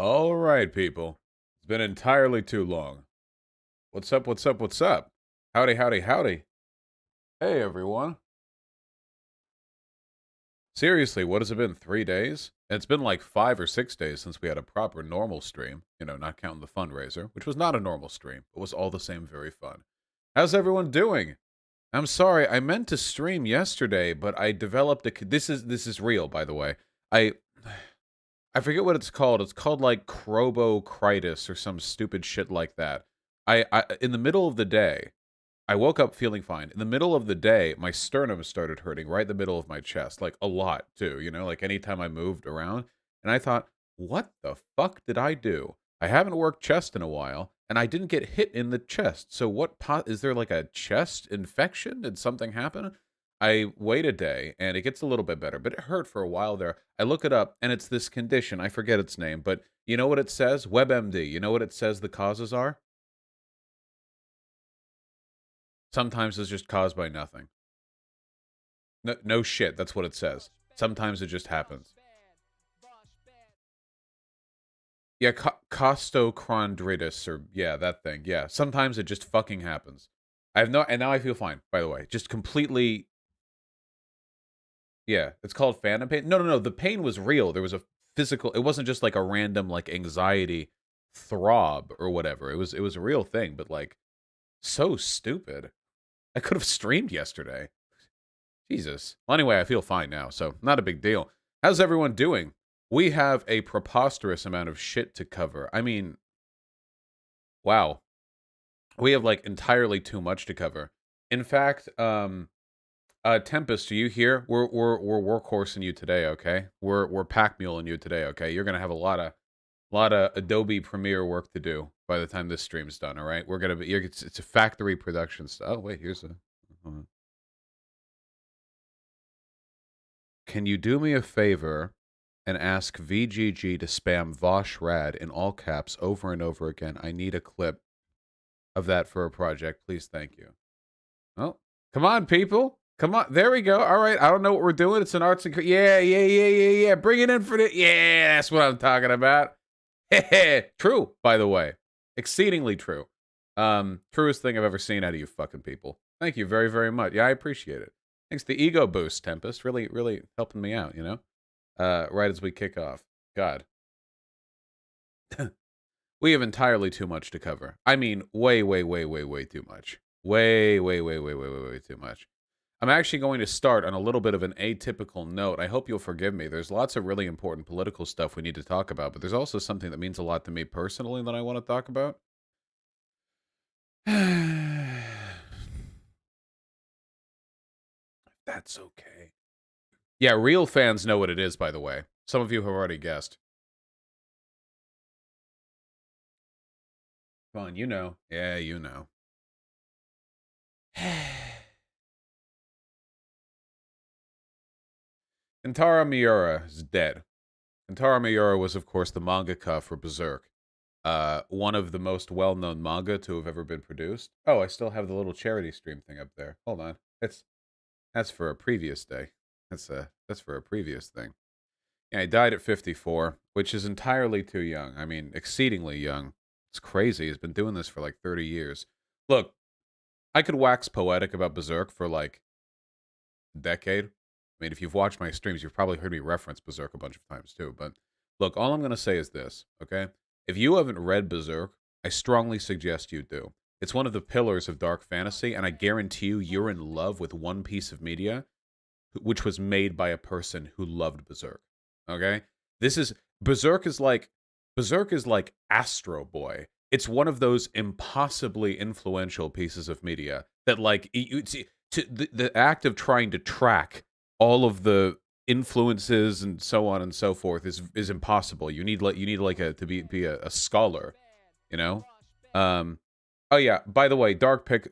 All right, people. It's been entirely too long. What's up, what's up, what's up? Howdy, howdy, howdy. Hey, everyone. Seriously, what has it been, 3 days? It's been like 5 or 6 days since we had a proper normal stream. You know, not counting the fundraiser, which was not a normal stream, but was all the same very fun. How's everyone doing? I'm sorry, I meant to stream yesterday, but I developed a... This is real, by the way. I forget what it's called. It's called like chrobocritis or some stupid shit like that. I in the middle of the day, I woke up feeling fine. In the middle of the day, my sternum started hurting right in the middle of my chest, like a lot too, you know, like anytime I moved around. And I thought, what the fuck did I do? I haven't worked chest in a while, and I didn't get hit in the chest. So is there like a chest infection? Did something happen? I wait a day and it gets a little bit better, but it hurt for a while there. I look it up and it's this condition. I forget its name, but you know what it says? WebMD. You know what it says the causes are? Sometimes it's just caused by nothing. No shit. That's what it says. Sometimes it just happens. Yeah, costochondritis, or yeah, that thing. Yeah, sometimes it just fucking happens. And now I feel fine, by the way. Just completely. Yeah, it's called phantom pain. No. The pain was real. There was a physical. It wasn't just like a random like anxiety throb or whatever. It was a real thing, but like so stupid. I could have streamed yesterday. Jesus. Well, anyway, I feel fine now, so not a big deal. How's everyone doing? We have a preposterous amount of shit to cover. I mean, wow. We have like entirely too much to cover. In fact, Tempest, are you here? We're workhorsing you today, okay? We're pack muling you today, okay? You're gonna have a lot of Adobe Premiere work to do by the time this stream's done. All right, we're gonna be. It's a factory production stuff. Oh wait, here's a. Can you do me a favor and ask VGG to spam Vosh Rad in all caps over and over again? I need a clip of that for a project, please. Thank you. Oh, come on, people. Come on. There we go. All right. I don't know what we're doing. It's an arts and... Yeah. Bring it in for the... Yeah, that's what I'm talking about. True, by the way. Exceedingly true. Truest thing I've ever seen out of you fucking people. Thank you very, very much. Yeah, I appreciate it. Thanks to the ego boost, Tempest. Really, really helping me out, you know? Right as we kick off. God. We have entirely too much to cover. I mean, way too much. Way too much. I'm actually going to start on a little bit of an atypical note. I hope you'll forgive me. There's lots of really important political stuff we need to talk about, but there's also something that means a lot to me personally that I want to talk about. That's okay. Yeah, real fans know what it is, by the way. Some of you have already guessed. Come on, you know. Yeah, you know. Kentaro Miura is dead. Kentaro Miura was, of course, the mangaka for Berserk. One of the most well-known manga to have ever been produced. Oh, I still have the little charity stream thing up there. Hold on. That's for a previous day. That's for a previous thing. Yeah, he died at 54, which is entirely too young. I mean, exceedingly young. It's crazy. He's been doing this for like 30 years. Look, I could wax poetic about Berserk for like a decade. I mean, if you've watched my streams, you've probably heard me reference Berserk a bunch of times too. But look, all I'm going to say is this, okay? If you haven't read Berserk, I strongly suggest you do. It's one of the pillars of dark fantasy, and I guarantee you're in love with one piece of media which was made by a person who loved Berserk. Okay? Berserk is like Astro Boy. It's one of those impossibly influential pieces of media that like the act of trying to track all of the influences and so on and so forth is impossible. You need to be a scholar, you know? Oh yeah, by the way,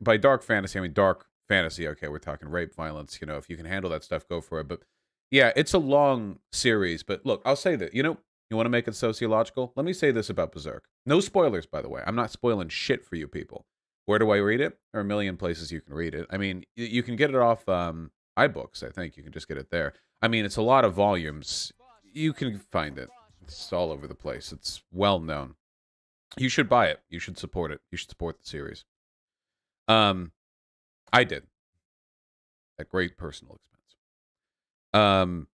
by dark fantasy, I mean dark fantasy. Okay, we're talking rape, violence, you know, if you can handle that stuff, go for it. But yeah, it's a long series, but look, I'll say that, you know, you want to make it sociological? Let me say this about Berserk. No spoilers, by the way. I'm not spoiling shit for you people. Where do I read it? There are a million places you can read it. I mean, you can get it off iBooks, I think. You can just get it there. I mean, it's a lot of volumes. You can find it. It's all over the place. It's well known. You should buy it. You should support it. You should support the series. I did at great personal expense.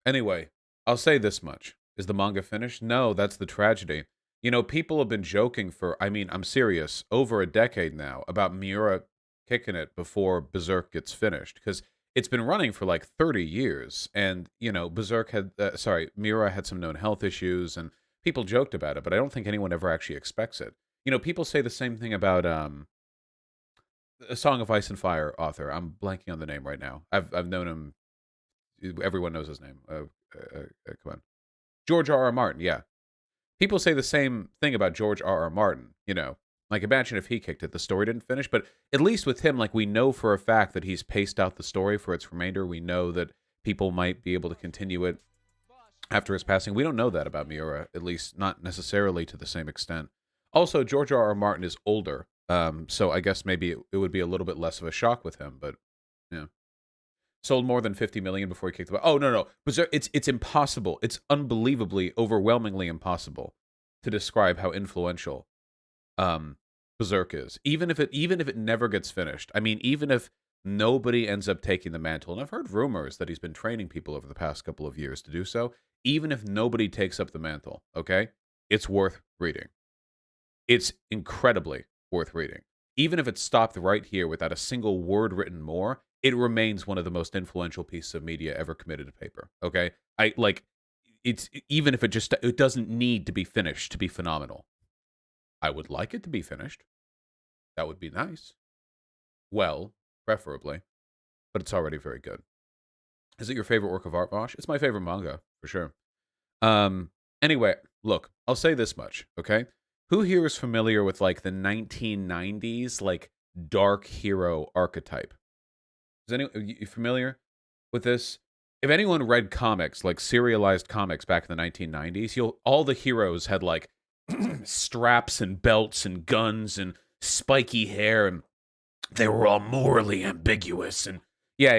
Anyway, I'll say this much: is the manga finished? No, that's the tragedy. You know, people have been joking for, I mean, I'm serious, over a decade now about Miura kicking it before Berserk gets finished, because it's been running for like 30 years, and, you know, Miura had some known health issues, and people joked about it, but I don't think anyone ever actually expects it. You know, people say the same thing about a Song of Ice and Fire author. I'm blanking on the name right now. I've known him. Everyone knows his name. Come on, George R.R. Martin. Yeah, people say the same thing about George R.R. Martin. You know, like imagine if he kicked it, the story didn't finish. But at least with him, like we know for a fact that he's paced out the story for its remainder. We know that people might be able to continue it after his passing. We don't know that about Miura, at least not necessarily to the same extent. Also, George R.R. Martin is older, so I guess maybe it would be a little bit less of a shock with him. But yeah, sold more than 50 million before he kicked the butt. Oh no, Berserk, it's impossible. It's unbelievably, overwhelmingly impossible to describe how influential Berserk is. Even if it never gets finished. I mean, even if nobody ends up taking the mantle, and I've heard rumors that he's been training people over the past couple of years to do so. Even if nobody takes up the mantle, okay, it's worth reading. It's incredibly worth reading. Even if it stopped right here without a single word written more, it remains one of the most influential pieces of media ever committed to paper. Okay, I like it's even if it doesn't need to be finished to be phenomenal. I would like it to be finished. That would be nice. Well, preferably, but it's already very good. Is it your favorite work of art, Vosh? It's my favorite manga for sure. Anyway, look, I'll say this much, okay? Who here is familiar with like the 1990s like dark hero archetype? Is you familiar with this? If anyone read comics, like serialized comics back in the 1990s, all the heroes had like straps and belts and guns and spiky hair, and they were all morally ambiguous. And yeah.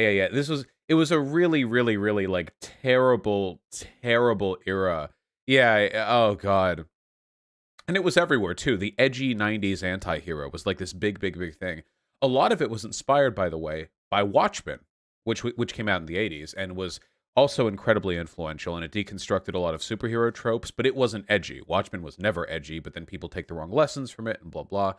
It was a really, really, really like terrible, terrible era. Yeah. Oh God. And it was everywhere too. The edgy 90s anti-hero was like this big, big, big thing. A lot of it was inspired, by the way, by Watchmen, which came out in the 80s and was also incredibly influential, and it deconstructed a lot of superhero tropes, but it wasn't edgy. Watchmen was never edgy, but then people take the wrong lessons from it and blah, blah.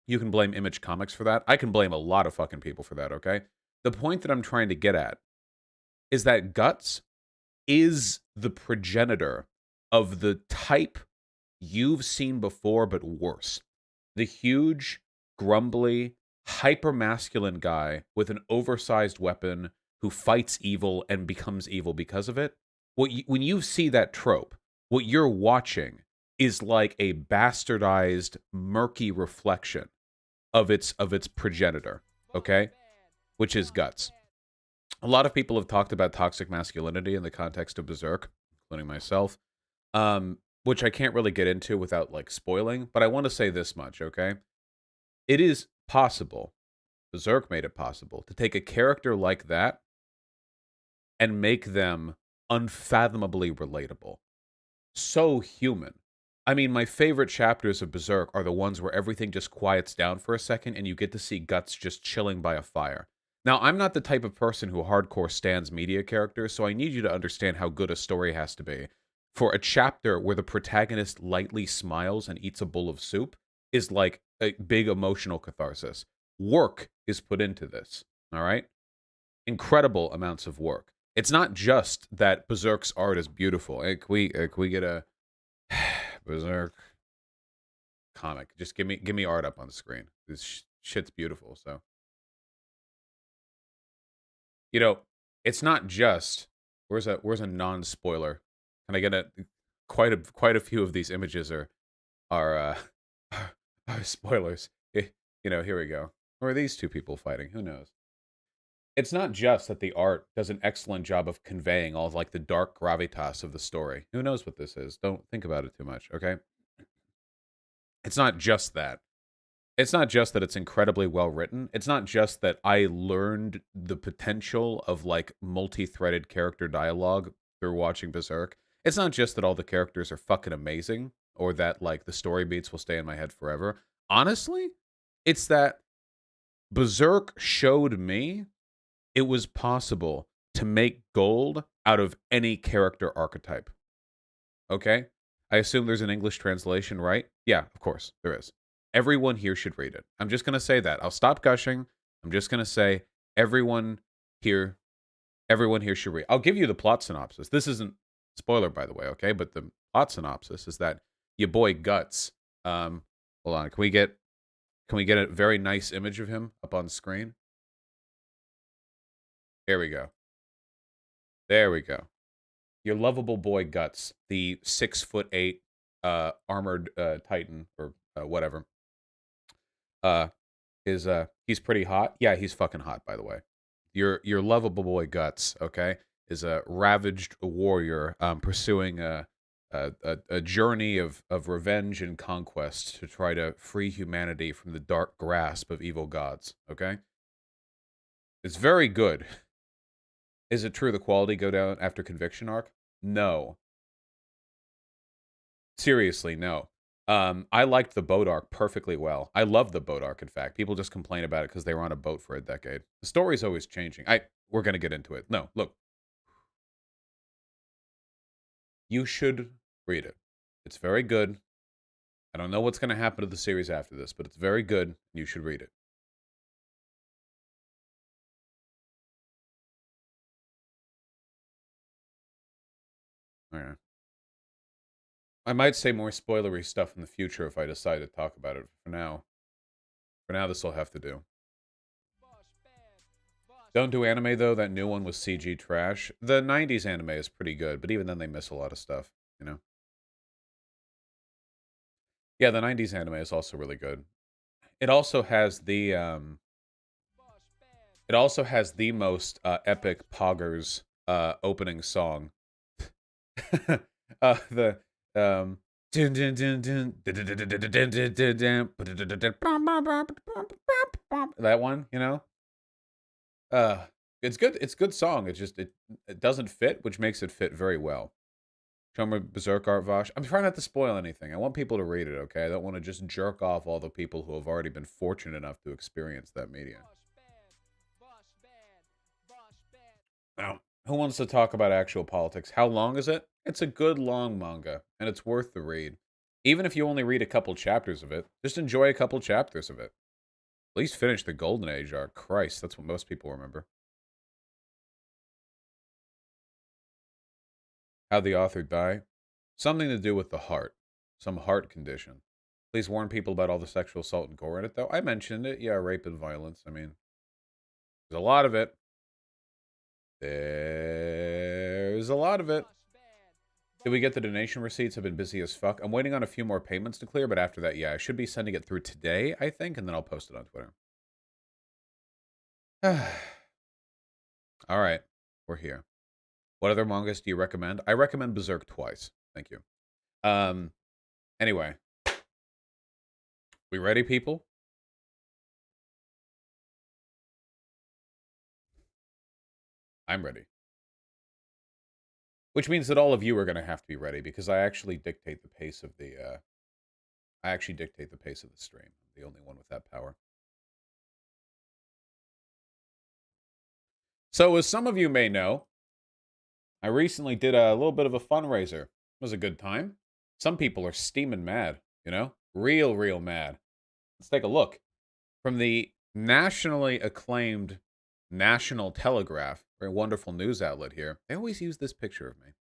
You can blame Image Comics for that. I can blame a lot of fucking people for that, okay? The point that I'm trying to get at is that Guts is the progenitor of the type you've seen before, but worse. The huge, grumbly, hyper-masculine guy with an oversized weapon who fights evil and becomes evil because of it. When you see that trope, what you're watching is like a bastardized, murky reflection of its progenitor, okay? Which is Guts. A lot of people have talked about toxic masculinity in the context of Berserk, including myself, which I can't really get into without, like, spoiling, but I want to say this much, okay? It is possible, Berserk made it possible, to take a character like that and make them unfathomably relatable. So human. I mean, my favorite chapters of Berserk are the ones where everything just quiets down for a second and you get to see Guts just chilling by a fire. Now, I'm not the type of person who hardcore stands media characters, so I need you to understand how good a story has to be. For a chapter where the protagonist lightly smiles and eats a bowl of soup is like a big emotional catharsis. Work is put into this, all right? Incredible amounts of work. It's not just that Berserk's art is beautiful. Can we get a Berserk comic? Just give me art up on the screen. This shit's beautiful. So, you know, it's not just where's a non-spoiler. Can I get quite a few of these images are spoilers. You know, here we go. Or are these two people fighting? Who knows? It's not just that the art does an excellent job of conveying all of, like, the dark gravitas of the story. Who knows what this is? Don't think about it too much, okay? It's not just that. It's not just that it's incredibly well written. It's not just that I learned the potential of, like, multi-threaded character dialogue through watching Berserk. It's not just that all the characters are fucking amazing or that like the story beats will stay in my head forever. Honestly, it's that Berserk showed me it was possible to make gold out of any character archetype. Okay? I assume there's an English translation, right? Yeah, of course, there is. Everyone here should read it. I'm just going to say that. I'll stop gushing. I'm just going to say everyone here everyone here should read. I'll give you the plot synopsis. This isn't spoiler by the way, okay? But the plot synopsis is that your boy Guts hold on. Can we get a very nice image of him up on screen? There we go. There we go. Your lovable boy Guts, the 6'8" armored Titan or whatever, is he's pretty hot. Yeah, he's fucking hot, by the way. Your lovable boy Guts, okay, is a ravaged warrior pursuing a journey of revenge and conquest to try to free humanity from the dark grasp of evil gods. Okay, it's very good. Is it true the quality go down after Conviction arc? No. Seriously, no. I liked the boat arc perfectly well. I love the boat arc, in fact. People just complain about it because they were on a boat for a decade. The story's always changing. We're gonna get into it. No, look. You should read it. It's very good. I don't know what's gonna happen to the series after this, but it's very good. You should read it. Alright. I might say more spoilery stuff in the future if I decide to talk about it. For now, this will have to do. Don't do anime, though. That new one was CG trash. The 90s anime is pretty good, but even then they miss a lot of stuff, you know? Yeah, the 90s anime is also really good. It also has the, most epic Poggers opening song. The, that one, you know? It's good. It's a good song. It doesn't fit, which makes it fit very well. Show me Berserk art, Vosh. I'm trying not to spoil anything. I want people to read it, okay? I don't want to just jerk off all the people who have already been fortunate enough to experience that media. Now, who wants to talk about actual politics? How long is it? It's a good long manga, and it's worth the read. Even if you only read a couple chapters of it, just enjoy a couple chapters of it. At least finish the Golden Age arc. Christ, that's what most people remember. How'd the author die? Something to do with the heart. Some heart condition. Please warn people about all the sexual assault and gore in it, though. I mentioned it. Yeah, rape and violence. I mean, there's a lot of it. There's a lot of it. Did we get the donation receipts? I've been busy as fuck. I'm waiting on a few more payments to clear, but after that, yeah, I should be sending it through today, I think, and then I'll post it on Twitter. All right, we're here. What other mangas do you recommend? I recommend Berserk twice. Thank you. Anyway. We ready, people? I'm ready. Which means that all of you are going to have to be ready because I actually dictate the pace of the stream. I'm the only one with that power. So as some of you may know, I recently did a little bit of a fundraiser. It was a good time. Some people are steaming mad, you know? Real mad. Let's take a look. From the nationally acclaimed National Telegraph, very wonderful news outlet here. They always use this picture of me.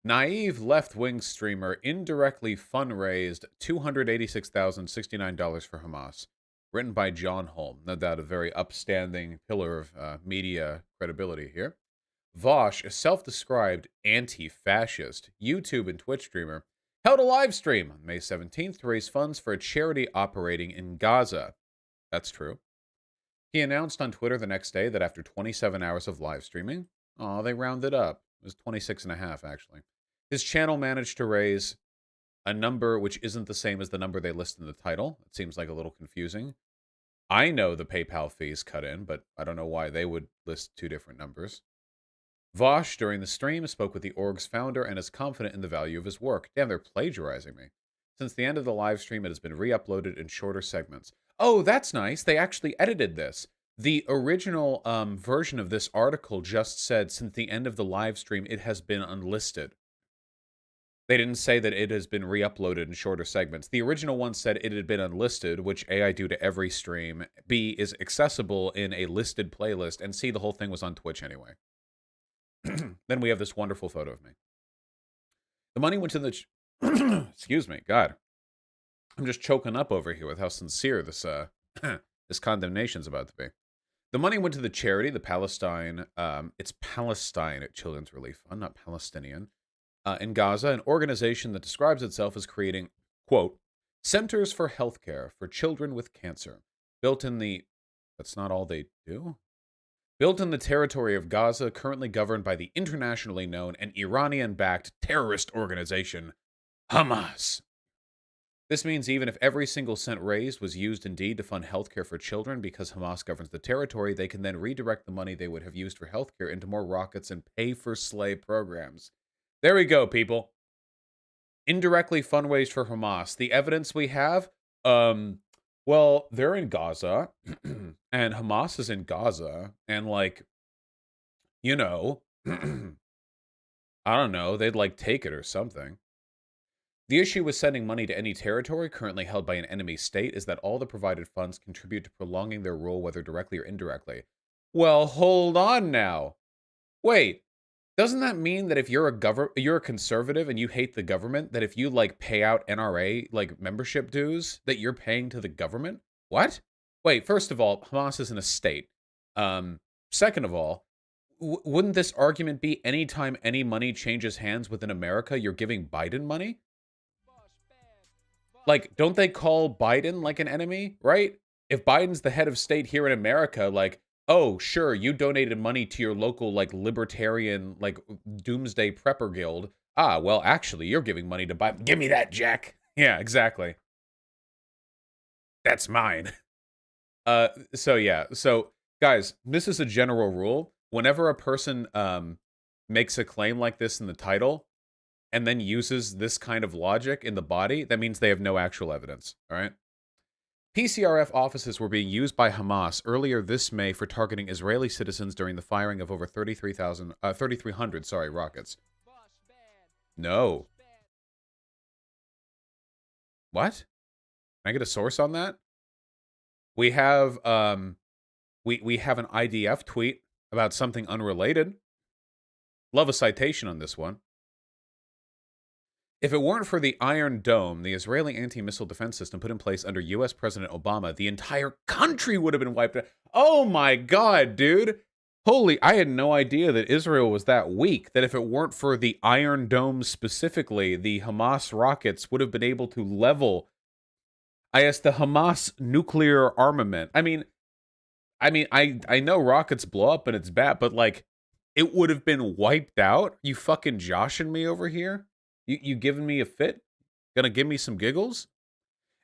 Naive left-wing streamer indirectly fundraised $286,069 for Hamas. Written by John Holm. No doubt a very upstanding pillar of media credibility here. Vosh, a self-described anti-fascist YouTube and Twitch streamer, held a live stream on May 17th to raise funds for a charity operating in Gaza. That's true. He announced on Twitter the next day that after 27 hours of live streaming, they rounded up. It was 26 and a half, actually. His channel managed to raise a number which isn't the same as the number they list in the title. It seems like a little confusing. I know the PayPal fees cut in, but I don't know why they would list two different numbers. Vosh, during the stream, spoke with the org's founder and is confident in the value of his work. Damn, they're plagiarizing me. Since the end of the live stream, it has been re-uploaded in shorter segments. Oh, that's nice. They actually edited this. The original version of this article just said, since the end of the live stream, it has been unlisted. They didn't say that it has been re-uploaded in shorter segments. The original one said it had been unlisted, which A, I do to every stream, B, is accessible in a listed playlist, and C, the whole thing was on Twitch anyway. Then we have this wonderful photo of me. The money went to the... Excuse me, God. I'm just choking up over here with how sincere this this condemnation's about to be. The money went to the charity, the Palestine... it's Palestine Children's Relief Fund, not Palestinian. In Gaza, an organization that describes itself as creating, quote, centers for healthcare for children with cancer, built in the... That's not all they do? Built in the territory of Gaza, currently governed by the internationally known and Iranian-backed terrorist organization, Hamas. This means even if every single cent raised was used indeed to fund healthcare for children because Hamas governs the territory, they can then redirect the money they would have used for healthcare into more rockets and pay-for-slay programs. There we go, people. Indirectly fundraised for Hamas. The evidence we have, well, they're in Gaza, and Hamas is in Gaza, and, like, you know, I don't know, they'd, like, take it or something. The issue with sending money to any territory currently held by an enemy state is that all the provided funds contribute to prolonging their rule, whether directly or indirectly. Well, hold on now. Wait. Doesn't that mean that if you're a conservative and you hate the government, that if you, like, pay out NRA, like, membership dues, that you're paying to the government? What? Wait, first of all, Hamas isn't a state. Second of all, wouldn't this argument be anytime any money changes hands within America, you're giving Biden money? Like, don't they call Biden, like, an enemy, right? If Biden's the head of state here in America, like, oh, sure, you donated money to your local, like, libertarian, like, doomsday prepper guild. Ah, well, actually, you're giving money to Biden. Give me that, Jack. Yeah, exactly. That's mine. So, yeah. So, guys, this is a general rule. Whenever a person makes a claim like this in the title and then uses this kind of logic in the body, that means they have no actual evidence, all right? PCRF offices were being used by Hamas earlier this May for targeting Israeli citizens during the firing of over 3,300 rockets. No. What? Can I get a source on that? We have we have an IDF tweet about something unrelated. Love a citation on this one. If it weren't for the Iron Dome, the Israeli anti-missile defense system put in place under U.S. President Obama, the entire country would have been wiped out. Oh my God, dude. Holy, I had no idea that Israel was that weak, that if it weren't for the Iron Dome specifically, the Hamas rockets would have been able to level, I guess, the Hamas nuclear armament. I mean, I know rockets blow up and it's bad, but, like, it would have been wiped out? You fucking joshing me over here? You giving me a fit? Gonna give me some giggles?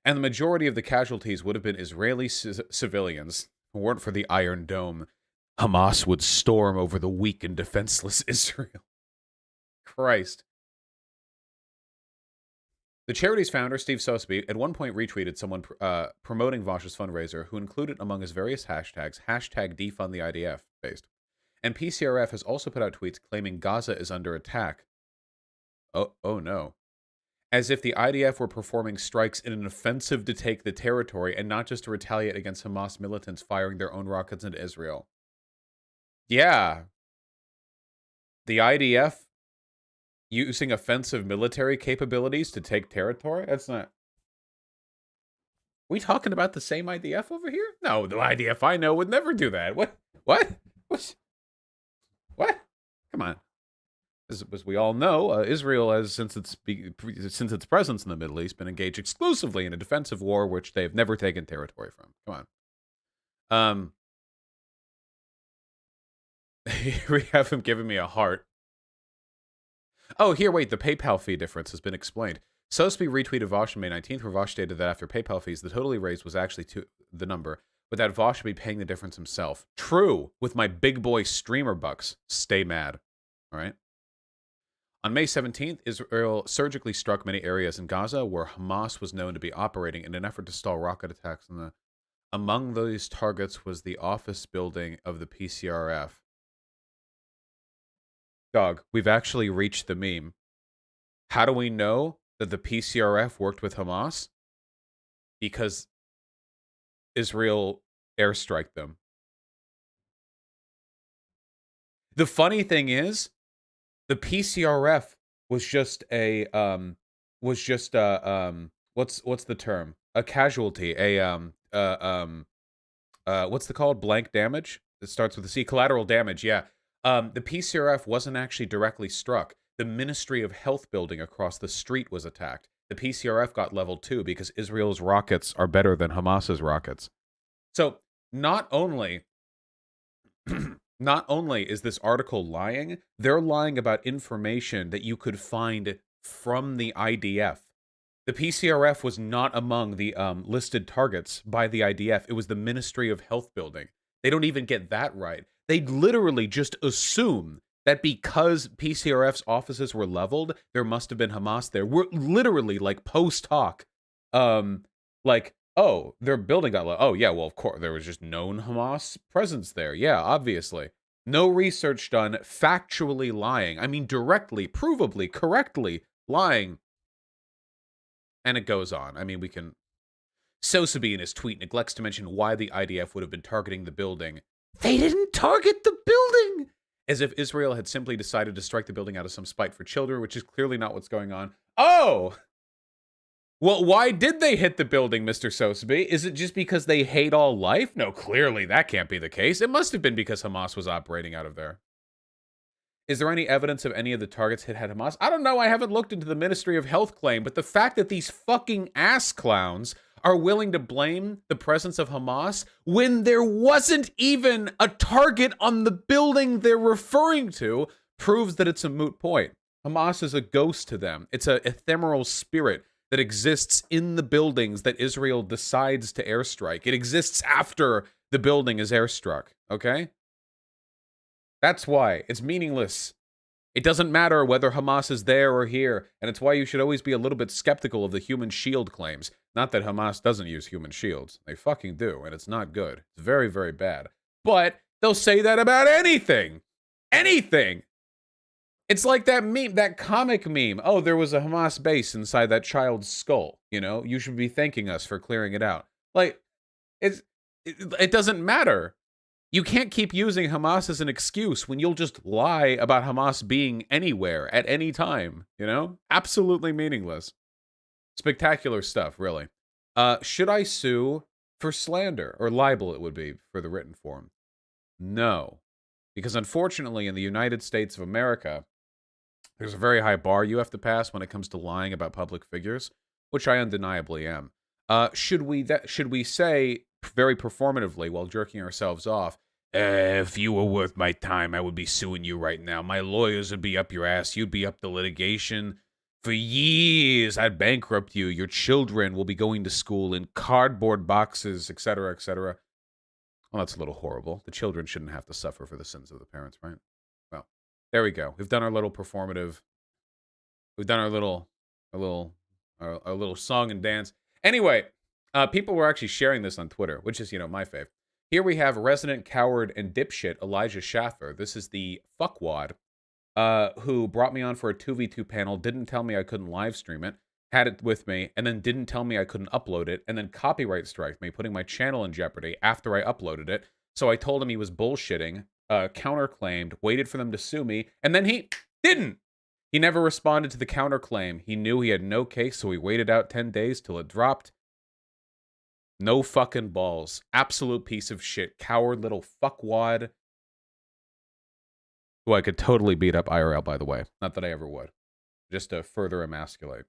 And the majority of the casualties would have been Israeli civilians. If it weren't for the Iron Dome, Hamas would storm over the weak and defenseless Israel. Christ. The charity's founder, Steve Sosebee, at one point retweeted someone promoting Vosh's fundraiser, who included among his various hashtags, hashtag defund the IDF, based. And PCRF has also put out tweets claiming Gaza is under attack. Oh no. As if the IDF were performing strikes in an offensive to take the territory and not just to retaliate against Hamas militants firing their own rockets into Israel. Yeah. The IDF using offensive military capabilities to take territory? That's not... We talking about the same IDF over here? No, the IDF I know would never do that. What? Come on. As we all know, Israel has, since its presence in the Middle East, been engaged exclusively in a defensive war, which they have never taken territory from. Come on. We have him giving me a heart. Oh, here, wait, the PayPal fee difference has been explained. Sosebee retweeted Vosh on May 19th, where Vosh stated that after PayPal fees, the totally raised was actually the number, but that Vosh should be paying the difference himself. True, with my big boy streamer bucks. Stay mad. All right. On May 17th, Israel surgically struck many areas in Gaza where Hamas was known to be operating in an effort to stall rocket attacks on the. Among those targets was the office building of the PCRF. Dog, we've actually reached the meme. How do we know that the PCRF worked with Hamas? Because Israel airstriked them. The funny thing is, the PCRF was just a what's the term? A casualty, what's the called? Blank damage? It starts with a C. Collateral damage, yeah. The PCRF wasn't actually directly struck. The Ministry of Health building across the street was attacked. The PCRF got leveled too because Israel's rockets are better than Hamas's rockets. So not only not only is this article lying, they're lying about information that you could find from the IDF. The PCRF was not among the listed targets by the IDF. It was the Ministry of Health building. They don't even get that right. They literally just assume that because PCRF's offices were leveled, there must have been Hamas there. We're literally like post hoc, like, oh, their building got leveled. Oh yeah, well of course there was just known Hamas presence there. Yeah, obviously. No research done, factually lying. I mean, directly, provably, correctly lying. And it goes on. I mean, we can. Sosabe in his tweet neglects to mention why the IDF would have been targeting the building. They didn't target the building! As if Israel had simply decided to strike the building out of some spite for children, which is clearly not what's going on. Oh! Well, why did they hit the building, Mr. Sosabe? Is it just because they hate all life? No, clearly that can't be the case. It must have been because Hamas was operating out of there. Is there any evidence of any of the targets hit had Hamas? I don't know. I haven't looked into the Ministry of Health claim, but the fact that these fucking ass clowns are willing to blame the presence of Hamas when there wasn't even a target on the building they're referring to proves that it's a moot point. Hamas is a ghost to them. It's an ephemeral spirit that exists in the buildings that Israel decides to airstrike. It exists after the building is airstruck, okay? That's why. It's meaningless. It doesn't matter whether Hamas is there or here, and it's why you should always be a little bit skeptical of the human shield claims. Not that Hamas doesn't use human shields. They fucking do, and it's not good. It's very, very bad. But they'll say that about anything. Anything. It's like that meme, that comic meme. Oh, there was a Hamas base inside that child's skull. You know, you should be thanking us for clearing it out. Like, it doesn't matter. You can't keep using Hamas as an excuse when you'll just lie about Hamas being anywhere at any time, you know? Absolutely meaningless. Spectacular stuff, really. Should I sue for slander? Or libel, it would be, for the written form. No. Because unfortunately, in the United States of America, there's a very high bar you have to pass when it comes to lying about public figures, which I undeniably am. Should we say very performatively while jerking ourselves off, if you were worth my time, I would be suing you right now. My lawyers would be up your ass. You'd be up the litigation for years. I'd bankrupt you. Your children will be going to school in cardboard boxes, etc., etc. Well, that's a little horrible. The children shouldn't have to suffer for the sins of the parents, right? Well, there we go. We've done our little performative. We've done our little song and dance. Anyway, people were actually sharing this on Twitter, which is, my fave. Here we have resident coward and dipshit Elijah Schaffer. This is the fuckwad who brought me on for a 2v2 panel, didn't tell me I couldn't live stream it, had it with me, and then didn't tell me I couldn't upload it, and then copyright striked me, putting my channel in jeopardy after I uploaded it. So I told him he was bullshitting, counterclaimed, waited for them to sue me, and then he didn't. He never responded to the counterclaim. He knew he had no case, so he waited out 10 days till it dropped. No fucking balls. Absolute piece of shit. Coward little fuckwad. Who I could totally beat up IRL, by the way. Not that I ever would. Just to further emasculate.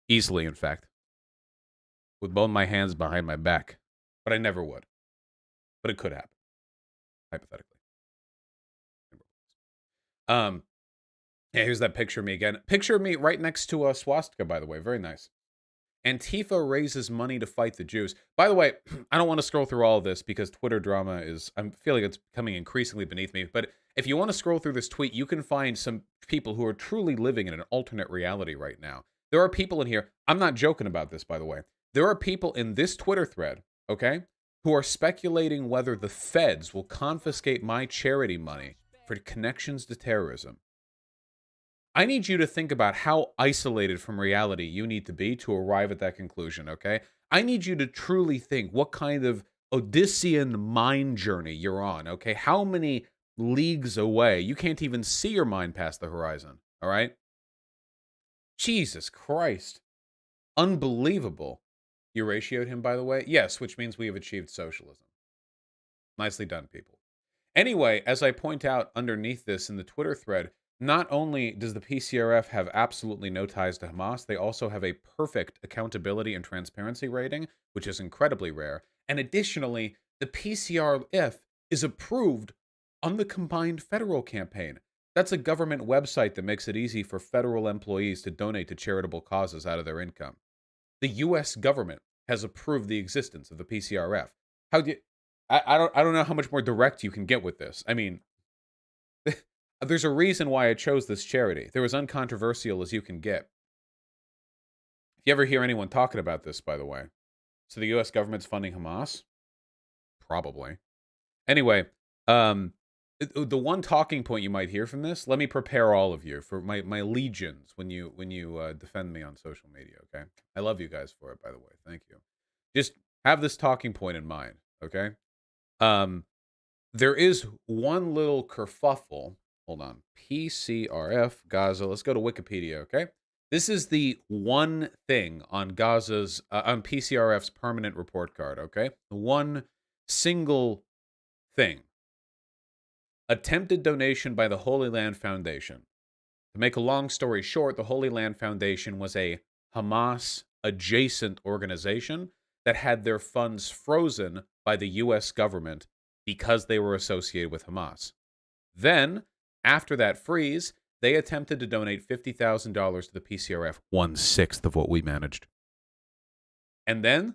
Easily, in fact. With both my hands behind my back. But I never would. But it could happen. Hypothetically. Yeah, here's that picture of me again. Picture of me right next to a swastika, by the way. Very nice. Antifa raises money to fight the Jews. By the way, I don't want to scroll through all of this because Twitter drama is, I'm feeling it's becoming increasingly beneath me. But If you want to scroll through this tweet, you can find some people who are truly living in an alternate reality right now. There are people in here, I'm not joking about this, by the way. There are people in this Twitter thread, okay, who are speculating whether the feds will confiscate my charity money for connections to terrorism. I need you to think about how isolated from reality you need to be to arrive at that conclusion, okay? I need you to truly think what kind of Odyssean mind journey you're on, okay? How many leagues away? You can't even see your mind past the horizon, all right? Jesus Christ. Unbelievable. You ratioed him, by the way? Yes, which means we have achieved socialism. Nicely done, people. Anyway, as I point out underneath this in the Twitter thread, not only does the PCRF have absolutely no ties to Hamas, they also have a perfect accountability and transparency rating, which is incredibly rare. And additionally, the PCRF is approved on the combined federal campaign. That's a government website that makes it easy for federal employees to donate to charitable causes out of their income. The U.S. government has approved the existence of the PCRF. How do you, I don't know how much more direct you can get with this. I mean, there's a reason why I chose this charity. They're as uncontroversial as you can get. If you ever hear anyone talking about this, by the way, so the U.S. government's funding Hamas? Probably. Anyway, the one talking point you might hear from this, let me prepare all of you for my legions when you defend me on social media, okay? I love you guys for it, by the way. Thank you. Just have this talking point in mind, okay? There is one little kerfuffle. Hold on. PCRF, Gaza. Let's go to Wikipedia, okay? This is the one thing on Gaza's, on PCRF's permanent report card, okay? The one single thing. Attempted donation by the Holy Land Foundation. To make a long story short, the Holy Land Foundation was a Hamas-adjacent organization that had their funds frozen by the U.S. government because they were associated with Hamas. Then, after that freeze, they attempted to donate $50,000 to the PCRF, 1/6 of what we managed. And then,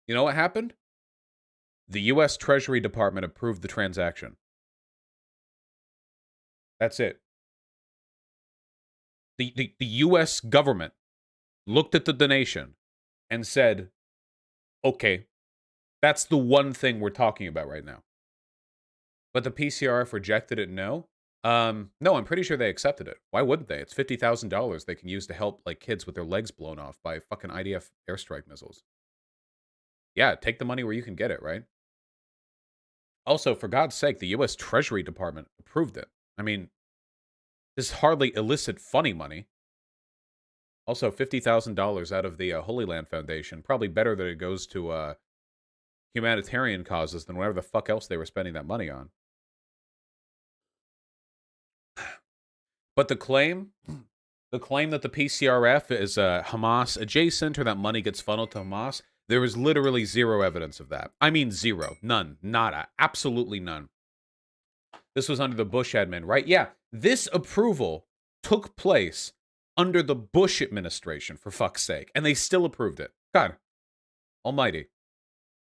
you know what happened? The U.S. Treasury Department approved the transaction. That's it. The U.S. government looked at the donation and said, okay, that's the one thing we're talking about right now. But the PCRF rejected it, no? No, I'm pretty sure they accepted it. Why wouldn't they? It's $50,000 they can use to help like kids with their legs blown off by fucking IDF airstrike missiles. Yeah, take the money where you can get it, right? Also, for God's sake, the U.S. Treasury Department approved it. I mean, this is hardly illicit funny money. Also, $50,000 out of the Holy Land Foundation. Probably better that it goes to humanitarian causes than whatever the fuck else they were spending that money on. But the claim that the PCRF is Hamas adjacent or that money gets funneled to Hamas, there is literally zero evidence of that. I mean zero. None. Nada. Absolutely none. This was under the Bush admin, right? Yeah. This approval took place under the Bush administration, for fuck's sake. And they still approved it. God almighty.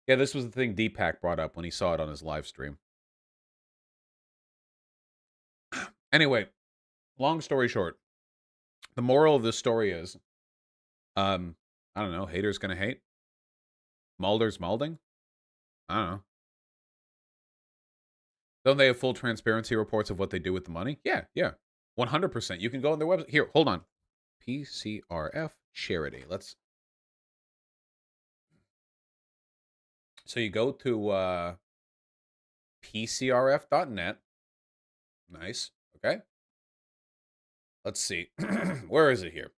Yeah, this was the thing Deepak brought up when he saw it on his live stream. Anyway, long story short, the moral of this story is, I don't know, haters gonna hate? Mulder's malding? I don't know. Don't they have full transparency reports of what they do with the money? Yeah. 100%. You can go on their website. Here, hold on. PCRF charity. So you go to pcrf.net. Nice. Okay. Let's see. Where is it here?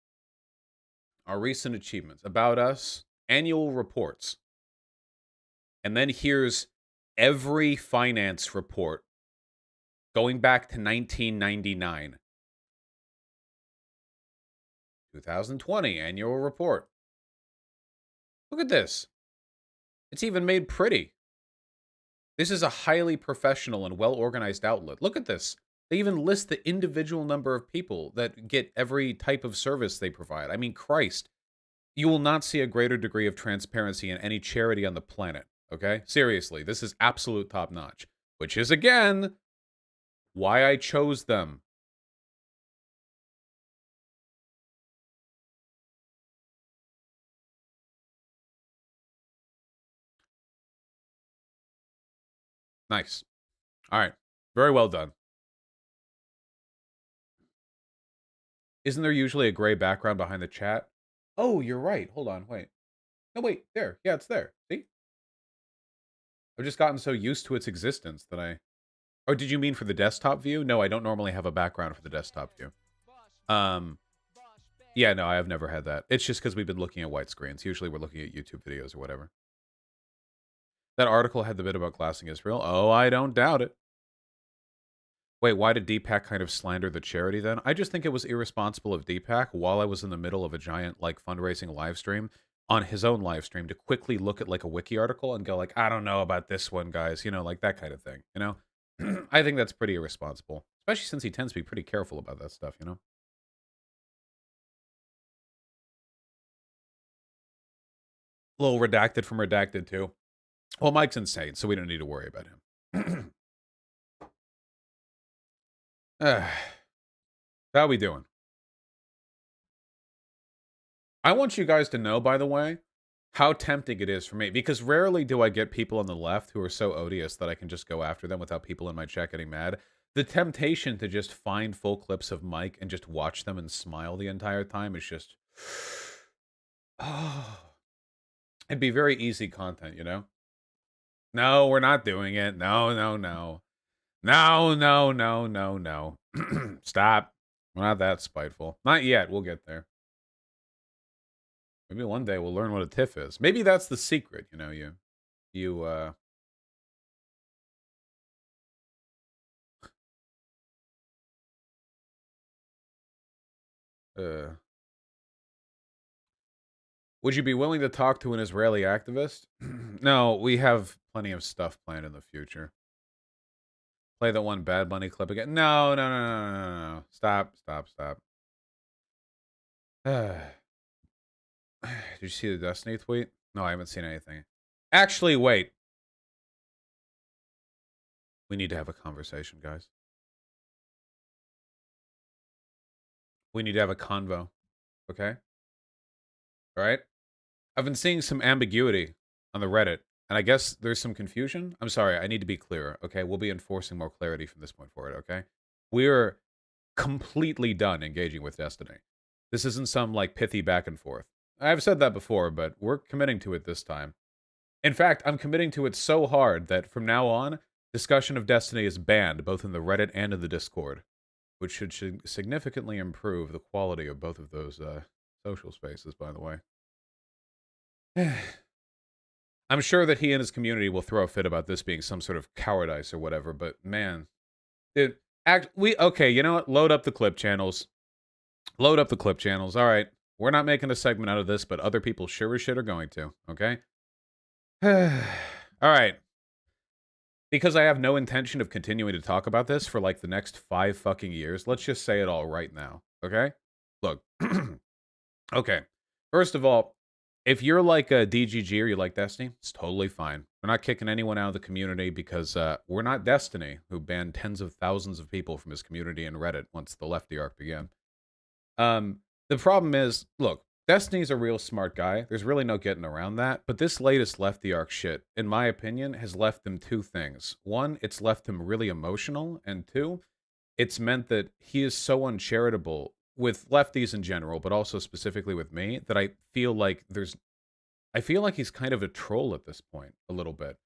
Our recent achievements. About us. Annual reports. And then here's every finance report going back to 1999. 2020 annual report. Look at this. It's even made pretty. This is a highly professional and well-organized outlet. Look at this. They even list the individual number of people that get every type of service they provide. I mean, Christ. You will not see a greater degree of transparency in any charity on the planet. Okay? Seriously, this is absolute top-notch. Which is, again, why I chose them. Nice. All right. Very well done. Isn't there usually a gray background behind the chat? Oh, you're right. Hold on. Wait. No, wait. There. Yeah, it's there. See? I've just gotten so used to its existence that I... Oh, did you mean for the desktop view? No, I don't normally have a background for the desktop view. Yeah, no, I have never had that. It's just because we've been looking at white screens. Usually we're looking at YouTube videos or whatever. That article had the bit about glassing Israel. Oh, I don't doubt it. Wait, why did Deepak kind of slander the charity then? I just think it was irresponsible of Deepak, while I was in the middle of a giant, like, fundraising live stream, on his own live stream, to quickly look at, like, a wiki article and go, like, I don't know about this one, guys. You know, like, that kind of thing, you know? I think that's pretty irresponsible. Especially since he tends to be pretty careful about that stuff, you know? A little redacted from redacted, too. Well, Mike's insane, so we don't need to worry about him. How we doing? I want you guys to know, by the way, how tempting it is for me, because rarely do I get people on the left who are so odious that I can just go after them without people in my chat getting mad. The temptation to just find full clips of Mike and just watch them and smile the entire time is just... Oh, it'd be very easy content, you know? No, we're not doing it. No, no, no. No, no, no, no, no. Stop. We're not that spiteful. Not yet. We'll get there. Maybe one day we'll learn what a tiff is. Maybe that's the secret, you know, would you be willing to talk to an Israeli activist? No, we have plenty of stuff planned in the future. Play that one Bad Bunny clip again. No, no, no, no, no, no, no. Stop, stop, stop. Did you see the Destiny tweet? No, I haven't seen anything. Actually, wait. We need to have a conversation, guys. We need to have a convo. Okay? All right? I've been seeing some ambiguity on the Reddit, and I guess there's some confusion. I'm sorry, I need to be clearer, okay? We'll be enforcing more clarity from this point forward, okay? We're completely done engaging with Destiny. This isn't some, like, pithy back and forth. I've said that before, but we're committing to it this time. In fact, I'm committing to it so hard that from now on, discussion of Destiny is banned both in the Reddit and in the Discord, which should significantly improve the quality of both of those social spaces, by the way. I'm sure that he and his community will throw a fit about this being some sort of cowardice or whatever, but man, okay, you know what? Load up the clip channels. Load up the clip channels. All right. We're not making a segment out of this, but other people sure as shit are going to, okay? All right. Because I have no intention of continuing to talk about this for like the next 5 fucking years, let's just say it all right now, okay? Look. Okay. First of all, if you're like a DGG or you like Destiny, it's totally fine. We're not kicking anyone out of the community because we're not Destiny, who banned tens of thousands of people from his community and Reddit once the lefty arc began. The problem is, look, Destiny's a real smart guy. There's really no getting around that. But this latest lefty arc shit, in my opinion, has left him 2 things. 1, it's left him really emotional. And 2, it's meant that he is so uncharitable with lefties in general, but also specifically with me, that I feel like he's kind of a troll at this point, a little bit.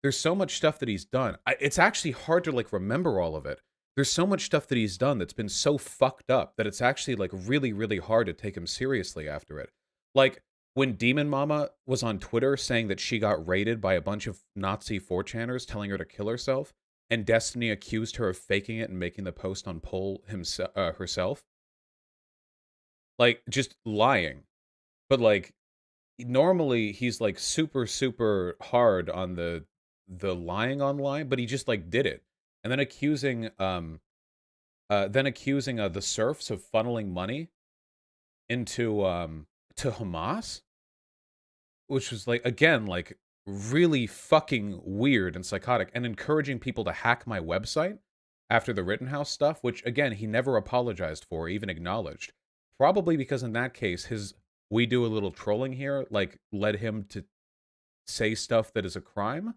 There's so much stuff that he's done. It's actually hard to, like, remember all of it. There's so much stuff that he's done that's been so fucked up that it's actually, like, really, really hard to take him seriously after it. Like, when Demon Mama was on Twitter saying that she got raided by a bunch of Nazi 4chaners telling her to kill herself, and Destiny accused her of faking it and making the post on Poll herself. Like, just lying. But, like, normally he's, like, super, super hard on the lying online, but he just, like, did it. And then accusing the serfs of funneling money into to Hamas, which was, like, again, like, really fucking weird and psychotic, and encouraging people to hack my website. after the Rittenhouse stuff, which again he never apologized for, or even acknowledged. Probably because in that case, his "we do a little trolling here" like led him to say stuff that is a crime.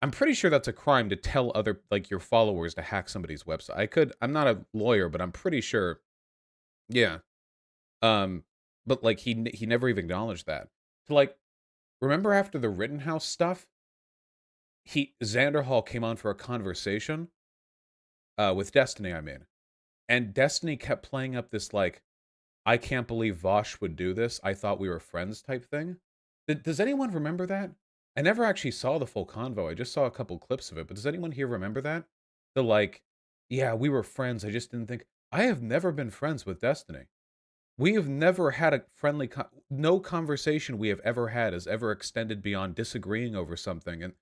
I'm pretty sure that's a crime to tell other like your followers to hack somebody's website. I'm not a lawyer, but I'm pretty sure. Yeah. Um, but like he never even acknowledged that. So like, remember after the Rittenhouse stuff, Xander Hall came on for a conversation with Destiny, I mean. And Destiny kept playing up this like, I can't believe Vosh would do this. I thought we were friends type thing. Does anyone remember that? I never actually saw the full convo. I just saw a couple clips of it. But does anyone here remember that? The like, yeah, we were friends. I just didn't think. I have never been friends with Destiny. We have never had a friendly, no conversation we have ever had has ever extended beyond disagreeing over something. And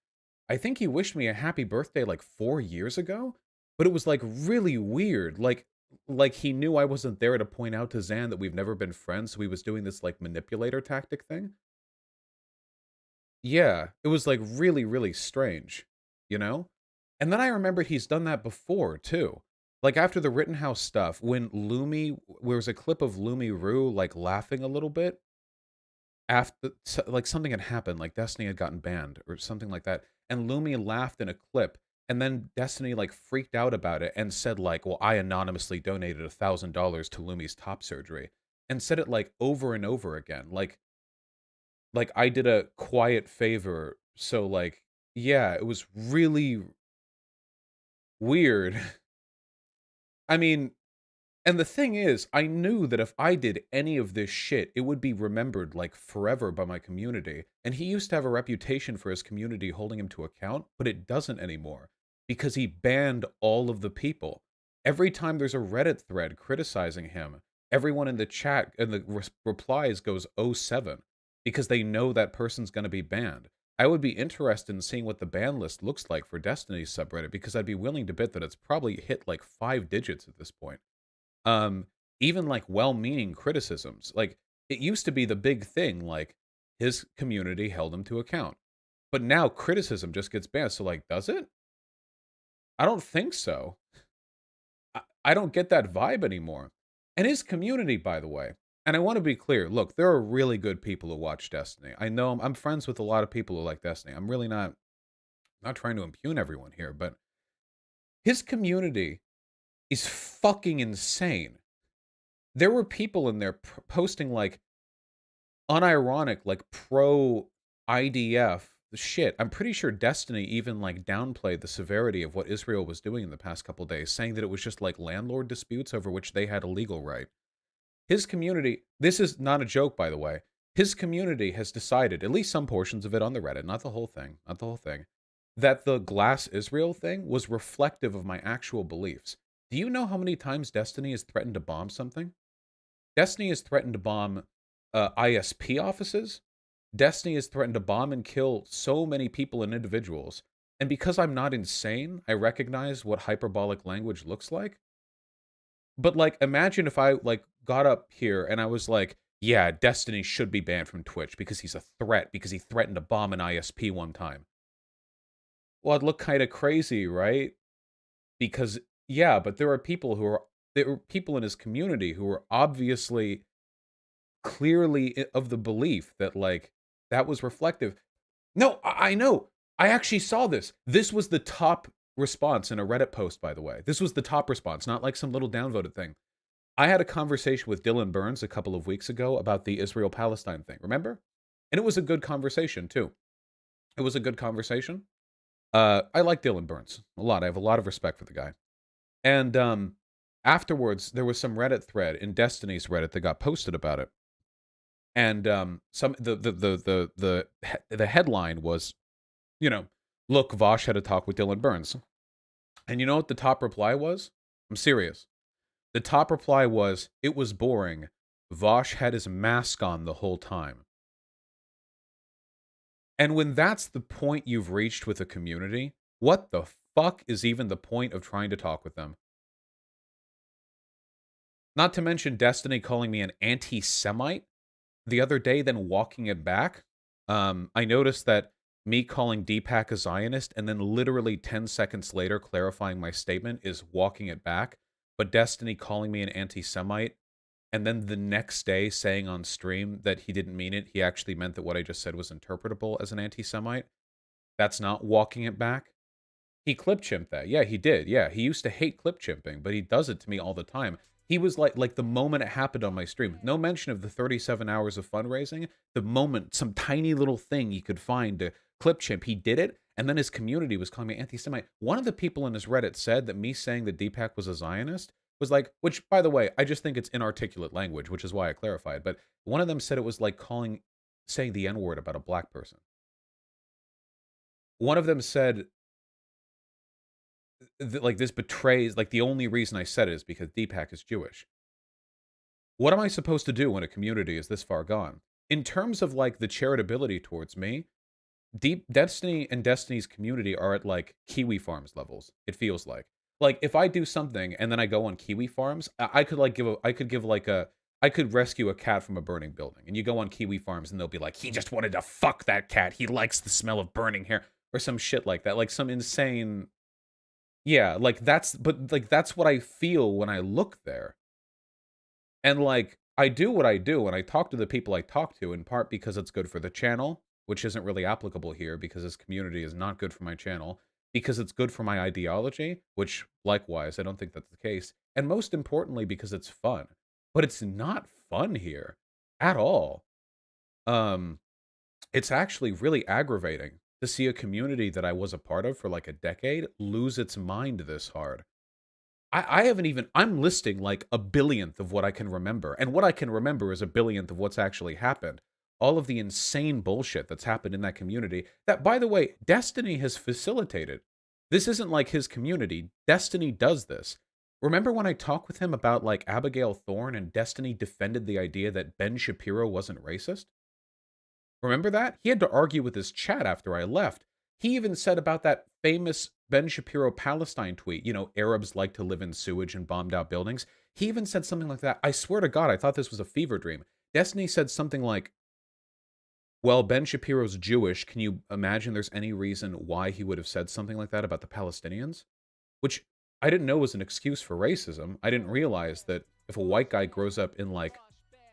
I think he wished me a happy birthday like 4 years ago, but it was like really weird. Like he knew I wasn't there to point out to Zan that we've never been friends, so he was doing this like manipulator tactic thing. Yeah, it was like really, really strange, you know? And then I remember he's done that before too. Like after the Rittenhouse stuff, when there was a clip of Lumi Rue like laughing a little bit after like something had happened, like Destiny had gotten banned or something like that, and Lumi laughed in a clip, and then Destiny like freaked out about it and said like, "Well, I anonymously donated $1,000 to Lumi's top surgery," and said it like over and over again, like I did a quiet favor. So like, yeah, it was really weird. I mean, and the thing is, I knew that if I did any of this shit, it would be remembered like forever by my community. And he used to have a reputation for his community holding him to account, but it doesn't anymore because he banned all of the people. Every time there's a Reddit thread criticizing him, everyone in the chat and the replies goes "oh 07 because they know that person's going to be banned. I would be interested in seeing what the ban list looks like for Destiny's subreddit because I'd be willing to bet that it's probably hit like 5 digits at this point. um Even like well-meaning criticisms, like it used to be the big thing, like his community held him to account, but now criticism just gets banned. So like, does it? I don't think so. I don't get that vibe anymore. And his community, by the way, and I want to be clear, look, there are really good people who watch Destiny. I know I'm friends with a lot of people who like Destiny. I'm really not trying to impugn everyone here, but his community is fucking insane. There were people in there posting like unironic, like pro IDF shit. I'm pretty sure Destiny even like downplayed the severity of what Israel was doing in the past couple days, saying that it was just like landlord disputes over which they had a legal right. His community, this is not a joke, by the way. His community has decided, at least some portions of it on the Reddit, not the whole thing, not the whole thing, that the Glass Israel thing was reflective of my actual beliefs. Do you know how many times Destiny has threatened to bomb something? Destiny has threatened to bomb ISP offices. Destiny has threatened to bomb and kill so many people and individuals. And because I'm not insane, I recognize what hyperbolic language looks like. But like, imagine if I like got up here and I was like, yeah, Destiny should be banned from Twitch because he's a threat, because he threatened to bomb an ISP one time. Well, I'd look kind of crazy, right? Because yeah, but there are people in his community who are obviously clearly of the belief that like that was reflective. No, I know. I actually saw this. This was the top response in a Reddit post, by the way. This was the top response, not like some little downvoted thing. I had a conversation with Dylan Burns a couple of weeks ago about the Israel-Palestine thing, remember? And it was a good conversation, too. It was a good conversation. I like Dylan Burns a lot. I have a lot of respect for the guy. And afterwards, there was some Reddit thread in Destiny's Reddit that got posted about it. And some the headline was, you know, look, Vosh had a talk with Dylan Burns. And you know what the top reply was? I'm serious. The top reply was, it was boring. Vosh had his mask on the whole time. And when that's the point you've reached with a community, what the fuck is even the point of trying to talk with them? Not to mention Destiny calling me an anti-Semite the other day, then walking it back. I noticed that me calling Deepak a Zionist and then literally 10 seconds later clarifying my statement is walking it back, but Destiny calling me an anti-Semite and then the next day saying on stream that he didn't mean it, he actually meant that what I just said was interpretable as an anti-Semite, that's not walking it back. He clip chimped that. Yeah, he did. Yeah, he used to hate clip chimping, but he does it to me all the time. He was like the moment it happened on my stream, no mention of the 37 hours of fundraising, the moment some tiny little thing he could find to clip chimp, he did it, and then his community was calling me anti-Semite. One of the people in his Reddit said that me saying that Deepak was a Zionist was like, which, by the way, I just think it's inarticulate language, which is why I clarified, but one of them said it was like saying the N-word about a black person. One of them said like this betrays, like the only reason I said it is because Deepak is Jewish. What am I supposed to do when a community is this far gone? In terms of like the charitability towards me, Deep Destiny and Destiny's community are at like Kiwi Farms levels. It feels like if I do something and then I go on Kiwi Farms, I could like I could rescue a cat from a burning building, and you go on Kiwi Farms and they'll be like, he just wanted to fuck that cat. He likes the smell of burning hair or some shit like that, like some insane. Yeah, like that's what I feel when I look there. And like I do what I do and I talk to the people I talk to in part because it's good for the channel, which isn't really applicable here because this community is not good for my channel, because it's good for my ideology, which likewise I don't think that's the case, and most importantly because it's fun. But it's not fun here at all. Um it's actually really aggravating to see a community that I was a part of for like a decade lose its mind this hard. I haven't even, I'm listing like a billionth of what I can remember. And what I can remember is a billionth of what's actually happened. All of the insane bullshit that's happened in that community that, by the way, Destiny has facilitated. This isn't like his community. Destiny does this. Remember when I talked with him about like Abigail Thorne and Destiny defended the idea that Ben Shapiro wasn't racist? Remember that? He had to argue with his chat after I left. He even said about that famous Ben Shapiro Palestine tweet, Arabs like to live in sewage and bombed out buildings. He even said something like that. I swear to God, I thought this was a fever dream. Destiny said something like, well, Ben Shapiro's Jewish. Can you imagine there's any reason why he would have said something like that about the Palestinians? Which I didn't know was an excuse for racism. I didn't realize that if a white guy grows up in like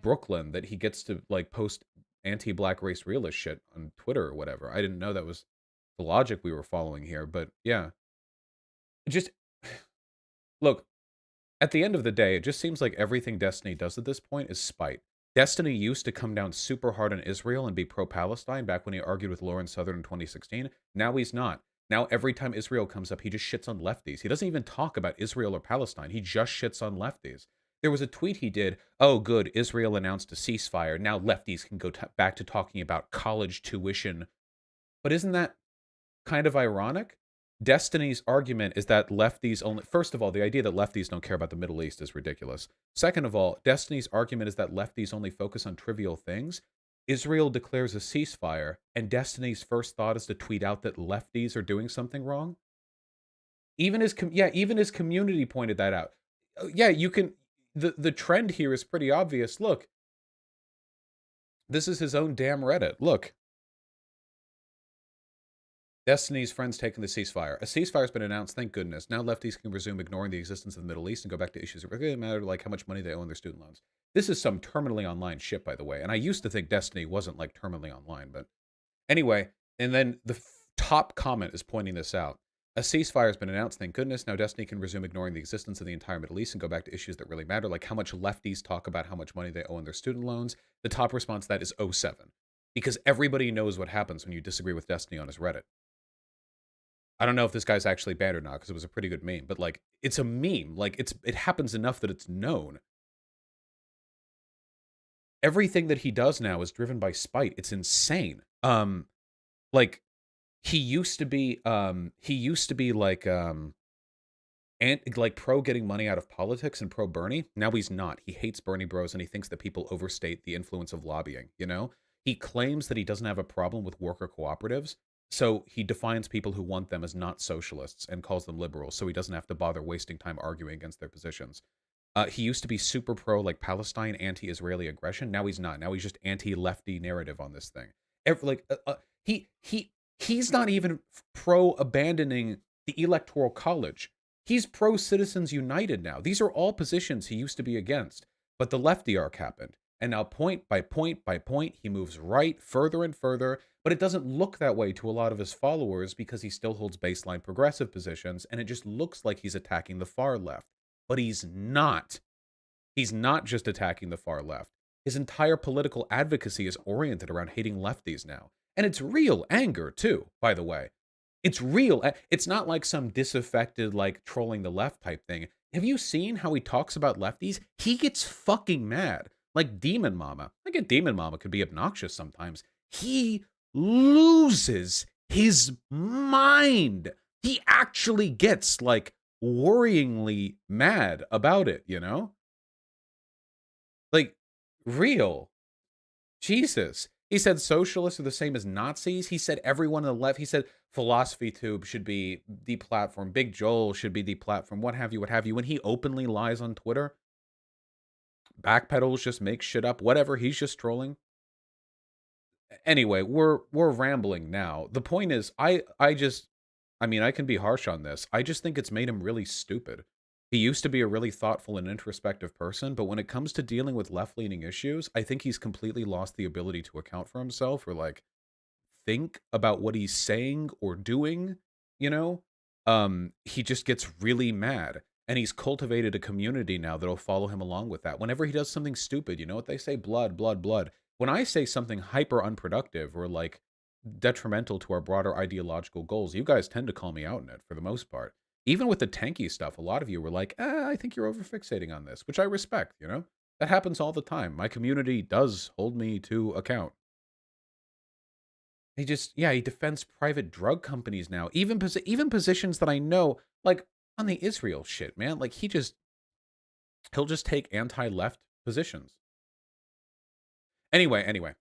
Brooklyn, that he gets to like post anti-black race realist shit on Twitter or whatever. I didn't know that was the logic we were following here, but yeah. Just look, at the end of the day, it just seems like everything Destiny does at this point is spite. Destiny used to come down super hard on Israel and be pro-Palestine back when he argued with Lauren Southern in 2016. Now he's not. Now every time Israel comes up, he just shits on lefties. He doesn't even talk about Israel or Palestine. He just shits on lefties. There was a tweet he did, oh good, Israel announced a ceasefire. Now lefties can go back to talking about college tuition. But isn't that kind of ironic? Destiny's argument is that lefties only... First of all, the idea that lefties don't care about the Middle East is ridiculous. Second of all, Destiny's argument is that lefties only focus on trivial things. Israel declares a ceasefire, and Destiny's first thought is to tweet out that lefties are doing something wrong? Even his community pointed that out. Yeah, you can... The trend here is pretty obvious. Look, this is his own damn Reddit. Look. Destiny's friends taking the ceasefire. A ceasefire has been announced, thank goodness. Now lefties can resume ignoring the existence of the Middle East and go back to issues that really matter, like how much money they owe on their student loans. This is some terminally online shit, by the way. And I used to think Destiny wasn't like terminally online, but anyway. And then the top comment is pointing this out. A ceasefire has been announced, thank goodness. Now Destiny can resume ignoring the existence of the entire Middle East and go back to issues that really matter, like how much lefties talk about how much money they owe on their student loans. The top response to that is 07. Because everybody knows what happens when you disagree with Destiny on his Reddit. I don't know if this guy's actually banned or not because it was a pretty good meme, but like it's a meme. Like it happens enough that it's known. Everything that he does now is driven by spite. It's insane. Like he used to be like and like pro getting money out of politics and pro Bernie. Now he's not. He hates Bernie bros and he thinks that people overstate the influence of lobbying, He claims that he doesn't have a problem with worker cooperatives. So he defines people who want them as not socialists and calls them liberals, so he doesn't have to bother wasting time arguing against their positions. He used to be super pro like Palestine, anti-Israeli aggression. Now he's not. Now he's just anti-lefty narrative on this thing. He He's not even pro abandoning the Electoral College. He's pro Citizens United now. These are all positions he used to be against. But the lefty arc happened. And now, point by point by point, he moves right further and further. But it doesn't look that way to a lot of his followers because he still holds baseline progressive positions. And it just looks like he's attacking the far left. But he's not. He's not just attacking the far left. His entire political advocacy is oriented around hating lefties now. And it's real anger, too, by the way. It's real. It's not like some disaffected, like, trolling the left type thing. Have you seen how he talks about lefties? He gets fucking mad. Like Demon Mama. I get Demon Mama could be obnoxious sometimes. He loses his mind. He actually gets, like, worryingly mad about it, you know? Like, real. Jesus. He said socialists are the same as Nazis. He said everyone on the left. He said Philosophy Tube should be deplatformed. Big Joel should be deplatformed. What have you, what have you. When he openly lies on Twitter, backpedals, just make shit up, whatever. He's just trolling. Anyway, we're rambling now. The point is, I mean, I can be harsh on this. I just think it's made him really stupid. He used to be a really thoughtful and introspective person, but when it comes to dealing with left-leaning issues, I think he's completely lost the ability to account for himself or, like, think about what he's saying or doing, you know? He just gets really mad, and he's cultivated a community now that'll follow him along with that. Whenever he does something stupid, you know what they say? Blood, blood, blood. When I say something hyper unproductive or, like, detrimental to our broader ideological goals, you guys tend to call me out in it for the most part. Even with the tanky stuff, a lot of you were like, I think you're overfixating on this, which I respect, you know? That happens all the time. My community does hold me to account. He just, yeah, he defends private drug companies now. Even positions that I know, like on the Israel shit, man. Like he'll just take anti-left positions. Anyway,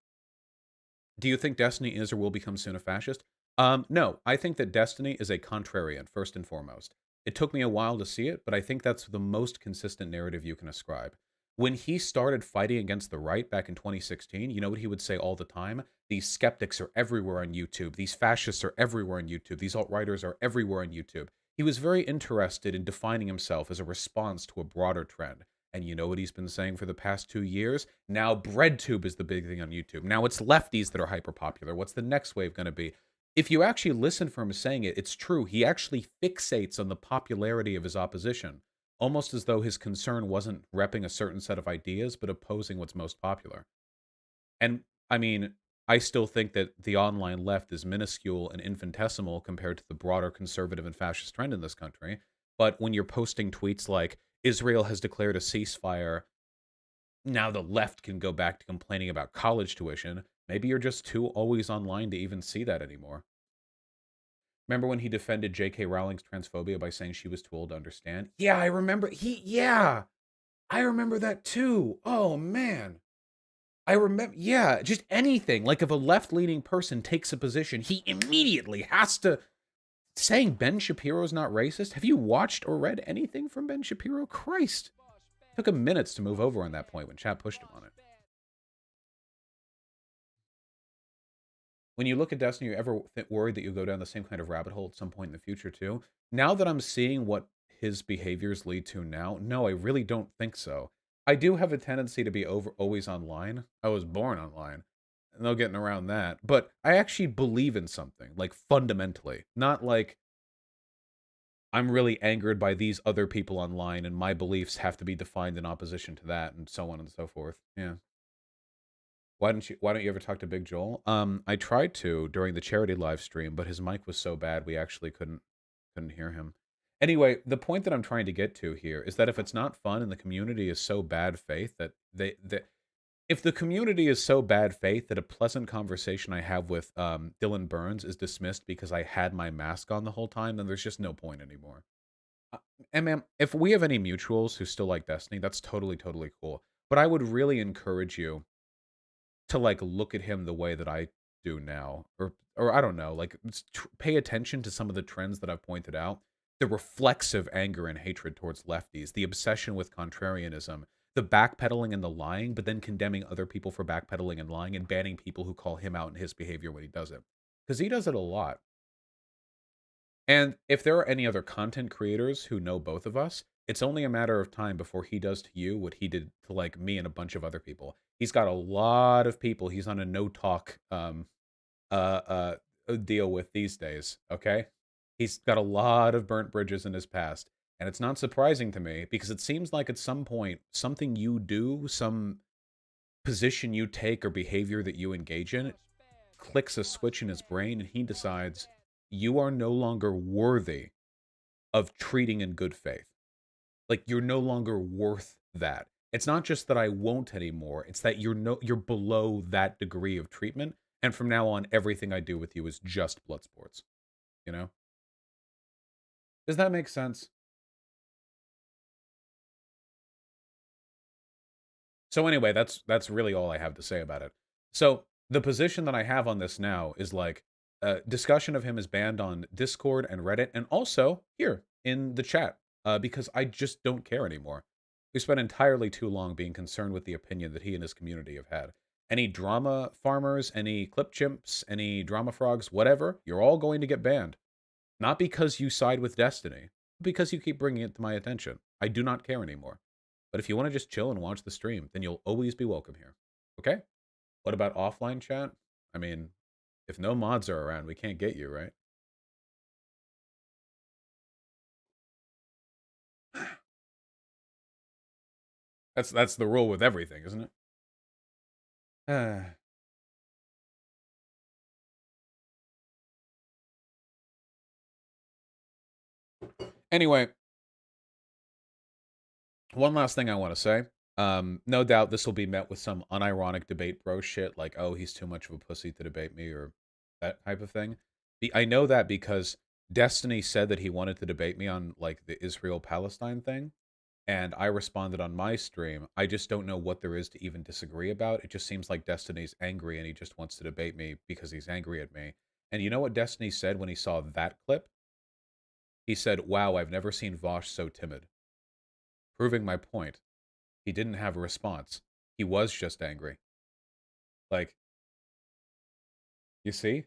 do you think Destiny is or will become soon a fascist? No, I think that Destiny is a contrarian, first and foremost. It took me a while to see it, but I think that's the most consistent narrative you can ascribe. When he started fighting against the right back in 2016, you know what he would say all the time? These skeptics are everywhere on YouTube. These fascists are everywhere on YouTube. These alt-righters are everywhere on YouTube. He was very interested in defining himself as a response to a broader trend. And you know what he's been saying for the past 2 years? Now BreadTube is the big thing on YouTube. Now it's lefties that are hyper popular. What's the next wave going to be? If you actually listen for him saying it, it's true. He actually fixates on the popularity of his opposition, almost as though his concern wasn't repping a certain set of ideas, but opposing what's most popular. And I mean, I still think that the online left is minuscule and infinitesimal compared to the broader conservative and fascist trend in this country. But when you're posting tweets like, Israel has declared a ceasefire, now the left can go back to complaining about college tuition, maybe you're just too always online to even see that anymore. Remember when he defended J.K. Rowling's transphobia by saying she was too old to understand? Yeah, I remember. Yeah, I remember that too. Oh, man. I remember, yeah, just anything. Like if a left-leaning person takes a position, he immediately has to, saying Ben Shapiro's not racist. Have you watched or read anything from Ben Shapiro? Christ. Took him minutes to move over on that point when chat pushed him on it. When you look at Destiny, you ever worried that you'll go down the same kind of rabbit hole at some point in the future too? Now that I'm seeing what his behaviors lead to now, no, I really don't think so. I do have a tendency to be always online. I was born online. No getting around that. But I actually believe in something, like fundamentally. Not like I'm really angered by these other people online and my beliefs have to be defined in opposition to that and so on and so forth. Yeah. Why don't you ever talk to Big Joel? I tried to during the charity live stream, but his mic was so bad we actually couldn't hear him. Anyway, the point that I'm trying to get to here is that if it's not fun and the community is so bad faith that if the community is so bad faith that a pleasant conversation I have with Dylan Burns is dismissed because I had my mask on the whole time, then there's just no point anymore. And ma'am, if we have any mutuals who still like Destiny, that's totally, totally cool. But I would really encourage you to like look at him the way that I do now, or I don't know, like pay attention to some of the trends that I've pointed out. The reflexive anger and hatred towards lefties, the obsession with contrarianism, the backpedaling and the lying, but then condemning other people for backpedaling and lying and banning people who call him out in his behavior when he does it. because he does it a lot. And if there are any other content creators who know both of us, it's only a matter of time before he does to you what he did to like me and a bunch of other people. He's got a lot of people he's on a no talk deal with these days, okay? He's got a lot of burnt bridges in his past, and it's not surprising to me because it seems like at some point something you do, some position you take or behavior that you engage in clicks a switch in his brain and he decides you are no longer worthy of treating in good faith. Like you're no longer worth that. It's not just that I won't anymore. It's that you're below that degree of treatment. And from now on, everything I do with you is just blood sports. You know? Does that make sense? So anyway, that's really all I have to say about it. So the position that I have on this now is like discussion of him is banned on Discord and Reddit, and also here in the chat because I just don't care anymore. We spent entirely too long being concerned with the opinion that he and his community have had. Any drama farmers, any clip chimps, any drama frogs, whatever, you're all going to get banned. Not because you side with Destiny, but because you keep bringing it to my attention. I do not care anymore. But if you want to just chill and watch the stream, then you'll always be welcome here. Okay? What about offline chat? I mean, if no mods are around, we can't get you, right? That's the rule with everything, isn't it? Anyway, one last thing I want to say. No doubt this will be met with some unironic debate bro shit, like, oh, he's too much of a pussy to debate me, or that type of thing. I know that because Destiny said that he wanted to debate me on, like, the Israel-Palestine thing, and I responded on my stream. I just don't know what there is to even disagree about. It just seems like Destiny's angry and he just wants to debate me because he's angry at me. And you know what Destiny said when he saw that clip? He said, wow, I've never seen Vosh so timid. Proving my point. He didn't have a response. He was just angry. Like, you see?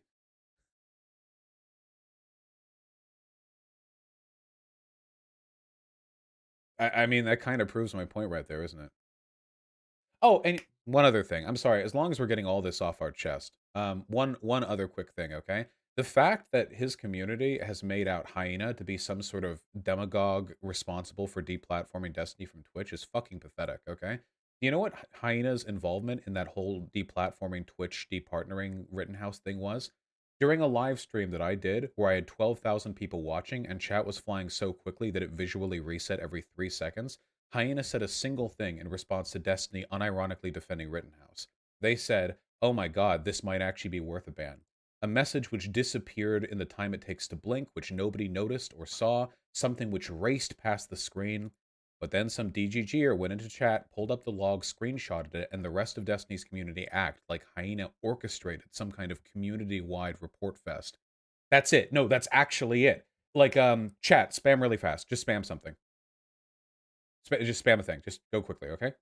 I mean, that kind of proves my point right there, isn't it? Oh, and one other thing. I'm sorry. As long as we're getting all this off our chest, one other quick thing, okay? The fact that his community has made out Hyena to be some sort of demagogue responsible for deplatforming Destiny from Twitch is fucking pathetic, okay? You know what Hyena's involvement in that whole deplatforming Twitch departnering Rittenhouse thing was? During a live stream that I did, where I had 12,000 people watching and chat was flying so quickly that it visually reset every 3 seconds, Hyena said a single thing in response to Destiny unironically defending Rittenhouse. They said, oh my god, this might actually be worth a ban. A message which disappeared in the time it takes to blink, which nobody noticed or saw, something which raced past the screen. But then some DGGer went into chat, pulled up the log, screenshotted it, and the rest of Destiny's community act like Hyena orchestrated some kind of community-wide report fest. That's it. No, that's actually it. Like, chat, spam really fast. Just spam something. Just spam a thing. Just go quickly, okay?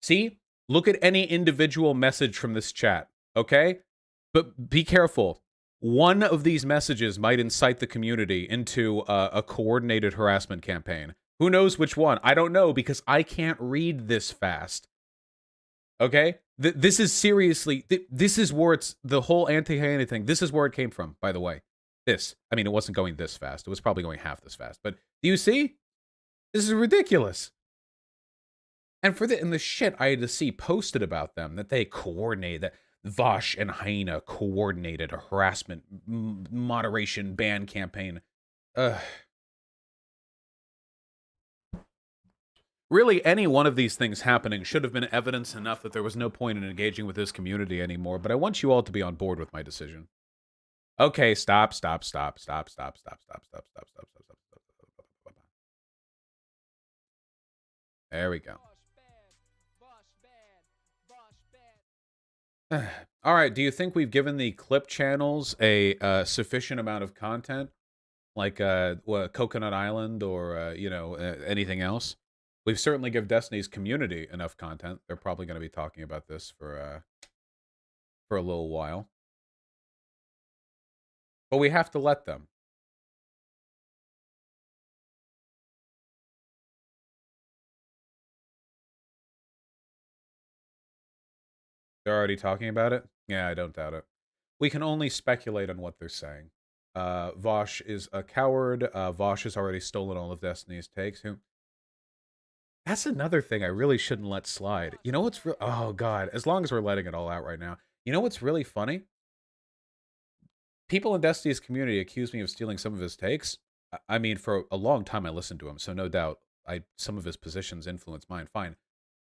See? Look at any individual message from this chat, okay? But be careful. One of these messages might incite the community into a coordinated harassment campaign. Who knows which one? I don't know because I can't read this fast. Okay? This is seriously... this is where it's... the whole anti-Hyena thing, this is where it came from, by the way. This. I mean, it wasn't going this fast. It was probably going half this fast. But do you see? This is ridiculous. And for the shit I had to see posted about them, that they coordinated, that Vosh and Hyena coordinated a harassment moderation ban campaign. Really, any one of these things happening should have been evidence enough that there was no point in engaging with this community anymore, but I want you all to be on board with my decision. Okay, stop. There we go. All right, do you think we've given the clip channels a sufficient amount of content? Like Coconut Island or, you know, anything else? We've certainly given Destiny's community enough content. They're probably going to be talking about this for a little while. But we have to let them. They're already talking about it? Yeah, I don't doubt it. We can only speculate on what they're saying. Vosh is a coward. Vosh has already stolen all of Destiny's takes. That's another thing I really shouldn't let slide. You know what's oh god, as long as we're letting it all out right now. You know what's really funny? People in Destiny's community accuse me of stealing some of his takes. I mean, for a long time I listened to him, so no doubt some of his positions influenced mine. Fine.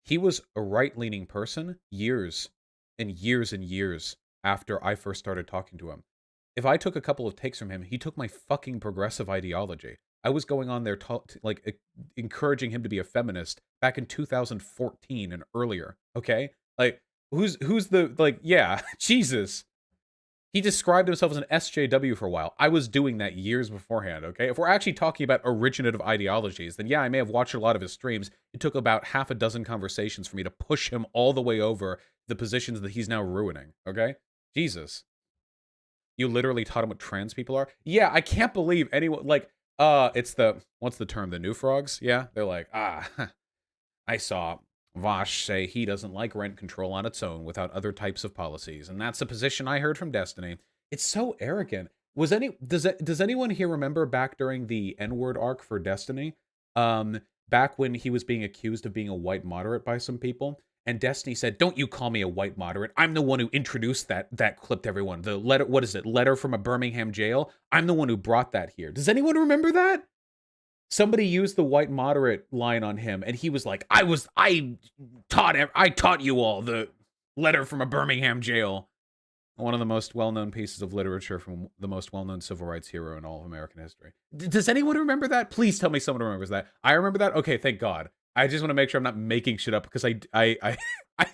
He was a right-leaning person years and years and years after I first started talking to him. If I took a couple of takes from him, he took my fucking progressive ideology. I was going on there encouraging him to be a feminist back in 2014 and earlier, okay? Like who's the yeah, Jesus. He described himself as an SJW for a while. I was doing that years beforehand, okay? If we're actually talking about originative ideologies, then yeah, I may have watched a lot of his streams. It took about half a dozen conversations for me to push him all the way over the positions that he's now ruining, okay? Jesus. You literally taught him what trans people are? Yeah, I can't believe anyone, it's what's the term? The new frogs? Yeah, they're like, I saw Vosh say he doesn't like rent control on its own without other types of policies, and that's a position I heard from Destiny. It's so arrogant. Does anyone here remember back during the N-word arc for Destiny? Back when he was being accused of being a white moderate by some people, and Destiny said, "Don't you call me a white moderate? I'm the one who introduced that clip to everyone. The letter, what is it? Letter from a Birmingham jail. I'm the one who brought that here." Does anyone remember that? Somebody used the white moderate line on him, and he was like, I taught you all the letter from a Birmingham jail." One of the most well-known pieces of literature from the most well-known civil rights hero in all of American history. Does anyone remember that? Please tell me someone remembers that. I remember that? Okay, thank God. I just want to make sure I'm not making shit up, because I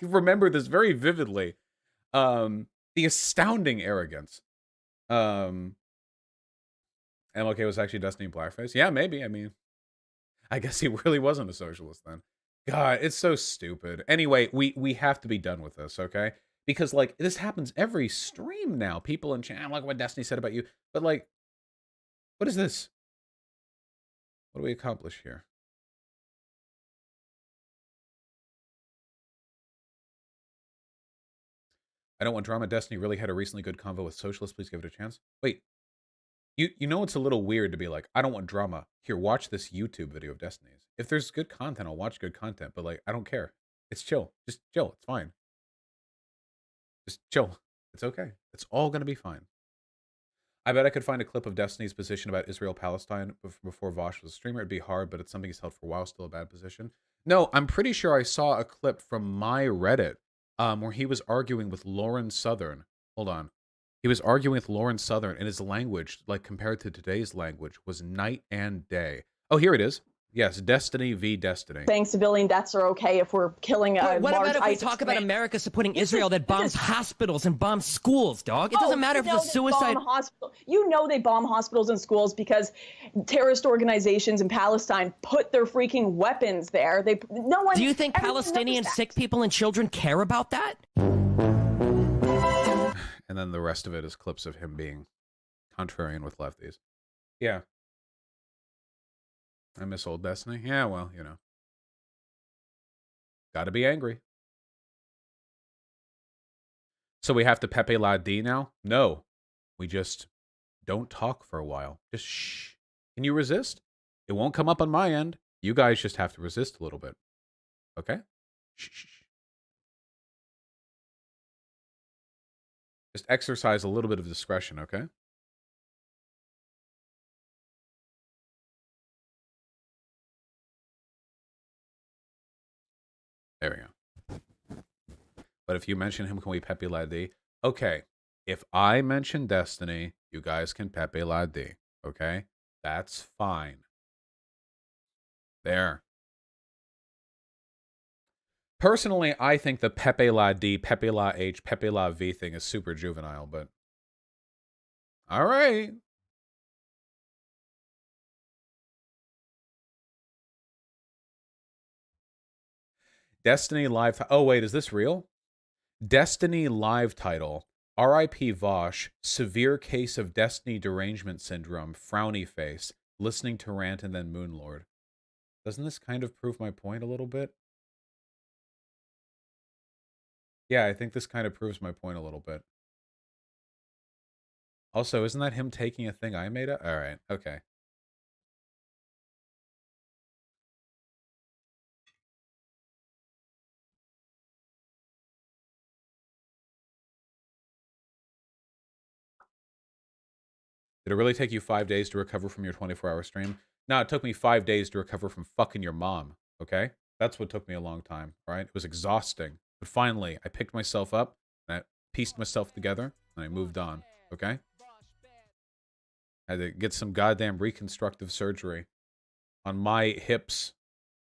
remember this very vividly. The astounding arrogance. MLK was actually Destiny in blackface? Yeah, maybe. I mean, I guess he really wasn't a socialist then. God, it's so stupid. Anyway, we have to be done with this, okay? Because, like, this happens every stream now. People in chat, look what Destiny said about you. But, like, what is this? What do we accomplish here? I don't want drama. Destiny really had a recently good convo with socialists. Please give it a chance. Wait, you know it's a little weird to be like, I don't want drama. Here, watch this YouTube video of Destiny's. If there's good content, I'll watch good content. But, like, I don't care. It's chill. Just chill. It's fine. Just chill. It's okay. It's all going to be fine. I bet I could find a clip of Destiny's position about Israel-Palestine before Vosh was a streamer. It'd be hard, but it's something he's held for a while. Still a bad position. No, I'm pretty sure I saw a clip from my Reddit where he was arguing with Lauren Southern. Hold on. He was arguing with Lauren Southern, and his language, like compared to today's language, was night and day. Oh, here it is. Yes, Destiny v. Destiny. Saying civilian deaths are okay if we're killing a what large about if we talk about America supporting Israel that bombs hospitals and bombs schools, dog? It doesn't matter if it's a suicide. You know they bomb hospitals and schools because terrorist organizations in Palestine put their freaking weapons there. No one. Do you think Palestinian sick people and children care about that? And then the rest of it is clips of him being contrarian with lefties. Yeah. I miss old Destiny. Yeah, well, you know. Gotta be angry. So we have to Pepe La D now? No. We just don't talk for a while. Just shh. Can you resist? It won't come up on my end. You guys just have to resist a little bit. Okay? Shh, shh, shh. Just exercise a little bit of discretion, okay? There we go. But if you mention him, can we Pepe La D? Okay. If I mention Destiny, you guys can Pepe La D. Okay? That's fine. There. Personally, I think the Pepe La D, Pepe La H, Pepe La V thing is super juvenile, but... all right. Destiny live... oh, wait, is this real? Destiny live title R.I.P. Vosh, severe case of destiny derangement syndrome, frowny face, listening to rant and then Moonlord. Doesn't this kind of prove my point a little bit? Yeah, I think this kind of proves my point a little bit. Also, isn't that him taking a thing I made up? All right, okay. Did it really take you 5 days to recover from your 24-hour stream? No, it took me 5 days to recover from fucking your mom, okay? That's what took me a long time, all right? It was exhausting. But finally, I picked myself up, and I pieced myself together, and I moved on, okay? I had to get some goddamn reconstructive surgery on my hips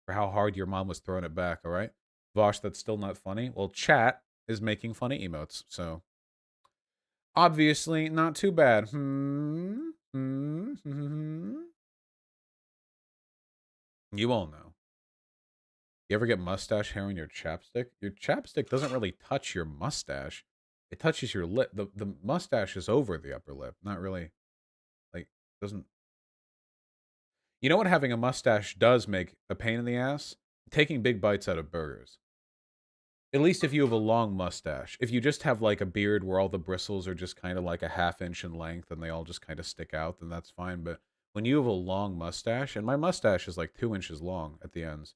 for how hard your mom was throwing it back, all right? Vosh, that's still not funny. Well, chat is making funny emotes, so obviously not too bad. You all know. You ever get mustache hair on your chapstick? Your chapstick doesn't really touch your mustache. It touches your lip. The mustache is over the upper lip. Not really, like, doesn't... You know what having a mustache does make a pain in the ass? Taking big bites out of burgers. At least if you have a long mustache. If you just have, like, a beard where all the bristles are just kind of like a ½ inch in length and they all just kind of stick out, then that's fine. But when you have a long mustache, and my mustache is like 2 inches long at the ends,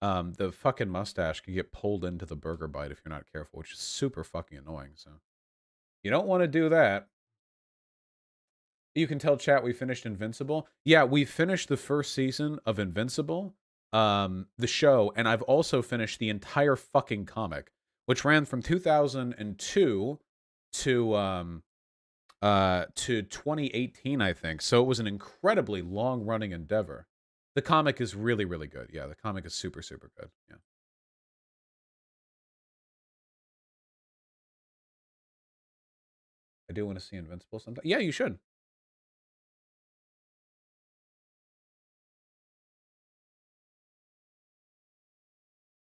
the fucking mustache can get pulled into the burger bite if you're not careful, which is super fucking annoying. So you don't want to do that. You can tell chat we finished Invincible. Yeah, we finished the first season of Invincible, the show, and I've also finished the entire fucking comic, which ran from 2002 to 2018, I think. So it was an incredibly long-running endeavor. The comic is really, really good. Yeah, the comic is super, super good. Yeah. I do want to see Invincible sometime. Yeah, you should.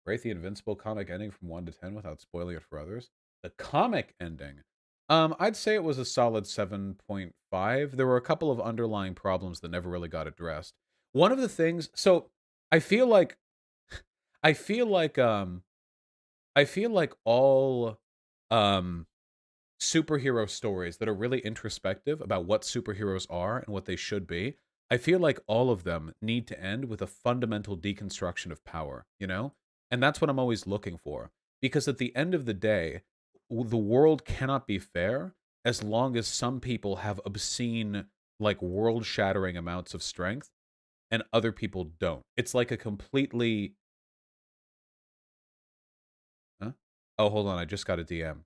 Rate the Invincible comic ending from 1 to 10 without spoiling it for others. The comic ending. I'd say it was a solid 7.5. There were a couple of underlying problems that never really got addressed. One of the things, so I feel like I feel like all superhero stories that are really introspective about what superheroes are and what they should be, I feel like all of them need to end with a fundamental deconstruction of power, you know? And that's what I'm always looking for. Because at the end of the day, the world cannot be fair as long as some people have obscene, like, world-shattering amounts of strength and other people don't. It's like a completely... Huh? Oh, hold on, I just got a DM.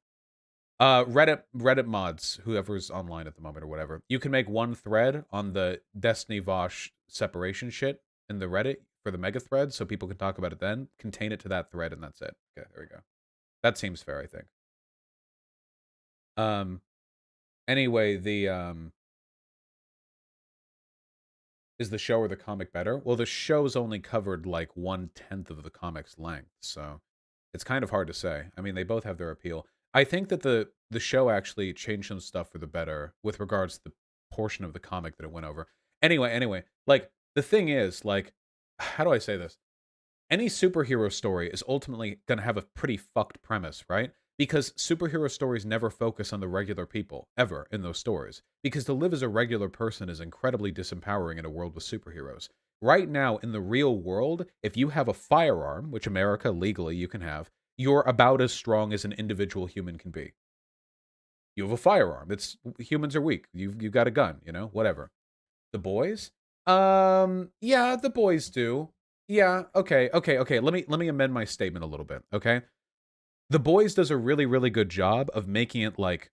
Reddit mods, whoever's online at the moment or whatever. You can make one thread on the Destiny Vosh separation shit in the Reddit for the mega thread so people can talk about it then. Contain it to that thread and that's it. Okay, there we go. That seems fair, I think. Anyway, is the show or the comic better? Well, the show's only covered like 1/10 of the comic's length, so it's kind of hard to say. I mean, they both have their appeal. I think that the show actually changed some stuff for the better with regards to the portion of the comic that it went over. Anyway, like, the thing is, like, how do I say this? Any superhero story is ultimately going to have a pretty fucked premise, right? Because superhero stories never focus on the regular people, ever, in those stories. Because to live as a regular person is incredibly disempowering in a world with superheroes. Right now, in the real world, if you have a firearm, which America legally you can have, you're about as strong as an individual human can be. You have a firearm. Humans are weak. You've got a gun, you know, whatever. The boys? Yeah, the boys do. Yeah, okay. Let me amend my statement a little bit, okay? The Boys does a really, really good job of making it like,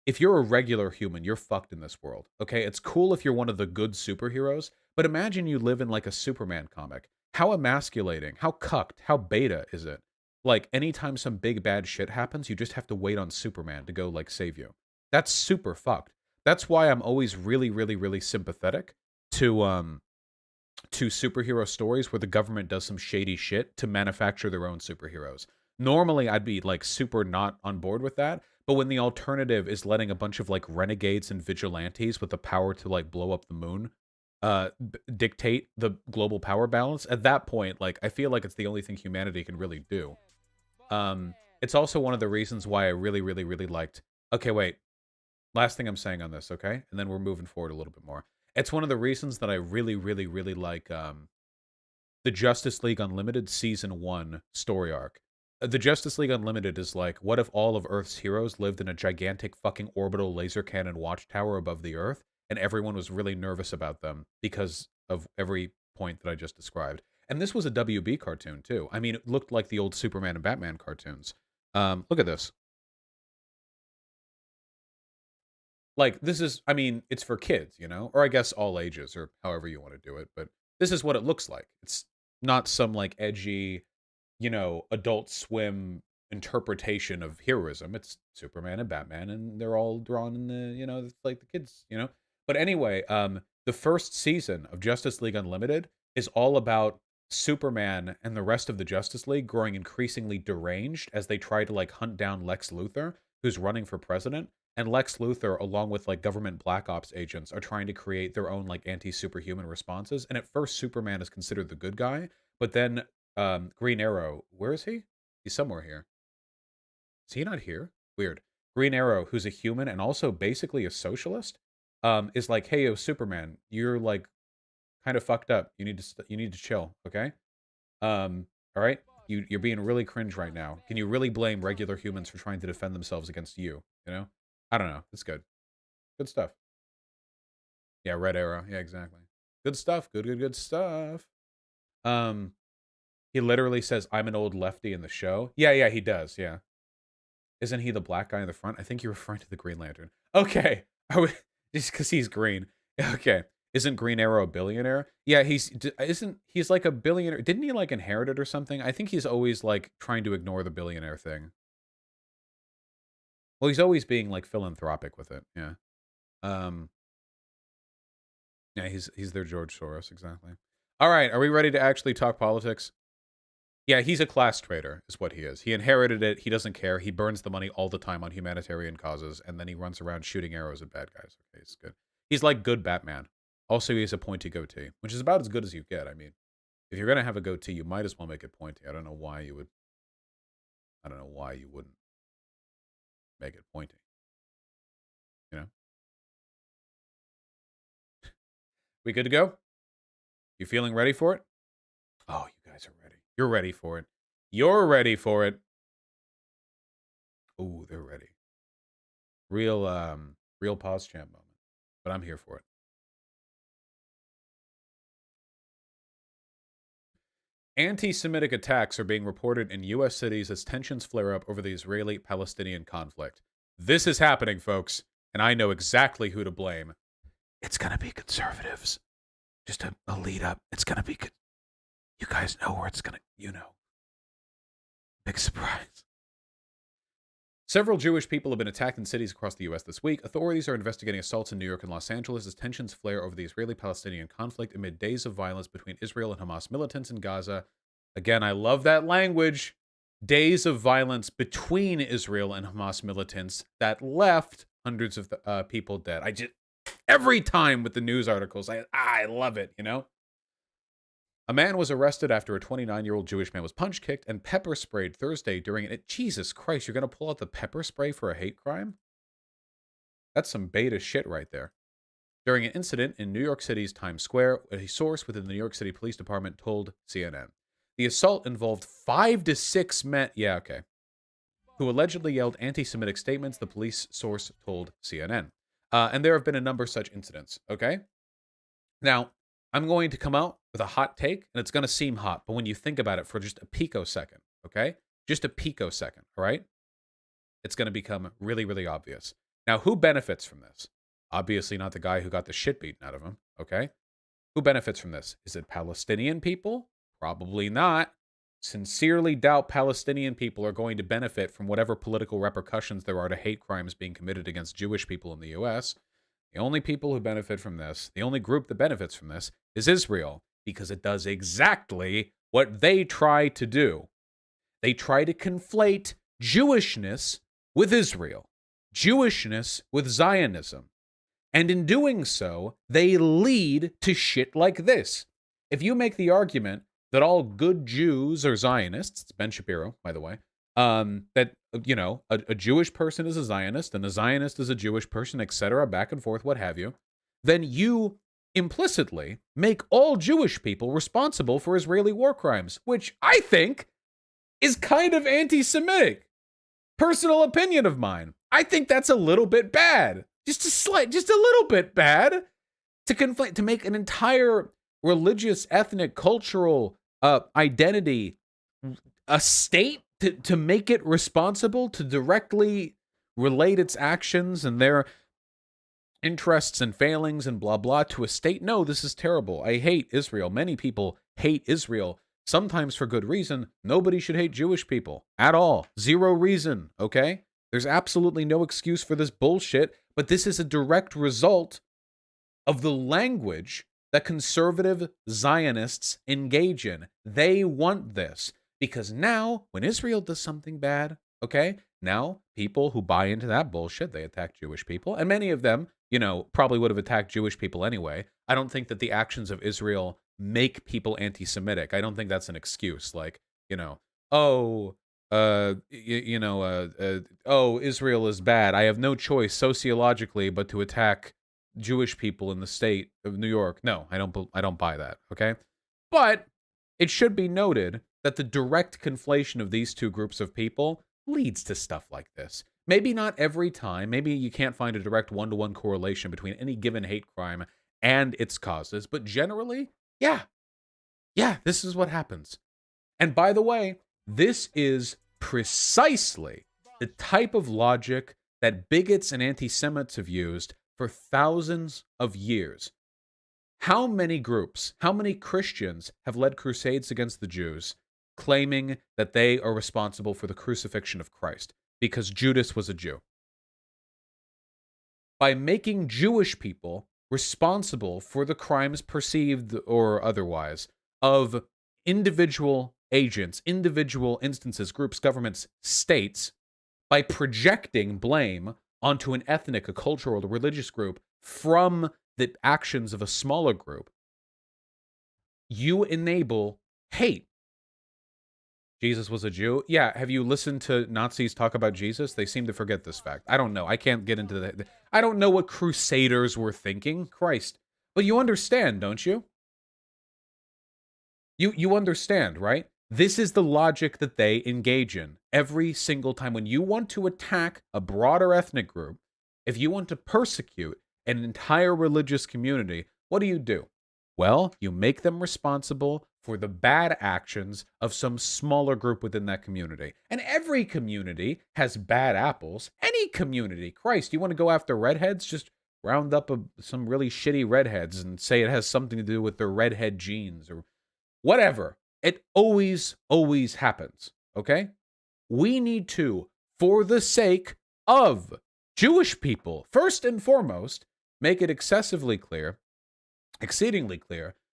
if you're a regular human, you're fucked in this world, okay? It's cool if you're one of the good superheroes, but imagine you live in like a Superman comic. How emasculating, how cucked, how beta is it? Like, anytime some big bad shit happens, you just have to wait on Superman to go, like, save you. That's super fucked. That's why I'm always really, really, really sympathetic to superhero stories where the government does some shady shit to manufacture their own superheroes. Normally, I'd be, like, super not on board with that, But when the alternative is letting a bunch of like renegades and vigilantes with the power to like blow up the moon dictate the global power balance, at that point, like, I feel like it's the only thing humanity can really do. It's also one of the reasons why I really, really, really liked... Okay, wait. Last thing I'm saying on this, okay? And then we're moving forward a little bit more. It's one of the reasons that I really, really, really like the Justice League Unlimited Season 1 story arc. The Justice League Unlimited is like, what if all of Earth's heroes lived in a gigantic fucking orbital laser cannon watchtower above the Earth, and everyone was really nervous about them because of every point that I just described. And this was a WB cartoon, too. I mean, it looked like the old Superman and Batman cartoons. Look at this. Like, this is, I mean, it's for kids, you know? Or I guess all ages, or however you want to do it. But this is what it looks like. It's not some, like, edgy, you know, Adult Swim interpretation of heroism. It's Superman and Batman, and they're all drawn in the, you know, it's like the kids, you know? But anyway, the first season of Justice League Unlimited is all about Superman and the rest of the Justice League growing increasingly deranged as they try to, like, hunt down Lex Luthor, who's running for president. And Lex Luthor, along with, like, government black ops agents, are trying to create their own, like, anti-superhuman responses. And at first, Superman is considered the good guy, but then Green Arrow, where is he? He's somewhere here. Is he not here? Weird. Green Arrow, who's a human and also basically a socialist, is like, hey, yo, Superman, you're, like, kind of fucked up. You need to chill, okay? All right? You're being really cringe right now. Can you really blame regular humans for trying to defend themselves against you, you know? I don't know. It's good. Good stuff. Yeah, Red Arrow. Yeah, exactly. Good stuff. Good stuff. He literally says, I'm an old lefty in the show. Yeah, he does. Yeah. Isn't he the black guy in the front? I think you're referring to the Green Lantern. Okay. Just because he's green. Okay. Isn't Green Arrow a billionaire? Yeah, he's like a billionaire. Didn't he like inherit it or something? I think he's always like trying to ignore the billionaire thing. Well, he's always being like philanthropic with it. Yeah. Yeah, he's their George Soros, exactly. All right, are we ready to actually talk politics? Yeah, he's a class traitor, is what he is. He inherited it. He doesn't care. He burns the money all the time on humanitarian causes, and then he runs around shooting arrows at bad guys. Okay, he's good. He's like good Batman. Also, he has a pointy goatee, which is about as good as you get. I mean, if you're gonna have a goatee, you might as well make it pointy. I don't know why you would. I don't know why you wouldn't make it pointy. You know. We good to go? You feeling ready for it? Oh, you guys are ready. You're ready for it. You're ready for it. Ooh, they're ready. Real pause champ moment. But I'm here for it. Anti-Semitic attacks are being reported in U.S. cities as tensions flare up over the Israeli-Palestinian conflict. This is happening, folks, and I know exactly who to blame. It's going to be conservatives. Just a lead up. It's going to be good. You guys know where it's going to, you know. Big surprise. Several Jewish people have been attacked in cities across the U.S. this week. Authorities are investigating assaults in New York and Los Angeles as tensions flare over the Israeli-Palestinian conflict amid days of violence between Israel and Hamas militants in Gaza. Again, I love that language. Days of violence between Israel and Hamas militants that left hundreds of people dead. Every time with the news articles, I love it, you know? A man was arrested after a 29-year-old Jewish man was punch-kicked and pepper-sprayed Thursday during it. Jesus Christ, you're going to pull out the pepper spray for a hate crime? That's some beta shit right there. During an incident in New York City's Times Square, a source within the New York City Police Department told CNN. The assault involved 5 to 6 men, who allegedly yelled anti-Semitic statements, the police source told CNN. And there have been a number of such incidents, okay? Now, I'm going to come out with a hot take, and it's going to seem hot, but when you think about it for just a picosecond, okay? Just a picosecond, all right? It's going to become really, really obvious. Now, who benefits from this? Obviously not the guy who got the shit beaten out of him, okay? Who benefits from this? Is it Palestinian people? Probably not. Sincerely doubt Palestinian people are going to benefit from whatever political repercussions there are to hate crimes being committed against Jewish people in the U.S., the only people who benefit from this, the only group that benefits from this, is Israel, because it does exactly what they try to do. They try to conflate Jewishness with Israel. Jewishness with Zionism. And in doing so, they lead to shit like this. If you make the argument that all good Jews are Zionists, it's Ben Shapiro, by the way, that, you know, a Jewish person is a Zionist and a Zionist is a Jewish person, etc., back and forth, what have you, then you implicitly make all Jewish people responsible for Israeli war crimes, which I think is kind of anti-Semitic. Personal opinion of mine. I think that's a little bit bad. Just a little bit bad to conflate, to make an entire religious, ethnic, cultural identity a state, to make it responsible, to directly relate its actions and their interests and failings and blah blah to a state. No, this is terrible. I hate Israel. Many people hate Israel, sometimes for good reason. Nobody should hate Jewish people at all. Zero reason, okay? There's absolutely no excuse for this bullshit, but this is a direct result of the language that conservative Zionists engage in. They want this because now when Israel does something bad, okay, now people who buy into that bullshit, they attack Jewish people, and many of them, you know, probably would have attacked Jewish people anyway. I don't think that the actions of Israel make people anti-Semitic. I don't think that's an excuse. Like, you know, oh, oh, Israel is bad. I have no choice sociologically but to attack Jewish people in the state of New York. No, I don't buy that, okay? But it should be noted that the direct conflation of these two groups of people leads to stuff like this. Maybe not every time. Maybe you can't find a direct one-to-one correlation between any given hate crime and its causes, but generally, yeah, this is what happens. And by the way, this is precisely the type of logic that bigots and anti-Semites have used for thousands of years. How many groups, how many Christians have led crusades against the Jews, claiming that they are responsible for the crucifixion of Christ because Judas was a Jew? By making Jewish people responsible for the crimes perceived or otherwise of individual agents, individual instances, groups, governments, states, by projecting blame onto an ethnic, a cultural, a religious group from the actions of a smaller group, you enable hate. Jesus was a Jew? Yeah, have you listened to Nazis talk about Jesus? They seem to forget this fact. I don't know. I can't get into that. I don't know what crusaders were thinking. Christ. But you understand, don't you? You understand, right? This is the logic that they engage in every single time. When you want to attack a broader ethnic group, if you want to persecute an entire religious community, what do? Well, you make them responsible for the bad actions of some smaller group within that community. And every community has bad apples. Any community. Christ, you want to go after redheads? Just round up some really shitty redheads and say it has something to do with their redhead genes or whatever. It always happens, okay? We need to, for the sake of Jewish people, first and foremost, make it exceedingly clear,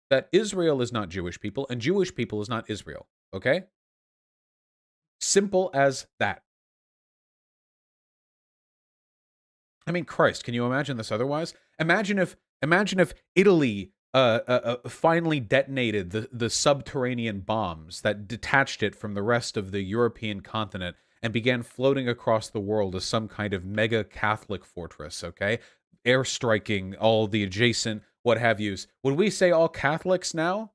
that Israel is not Jewish people and Jewish people is not Israel, okay? Simple as that. I mean, Christ, can you imagine this otherwise? Imagine if Italy finally detonated the subterranean bombs that detached it from the rest of the European continent and began floating across the world as some kind of mega Catholic fortress, okay? Airstriking all the adjacent what have yous. Would we say all Catholics now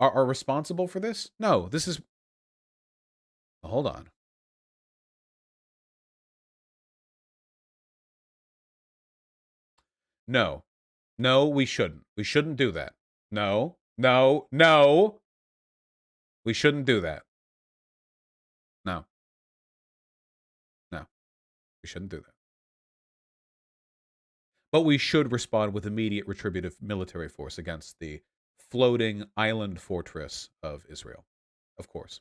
are responsible for this? No, this is... Hold on. No. No, we shouldn't. We shouldn't do that. No. We shouldn't do that. No. We shouldn't do that. But we should respond with immediate retributive military force against the floating island fortress of Israel. Of course.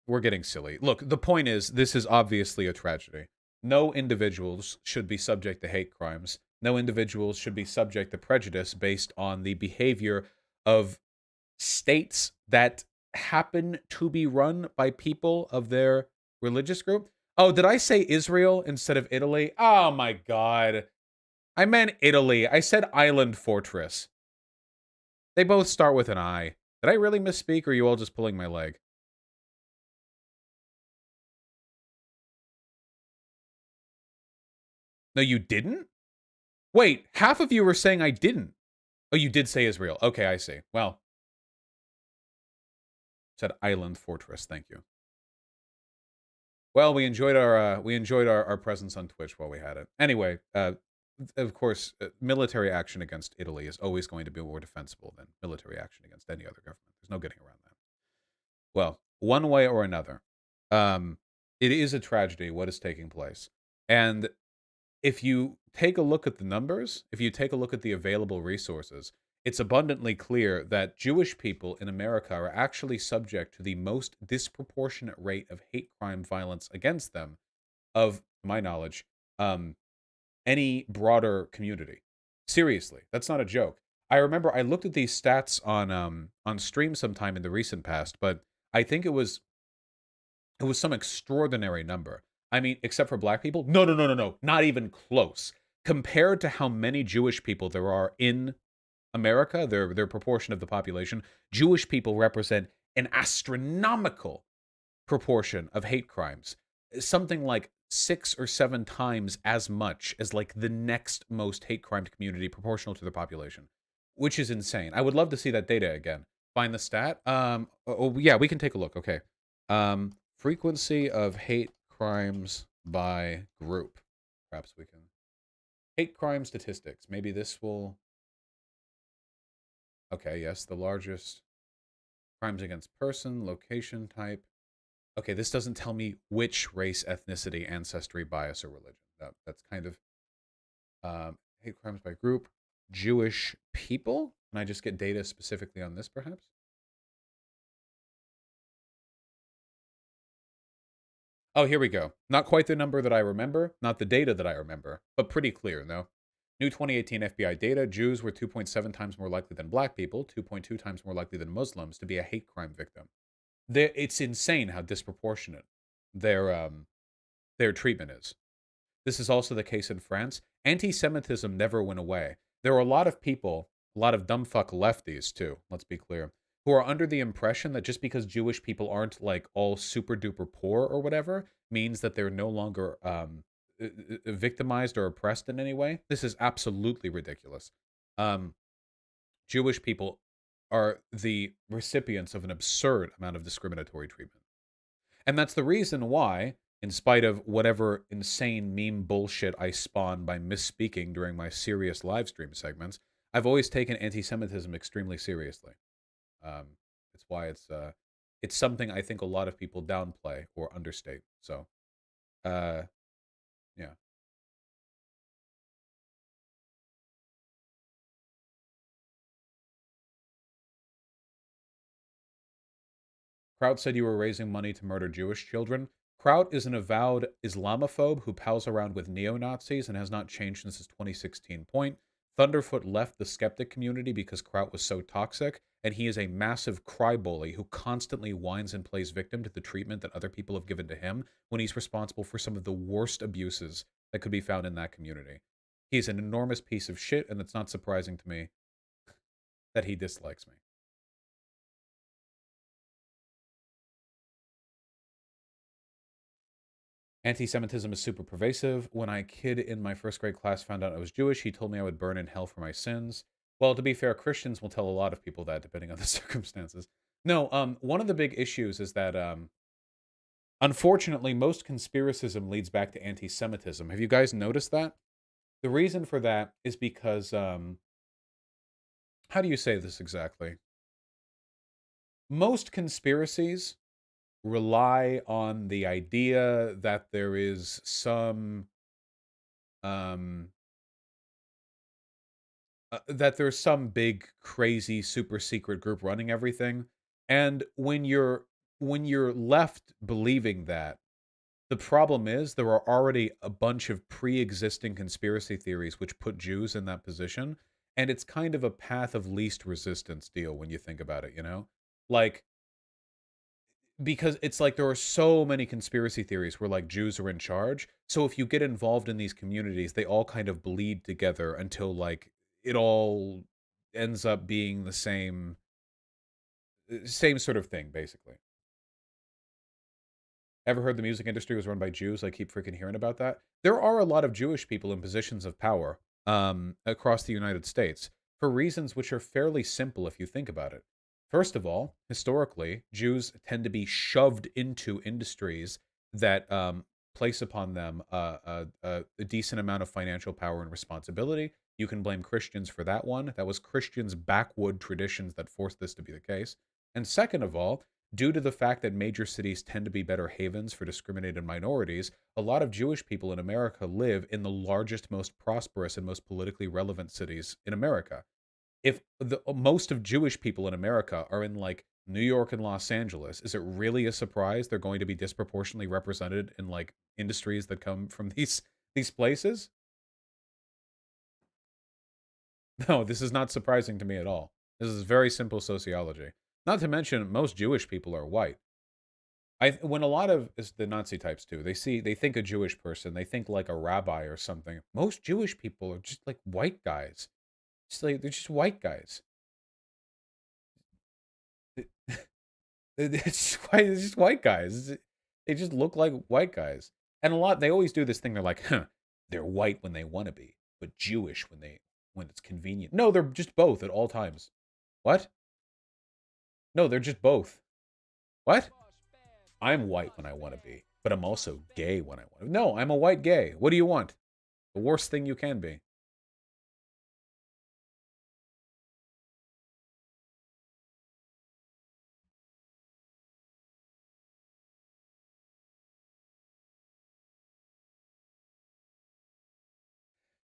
We're getting silly. Look, the point is, this is obviously a tragedy. No individuals should be subject to hate crimes. No individuals should be subject to prejudice based on the behavior of states that happen to be run by people of their religious group. Oh, did I say Israel instead of Italy? Oh my god. I meant Italy. I said island fortress. They both start with an I. Did I really misspeak, or are you all just pulling my leg? No, you didn't? Wait, half of you were saying I didn't. Oh, you did say Israel. Okay, I see. Well, said island fortress. Thank you. Well, we enjoyed our presence on Twitch while we had it. Anyway, of course, military action against Italy is always going to be more defensible than military action against any other government. There's no getting around that. Well, one way or another, um, it is a tragedy what is taking place. And if you take a look at the numbers, if you take a look at the available resources, it's abundantly clear that Jewish people in America are actually subject to the most disproportionate rate of hate crime violence against them of, to my knowledge, um, any broader community. Seriously, that's not a joke. I remember I looked at these stats on stream sometime in the recent past, but I think it was some extraordinary number. I mean, except for black people? No, no, no, no, no. Not even close. Compared to how many Jewish people there are in America, their proportion of the population, Jewish people represent an astronomical proportion of hate crimes. Something like 6 or 7 times as much as like the next most hate crime community proportional to their population, which is insane. I would love to see that data again. Find the stat. Yeah, we can take a look. Okay. Frequency of hate crimes by group. Perhaps we can. Hate crime statistics. Maybe this will. Okay, yes, the largest crimes against person, location type. Okay, this doesn't tell me which race, ethnicity, ancestry, bias, or religion. That's kind of hate crimes by group. Jewish people. Can I just get data specifically on this, perhaps? Oh, here we go. Not quite the number that I remember, not the data that I remember, but pretty clear, no? New 2018 FBI data, Jews were 2.7 times more likely than black people, 2.2 times more likely than Muslims to be a hate crime victim. It's insane how disproportionate their treatment is. This is also the case in France. Anti-Semitism never went away. There are a lot of people, a lot of dumbfuck lefties too, let's be clear, who are under the impression that just because Jewish people aren't like all super duper poor or whatever means that they're no longer victimized or oppressed in any way. This is absolutely ridiculous. Um, Jewish people are the recipients of an absurd amount of discriminatory treatment. And that's the reason why, in spite of whatever insane meme bullshit I spawn by misspeaking during my serious live stream segments, I've always taken anti-Semitism extremely seriously. It's why it's something I think a lot of people downplay or understate. So, yeah. Kraut said you were raising money to murder Jewish children. Kraut is an avowed Islamophobe who pals around with neo-Nazis and has not changed since his 2016 point. Thunderfoot left the skeptic community because Kraut was so toxic, and he is a massive crybaby who constantly whines and plays victim to the treatment that other people have given to him when he's responsible for some of the worst abuses that could be found in that community. He's an enormous piece of shit, and it's not surprising to me that he dislikes me. Anti-Semitism is super pervasive. When a kid in my first grade class found out I was Jewish, he told me I would burn in hell for my sins. Well, to be fair, Christians will tell a lot of people that, depending on the circumstances. No, one of the big issues is that, unfortunately, most conspiracism leads back to anti-Semitism. Have you guys noticed that? The reason for that is because, how do you say this exactly? Most conspiracies rely on the idea that there is some um that there's some big crazy super secret group running everything, and when you're left believing that, the problem is there are already a bunch of pre-existing conspiracy theories which put Jews in that position, and it's kind of a path of least resistance deal when you think about it, you know? Like, because it's like there are so many conspiracy theories where like Jews are in charge. So if you get involved in these communities, they all kind of bleed together until like it all ends up being the same sort of thing, basically. Ever heard the music industry was run by Jews? I keep freaking hearing about that. There are a lot of Jewish people in positions of power across the United States for reasons which are fairly simple if you think about it. First of all, historically, Jews tend to be shoved into industries that place upon them a decent amount of financial power and responsibility. You can blame Christians for that one. That was Christians' backwood traditions that forced this to be the case. And second of all, due to the fact that major cities tend to be better havens for discriminated minorities, a lot of Jewish people in America live in the largest, most prosperous, and most politically relevant cities in America. If the most of Jewish people in America are in like New York and Los Angeles, is it really a surprise they're going to be disproportionately represented in like industries that come from these places? No, this is not surprising to me at all. This is very simple sociology. Not to mention, most Jewish people are white. When a lot of it's the Nazi types too, they think a Jewish person, they think like a rabbi or something. Most Jewish people are just like white guys. Just like they're just white guys. It's just white guys. They just look like white guys. And a lot they always do this thing. They're like, huh, they're white when they want to be, but Jewish when it's convenient. No, they're just both at all times. What? No, they're just both. What? I'm white when I want to be, but I'm also gay when I want to. No, I'm a white gay. What do you want? The worst thing you can be.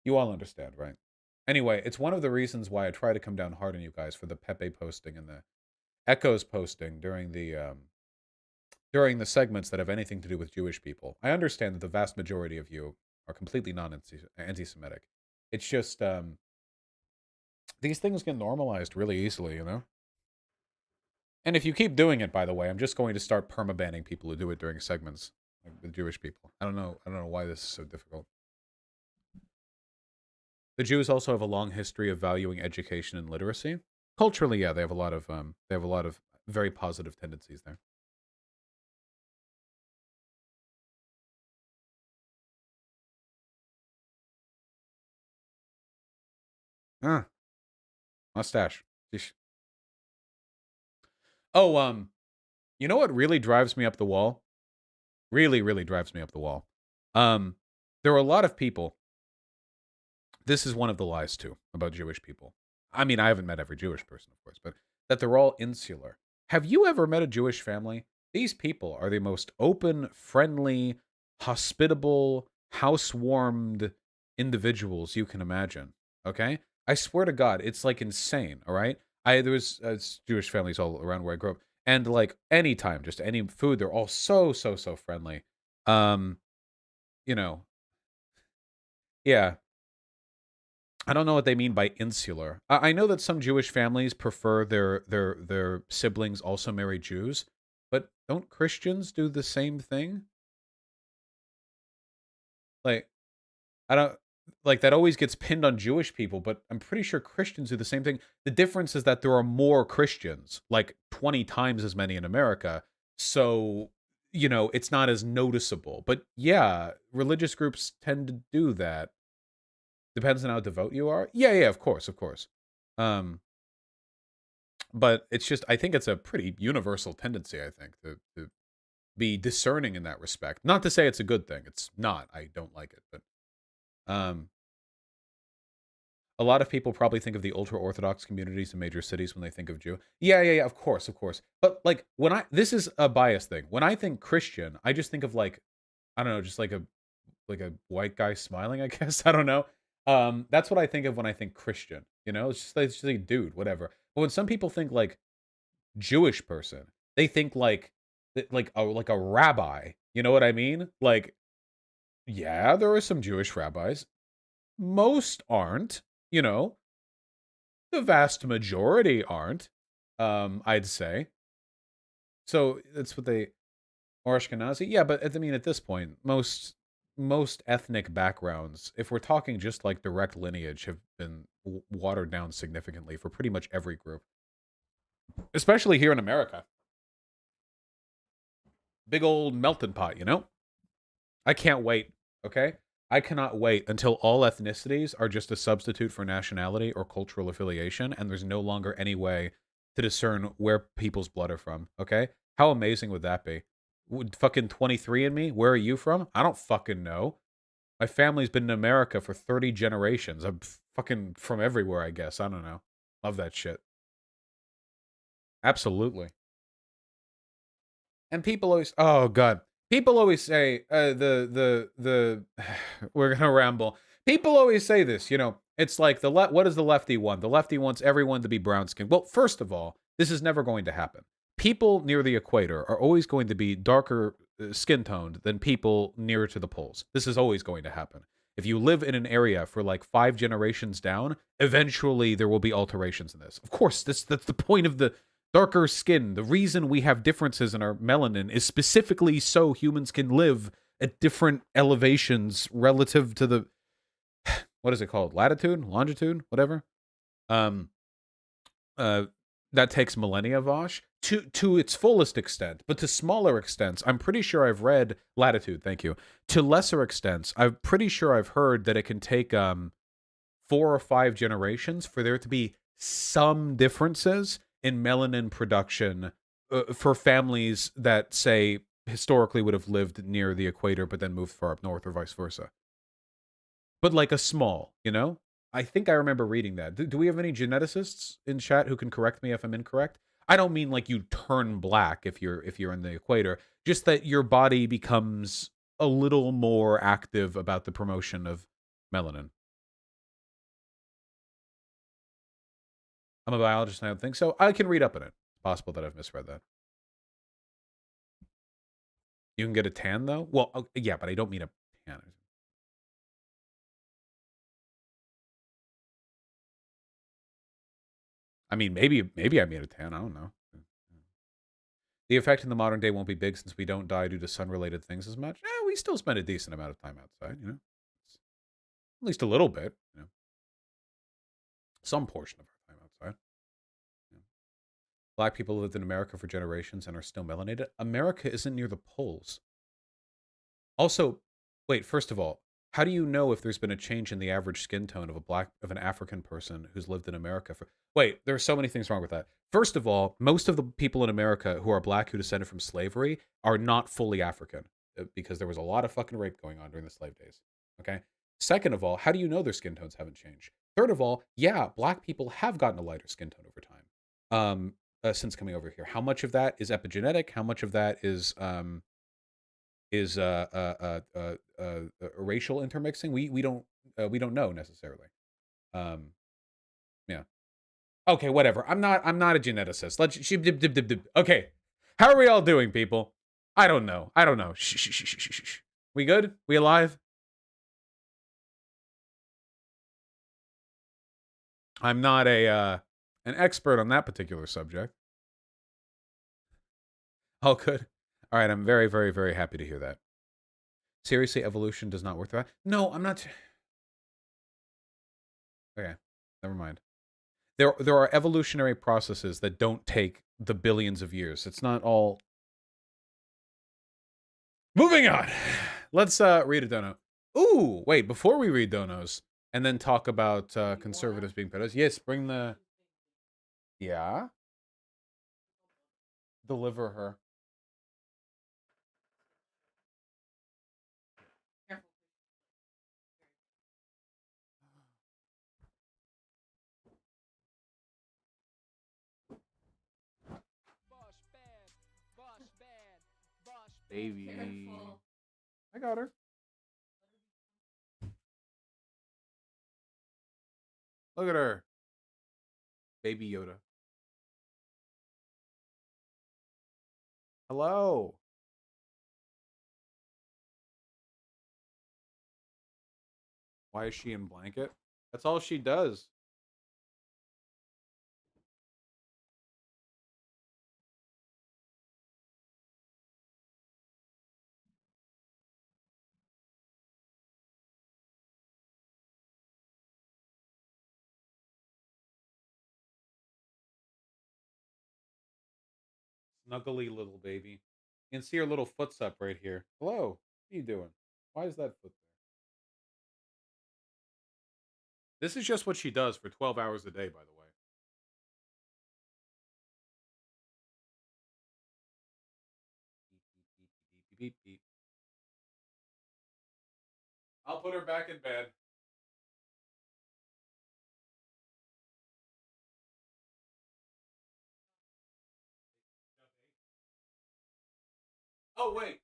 You all understand, right? Anyway, it's one of the reasons why I try to come down hard on you guys for the Pepe posting and the Echoes posting during the segments that have anything to do with Jewish people. I understand that the vast majority of you are completely non-anti-Semitic. It's just these things get normalized really easily, you know? And if you keep doing it, by the way, I'm just going to start permabanning people who do it during segments, like the Jewish people. I don't know why this is so difficult. The Jews also have a long history of valuing education and literacy. Culturally, yeah, they have a lot of very positive tendencies there. Ah, mustache. Sheesh. Oh, you know what really drives me up the wall? Really, really drives me up the wall. There are a lot of people. This is one of the lies too about Jewish people. I mean, I haven't met every Jewish person, of course, but that they're all insular. Have you ever met a Jewish family? These people are the most open, friendly, hospitable, house-warmed individuals you can imagine. Okay? I swear to God, it's like insane, all right? There was Jewish families all around where I grew up, and like anytime, just any food, they're all so, so, so friendly. Um, you know, yeah. I don't know what they mean by insular. I know that some Jewish families prefer their siblings also marry Jews, but don't Christians do the same thing? Like, I don't like that always gets pinned on Jewish people, but I'm pretty sure Christians do the same thing. The difference is that there are more Christians, like 20 times as many in America. So, it's not as noticeable. But yeah, religious groups tend to do that. Depends on how devout you are. Yeah, yeah, of course, of course. But it's just I think it's a pretty universal tendency, I think, to be discerning in that respect. Not to say it's a good thing. It's not. I don't like it, but um a lot of people probably think of the ultra orthodox communities in major cities when they think of Jew. Yeah, yeah, yeah, of course, of course. But like when this is a bias thing. When I think Christian, I just think of like I don't know, just like a white guy smiling, I guess. I don't know. That's what I think of when I think Christian. It's just like dude, whatever. But when some people think like Jewish person, they think like a rabbi. You know what I mean? Like, yeah, there are some Jewish rabbis. Most aren't. You know, the vast majority aren't. I'd say. So that's what they, or Ashkenazi. Yeah, but I mean, at this point, most ethnic backgrounds, if we're talking just like direct lineage, have been watered down significantly for pretty much every group, especially here in America. Big old melting pot, you know? I can't wait, okay? I cannot wait until all ethnicities are just a substitute for nationality or cultural affiliation, and there's no longer any way to discern where people's blood are from, okay? How amazing would that be? Would fucking 23andMe, where are you from? I don't fucking know. My family's been in America for 30 generations. I'm fucking from everywhere, I guess. I don't know. Love that shit. Absolutely. And people always, oh god, people always say the we're gonna ramble. People always say this, you know. It's like what does the lefty want? The lefty wants everyone to be brown skinned. Well, first of all, this is never going to happen. People near the equator are always going to be darker skin toned than people nearer to the poles. This is always going to happen. If you live in an area for like 5 generations down, eventually there will be alterations in this. Of course, that's the point of the darker skin. The reason we have differences in our melanin is specifically so humans can live at different elevations relative to the, what is it called? Latitude, longitude, whatever. That takes millennia, Vosh, to its fullest extent, but to smaller extents, I'm pretty sure I've read latitude. Thank you. To lesser extents, I'm pretty sure I've heard that it can take 4 or 5 generations for there to be some differences in melanin production for families that, say, historically would have lived near the equator but then moved far up north or vice versa. But like a small, you know? I think I remember reading that. Do we have any geneticists in chat who can correct me if I'm incorrect? I don't mean like you turn black if you're in the equator, just that your body becomes a little more active about the promotion of melanin. I'm a biologist and I don't think so. I can read up on it. It's possible that I've misread that. You can get a tan, though? Well, yeah, but I don't mean a tan. I mean, maybe I mean a tan. I don't know. The effect in the modern day won't be big since we don't die due to sun-related things as much. We still spend a decent amount of time outside, you know? At least a little bit, you know? Some portion of our time outside. You know? Black people lived in America for generations and are still melanated. America isn't near the poles. Also, wait, first of all, how do you know if there's been a change in the average skin tone of an African person who's lived in America for... Wait, there are so many things wrong with that. First of all, most of the people in America who are black who descended from slavery are not fully African because there was a lot of fucking rape going on during the slave days. Okay? Second of all, how do you know their skin tones haven't changed? Third of all, yeah, black people have gotten a lighter skin tone over time since coming over here. How much of that is epigenetic? How much of that is racial intermixing? We don't know necessarily. Yeah. Okay, whatever. I'm not a geneticist. Okay. How are we all doing, people? I don't know. Shh. We good? We alive? I'm not an expert on that particular subject. Oh, good. All right, I'm very, very, very happy to hear that. Seriously, evolution does not work that way? No, I'm not. Okay, never mind. There are evolutionary processes that don't take the billions of years. It's not all. Moving on. Let's read a dono. Ooh, wait, before we read donos and then talk about conservatives being pedos. Yes, bring the. Yeah. Deliver her. Baby. I got her. Look at her. Baby Yoda. Hello. Why is she in blanket? That's all she does. Snuggly little baby. You can see her little foot's up right here. Hello. What are you doing? Why is that foot there? This is just what she does for 12 hours a day, by the way. Beep, beep, beep, beep, beep. I'll put her back in bed. Oh, wait.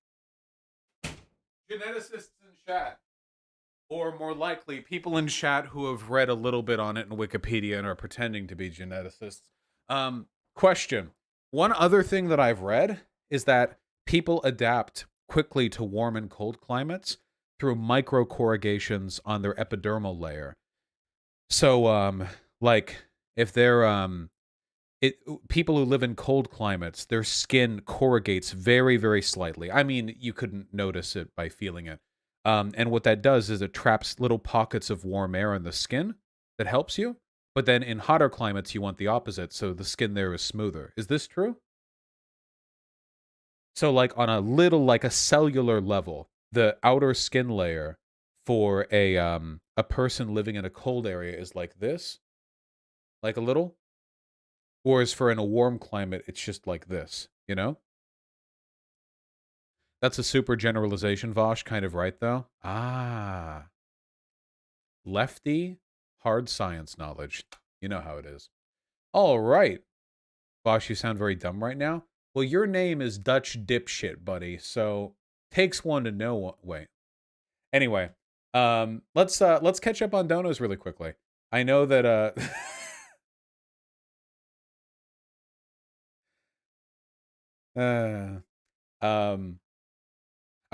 Geneticists in chat. Or more likely, people in chat who have read a little bit on it in Wikipedia and are pretending to be geneticists. Question. One other thing that I've read is that people adapt quickly to warm and cold climates through microcorrugations on their epidermal layer. So, like, if they're, people who live in cold climates, their skin corrugates very, very slightly. I mean, you couldn't notice it by feeling it. And what that does is it traps little pockets of warm air in the skin that helps you. But then in hotter climates, you want the opposite, so the skin there is smoother. Is this true? So, like, on a little, like a cellular level, the outer skin layer for a person living in a cold area is like this, like a little. Whereas for in a warm climate, it's just like this, you know? That's a super generalization, Vosh, kind of right, though. Ah. Lefty, hard science knowledge. You know how it is. All right. Vosh, you sound very dumb right now. Well, your name is Dutch Dipshit, buddy, so takes one to know one. Wait. Anyway, let's catch up on donos really quickly. I know that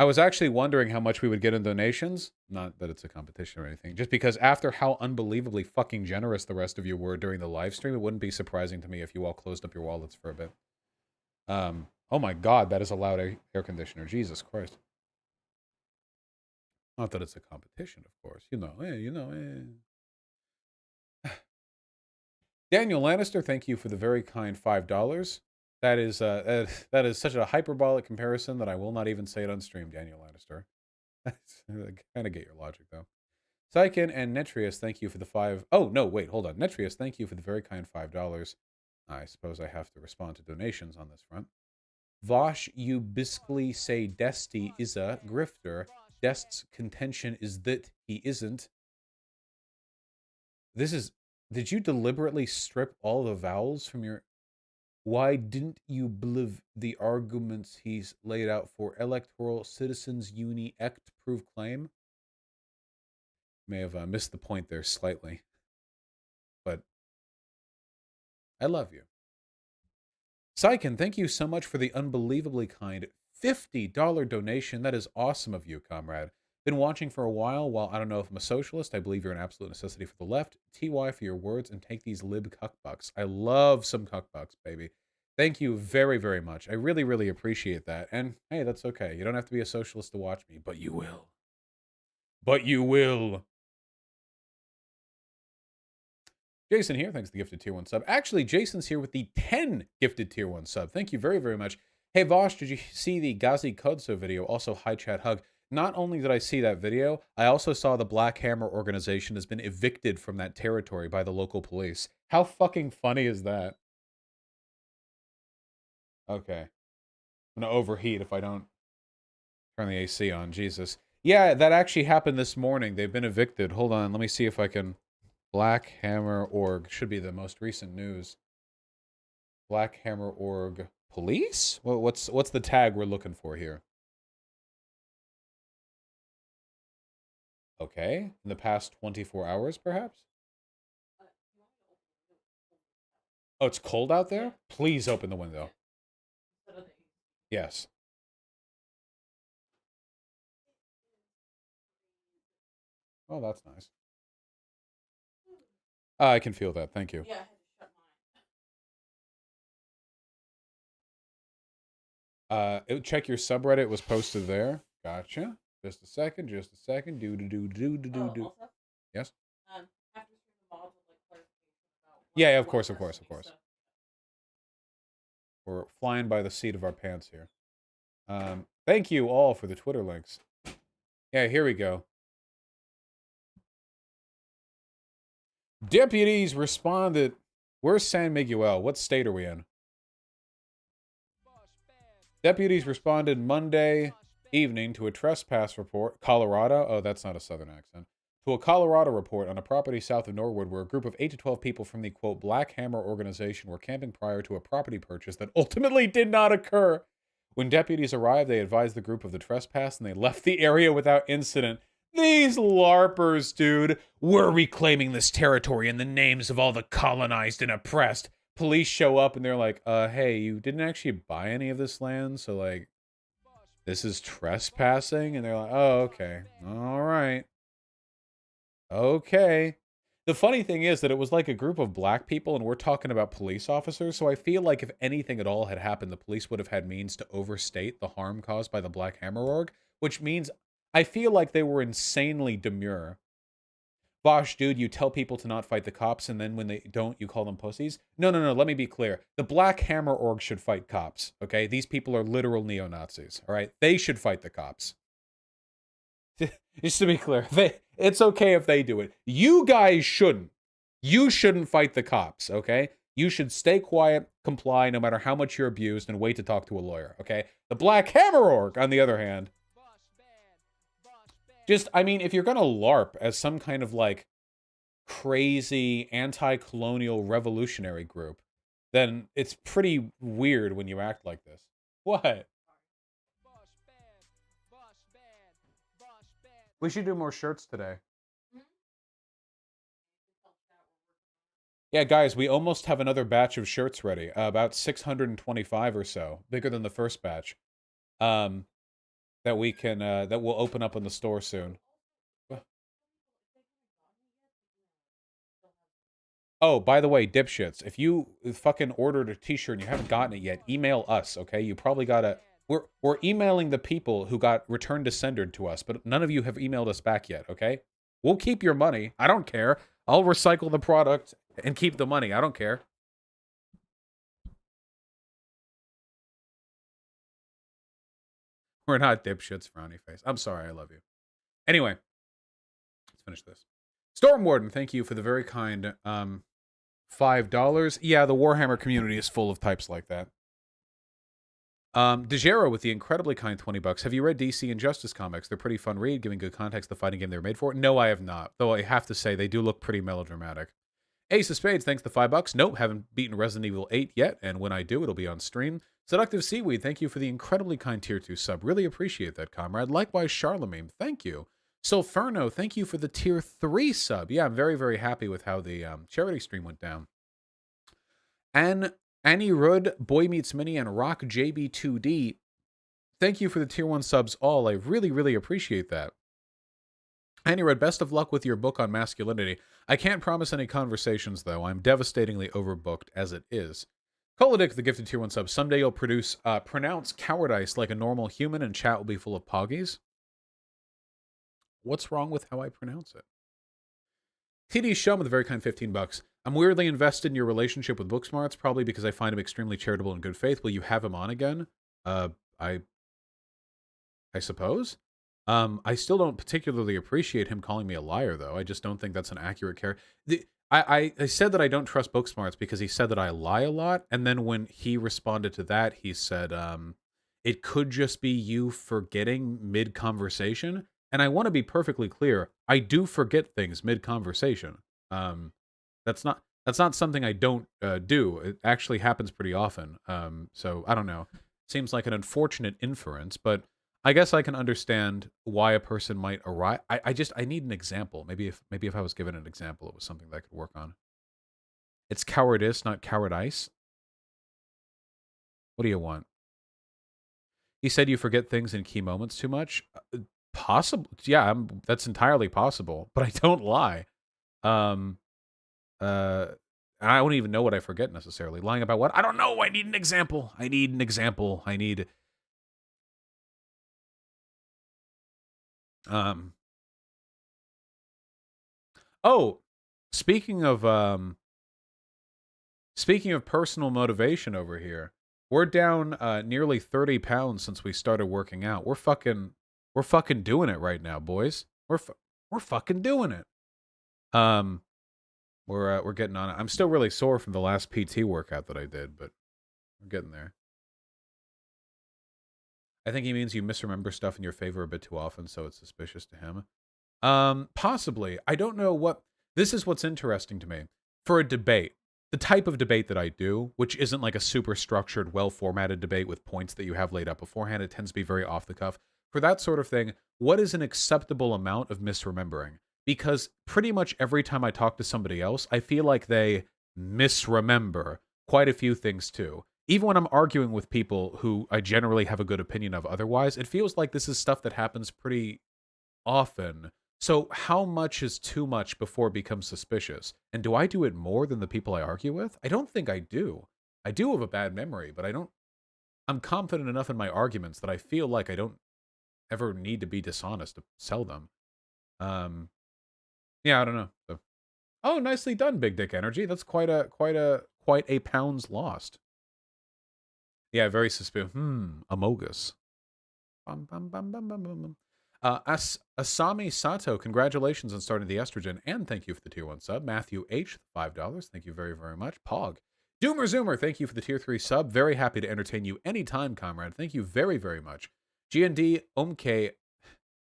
I was actually wondering how much we would get in donations. Not that it's a competition or anything. Just because after how unbelievably fucking generous the rest of you were during the live stream, it wouldn't be surprising to me if you all closed up your wallets for a bit. Oh my god, that is a loud air conditioner. Jesus Christ. Not that it's a competition, of course. Daniel Lannister, thank you for the very kind $5. That is such a hyperbolic comparison that I will not even say it on stream, Daniel Lannister. I kind of get your logic, though. Sykin and Netrius, thank you for the 5... Oh, no, wait, hold on. Netrius, thank you for the very kind $5. I suppose I have to respond to donations on this front. Vosh, you basically say Desty is a grifter. Dest's contention is that he isn't. This is... Did you deliberately strip all the vowels from your... Why didn't you believe the arguments he's laid out for electoral citizens uni act proof claim? May have missed the point there slightly. But I love you. Sykin, thank you so much for the unbelievably kind $50 donation. That is awesome of you, comrade. Been watching for a while I don't know if I'm a socialist, I believe you're an absolute necessity for the left. TY for your words, and take these lib cuckbucks. I love some cuckbucks, baby. Thank you very, very much. I really, really appreciate that. And hey, that's okay. You don't have to be a socialist to watch me, but you will. But you will. Jason here. Thanks for the gifted tier 1 sub. Actually, Jason's here with the 10 gifted tier 1 sub. Thank you very, very much. Hey, Vosh, did you see the Ghazi Kodso video? Also, hi, chat hug. Not only did I see that video, I also saw the Black Hammer organization has been evicted from that territory by the local police. How fucking funny is that? Okay. I'm gonna overheat if I don't turn the AC on. Jesus. Yeah, that actually happened this morning. They've been evicted. Hold on, let me see if I can... Black Hammer Org should be the most recent news. Black Hammer Org police? What's the tag we're looking for here? Okay, in the past 24 hours, perhaps? Oh, it's cold out there? Please open the window. Yes. Oh, that's nice. I can feel that. Thank you. Yeah. Check your subreddit. It was posted there. Gotcha. Just a second. Just a second. Do. Yes. Yeah. Of course. We're flying by the seat of our pants here. Thank you all for the Twitter links. Yeah, here we go. Deputies responded. Where's San Miguel? What state are we in? Deputies responded Monday evening to a trespass report. Colorado? Oh, that's not a southern accent. To a Colorado report on a property south of Norwood where a group of 8 to 12 people from the, quote, Black Hammer organization were camping prior to a property purchase that ultimately did not occur. When deputies arrived, they advised the group of the trespass and they left the area without incident. These LARPers, dude. We're reclaiming this territory in the names of all the colonized and oppressed. Police show up and they're like, hey, you didn't actually buy any of this land, so, like, this is trespassing? And they're like, oh, okay. All right. Okay. The funny thing is that it was like a group of black people, and we're talking about police officers, so I feel like if anything at all had happened, the police would have had means to overstate the harm caused by the Black Hammer org, which means I feel like they were insanely demure. Bosh, dude, you tell people to not fight the cops, and then when they don't, you call them pussies? No, let me be clear. The Black Hammer org should fight cops, okay? These people are literal neo-Nazis, all right? They should fight the cops. Just to be clear, it's okay if they do it. You guys shouldn't. You shouldn't fight the cops, okay? You should stay quiet, comply, no matter how much you're abused, and wait to talk to a lawyer, okay? The Black Hammer org, on the other hand, just, I mean, if you're gonna LARP as some kind of, like, crazy anti-colonial revolutionary group, then it's pretty weird when you act like this. What? We should do more shirts today. Yeah, guys, we almost have another batch of shirts ready. About 625 or so, bigger than the first batch. That we can that will open up in the store soon. Oh, by the way, dipshits, if you fucking ordered a t-shirt and you haven't gotten it yet, email us, okay? You probably gotta... We're emailing the people who got returned to sendered to us, but none of you have emailed us back yet, okay? We'll keep your money. I don't care. I'll recycle the product and keep the money. I don't care. We're not dipshits, frowny face. I'm sorry, I love you. Anyway, let's finish this. Storm Warden, thank you for the very kind $5. Yeah, the Warhammer community is full of types like that. DeGero with the incredibly kind $20. Have you read DC Injustice comics? They're pretty fun read, giving good context to the fighting game they were made for. No, I have not. Though I have to say, they do look pretty melodramatic. Ace of Spades, thanks the $5. Nope, haven't beaten Resident Evil 8 yet, and when I do, it'll be on stream. Seductive Seaweed, thank you for the incredibly kind Tier 2 sub. Really appreciate that, comrade. Likewise, Charlemagne, thank you. Sulferno, thank you for the Tier 3 sub. Yeah, I'm very, very happy with how the charity stream went down. And Annie Rudd, Boy Meets Mini, and Rock JB2D, thank you for the Tier 1 subs all. I really, really appreciate that. Annie Rudd, best of luck with your book on masculinity. I can't promise any conversations, though. I'm devastatingly overbooked as it is. Kolodic, the gifted Tier 1 sub. Someday you'll pronounce cowardice like a normal human and chat will be full of poggies. What's wrong with how I pronounce it? TD Shum with a very kind $15. I'm weirdly invested in your relationship with Booksmarts, probably because I find him extremely charitable and good faith. Will you have him on again? I suppose. I still don't particularly appreciate him calling me a liar, though. I just don't think that's an accurate character. I said that I don't trust Booksmarts because he said that I lie a lot, and then when he responded to that, he said, it could just be you forgetting mid-conversation. And I want to be perfectly clear, I do forget things mid-conversation. That's not something I don't do. It actually happens pretty often. So I don't know. Seems like an unfortunate inference, but I guess I can understand why a person might arrive. I need an example. Maybe if I was given an example, it was something that I could work on. It's cowardice, not cowardice. What do you want? He said you forget things in key moments too much. Possible, yeah, that's entirely possible, but I don't lie. I don't even know what I forget necessarily. Lying about what? I don't know. I need an example. I need Oh, speaking of personal motivation over here, We're down nearly 30 pounds since we started working out. We're fucking doing it right now, boys. We're fucking doing it. We're getting on it. I'm still really sore from the last PT workout that I did, but we're getting there. I think he means you misremember stuff in your favor a bit too often, so it's suspicious to him. Possibly. I don't know what... This is what's interesting to me. For a debate, the type of debate that I do, which isn't like a super structured, well-formatted debate with points that you have laid out beforehand, it tends to be very off the cuff. For that sort of thing, what is an acceptable amount of misremembering? Because pretty much every time I talk to somebody else, I feel like they misremember quite a few things too. Even when I'm arguing with people who I generally have a good opinion of otherwise, it feels like this is stuff that happens pretty often. So how much is too much before it becomes suspicious? And do I do it more than the people I argue with? I don't think I do. I do have a bad memory, but I'm confident enough in my arguments that I feel like I don't ever need to be dishonest to sell them. Yeah, I don't know. So. Oh, nicely done, Big Dick Energy. That's quite a pounds lost. Yeah, very suspicious. Amogus. Bum, bum, bum, bum, bum, bum. Asami Sato, congratulations on starting the estrogen, and thank you for the tier 1 sub. Matthew H, $5. Thank you very, very much. Pog. Doomer Zoomer, thank you for the tier 3 sub. Very happy to entertain you anytime, comrade. Thank you very, very much. GND Omk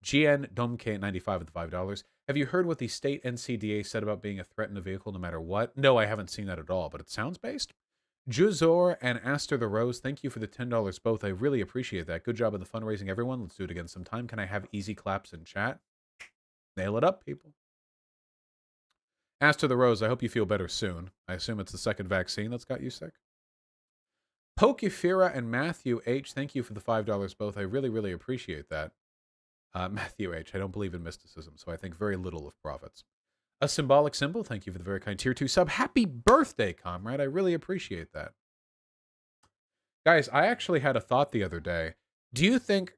GN Domk 95 with the $5. Have you heard what the state NCDA said about being a threat in a vehicle no matter what? No, I haven't seen that at all, but it sounds based. Juzor and Aster the Rose, thank you for the $10 both. I really appreciate that. Good job on the fundraising, everyone. Let's do it again sometime. Can I have easy claps in chat? Nail it up, people. Aster the Rose, I hope you feel better soon. I assume it's the second vaccine that's got you sick. Pokefira and Matthew H, thank you for the $5 both. I really, really appreciate that. Matthew H, I don't believe in mysticism, so I think very little of prophets. A symbolic symbol, thank you for the very kind tier 2 sub. Happy birthday, comrade. I really appreciate that. Guys, I actually had a thought the other day. Do you think,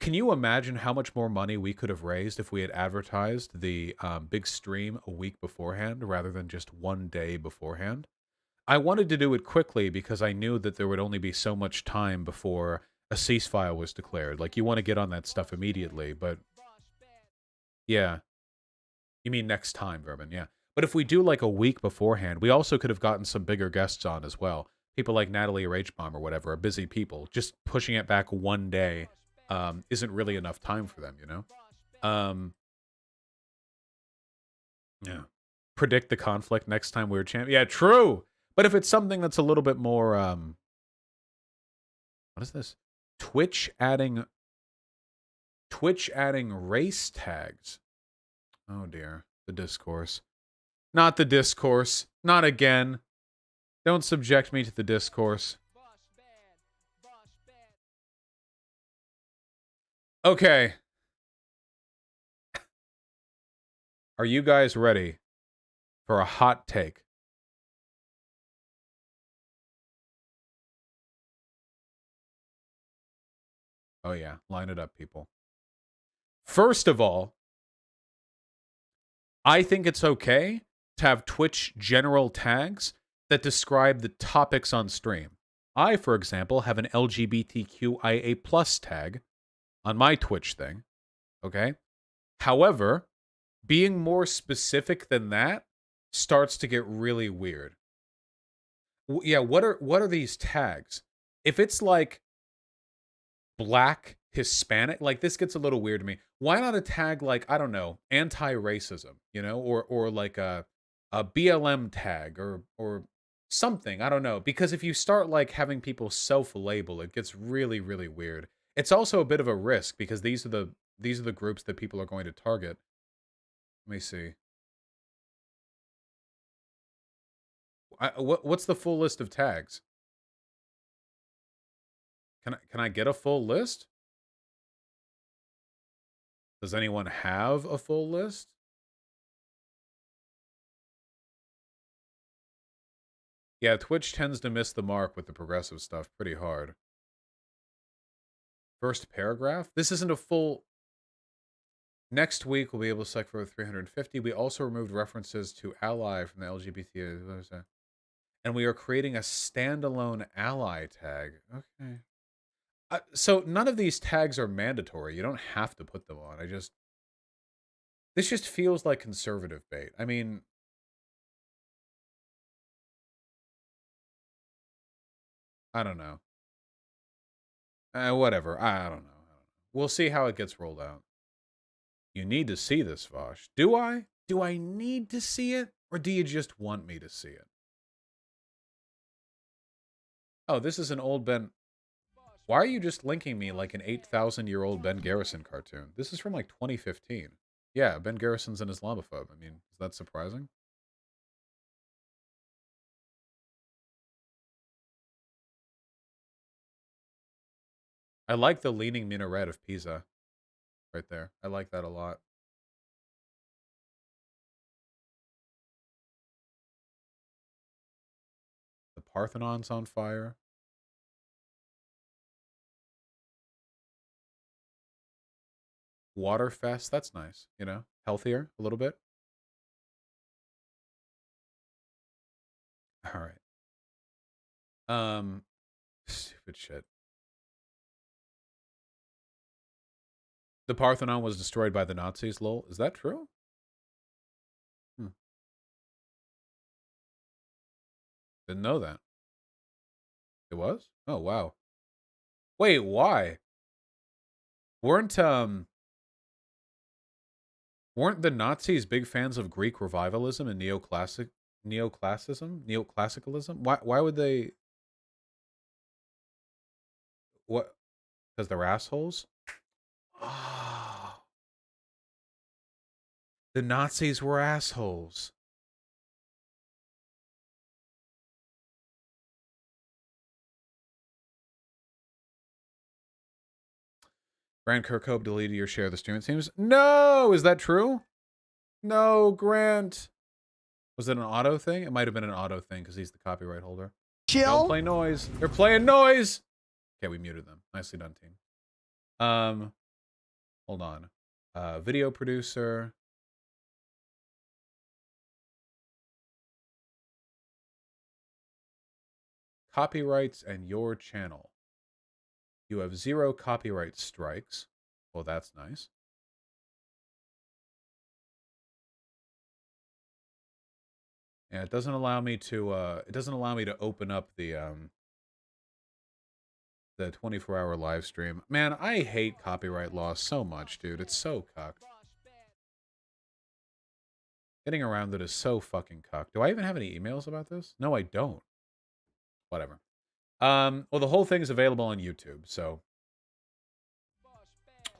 can you imagine how much more money we could have raised if we had advertised the big stream a week beforehand rather than just one day beforehand? I wanted to do it quickly because I knew that there would only be so much time before a ceasefire was declared. Like, you want to get on that stuff immediately, but... Yeah. You mean next time, Vermin, yeah. But if we do like a week beforehand, we also could have gotten some bigger guests on as well. People like Natalie or H-Bomb or whatever are busy people. Just pushing it back one day isn't really enough time for them, you know? Yeah. Predict the conflict next time we're champ. Yeah, true! But if it's something that's a little bit more... what is this? Twitch adding race tags. Oh dear, the discourse. Not the discourse. Not again. Don't subject me to the discourse. Okay. Are you guys ready for a hot take? Oh yeah, line it up, people. First of all, I think it's okay to have Twitch general tags that describe the topics on stream. I, for example, have an LGBTQIA+ tag on my Twitch thing, okay? However, being more specific than that starts to get really weird. Yeah, what are these tags? If it's like Black, Hispanic, like this gets a little weird to me. Why not a tag like, I don't know, anti-racism, you know, or like a BLM tag or something, I don't know. Because if you start like having people self-label, it gets really, really weird. It's also a bit of a risk because these are the groups that people are going to target. Let me see. What's the full list of tags? Can I get a full list? Does anyone have a full list? Yeah, Twitch tends to miss the mark with the progressive stuff pretty hard. First paragraph? This isn't a full... Next week, we'll be able to select for 350. We also removed references to ally from the LGBT. And we are creating a standalone ally tag. Okay. So none of these tags are mandatory. You don't have to put them on. This just feels like conservative bait. I mean, I don't know. Whatever. I don't know. We'll see how it gets rolled out. You need to see this, Vosh. Do I? Do I need to see it? Or do you just want me to see it? Oh, this is an old Ben. Why are you just linking me like an 8,000-year-old Ben Garrison cartoon? This is from like 2015. Yeah, Ben Garrison's an Islamophobe. I mean, is that surprising? I like the leaning minaret of Pisa right there. I like that a lot. The Parthenon's on fire. Waterfest, that's nice. You know, healthier a little bit. All right. Stupid shit. The Parthenon was destroyed by the Nazis, lol. Is that true? Didn't know that. It was? Oh, wow. Wait, why? Weren't the Nazis big fans of Greek revivalism and neoclassicalism? Why would they? What? Because they're assholes? Oh. The Nazis were assholes. Grant Kirkhope deleted your share of the stream, it seems. No! Is that true? No, Grant. Was it an auto thing? It might have been an auto thing because he's the copyright holder. Chill. Don't play noise. They're playing noise. Okay, we muted them. Nicely done, team. Hold on. Video producer. Copyrights and your channel. You have 0 copyright strikes. Well, that's nice. Yeah, it doesn't allow me to open up the 24-hour live stream. Man, I hate copyright law so much, dude. It's so cucked. Getting around it is so fucking cucked. Do I even have any emails about this? No, I don't. Whatever. Well, the whole thing is available on YouTube, so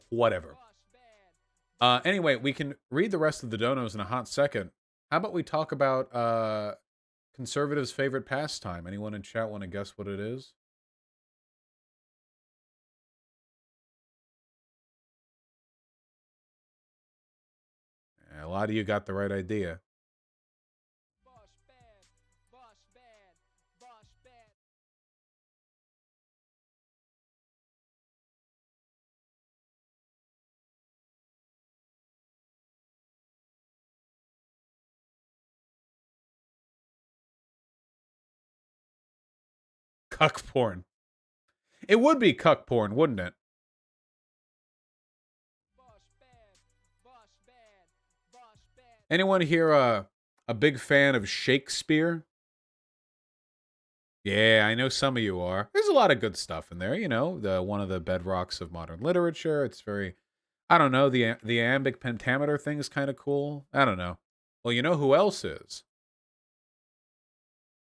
whatever. Anyway, we can read the rest of the donos in a hot second. How about we talk about conservatives' favorite pastime? Anyone in chat want to guess what it is? Yeah, a lot of you got the right idea. Cuck porn. It would be cuck porn, wouldn't it? Anyone here a big fan of Shakespeare? Yeah, I know some of you are. There's a lot of good stuff in there, you know, one of the bedrocks of modern literature. It's very, I don't know, the iambic pentameter thing is kind of cool. I don't know. Well, you know who else is?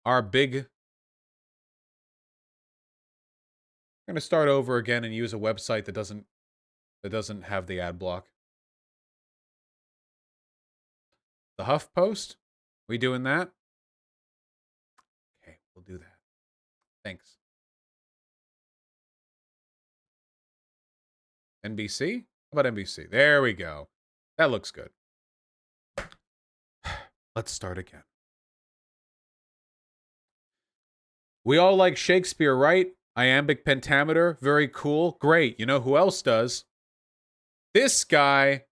Our big... I'm going to start over again and use a website that doesn't have the ad block. The HuffPost? We doing that? Okay, we'll do that. Thanks. NBC? How about NBC? There we go. That looks good. Let's start again. We all like Shakespeare, right? Iambic pentameter, very cool. Great. You know who else does? This guy.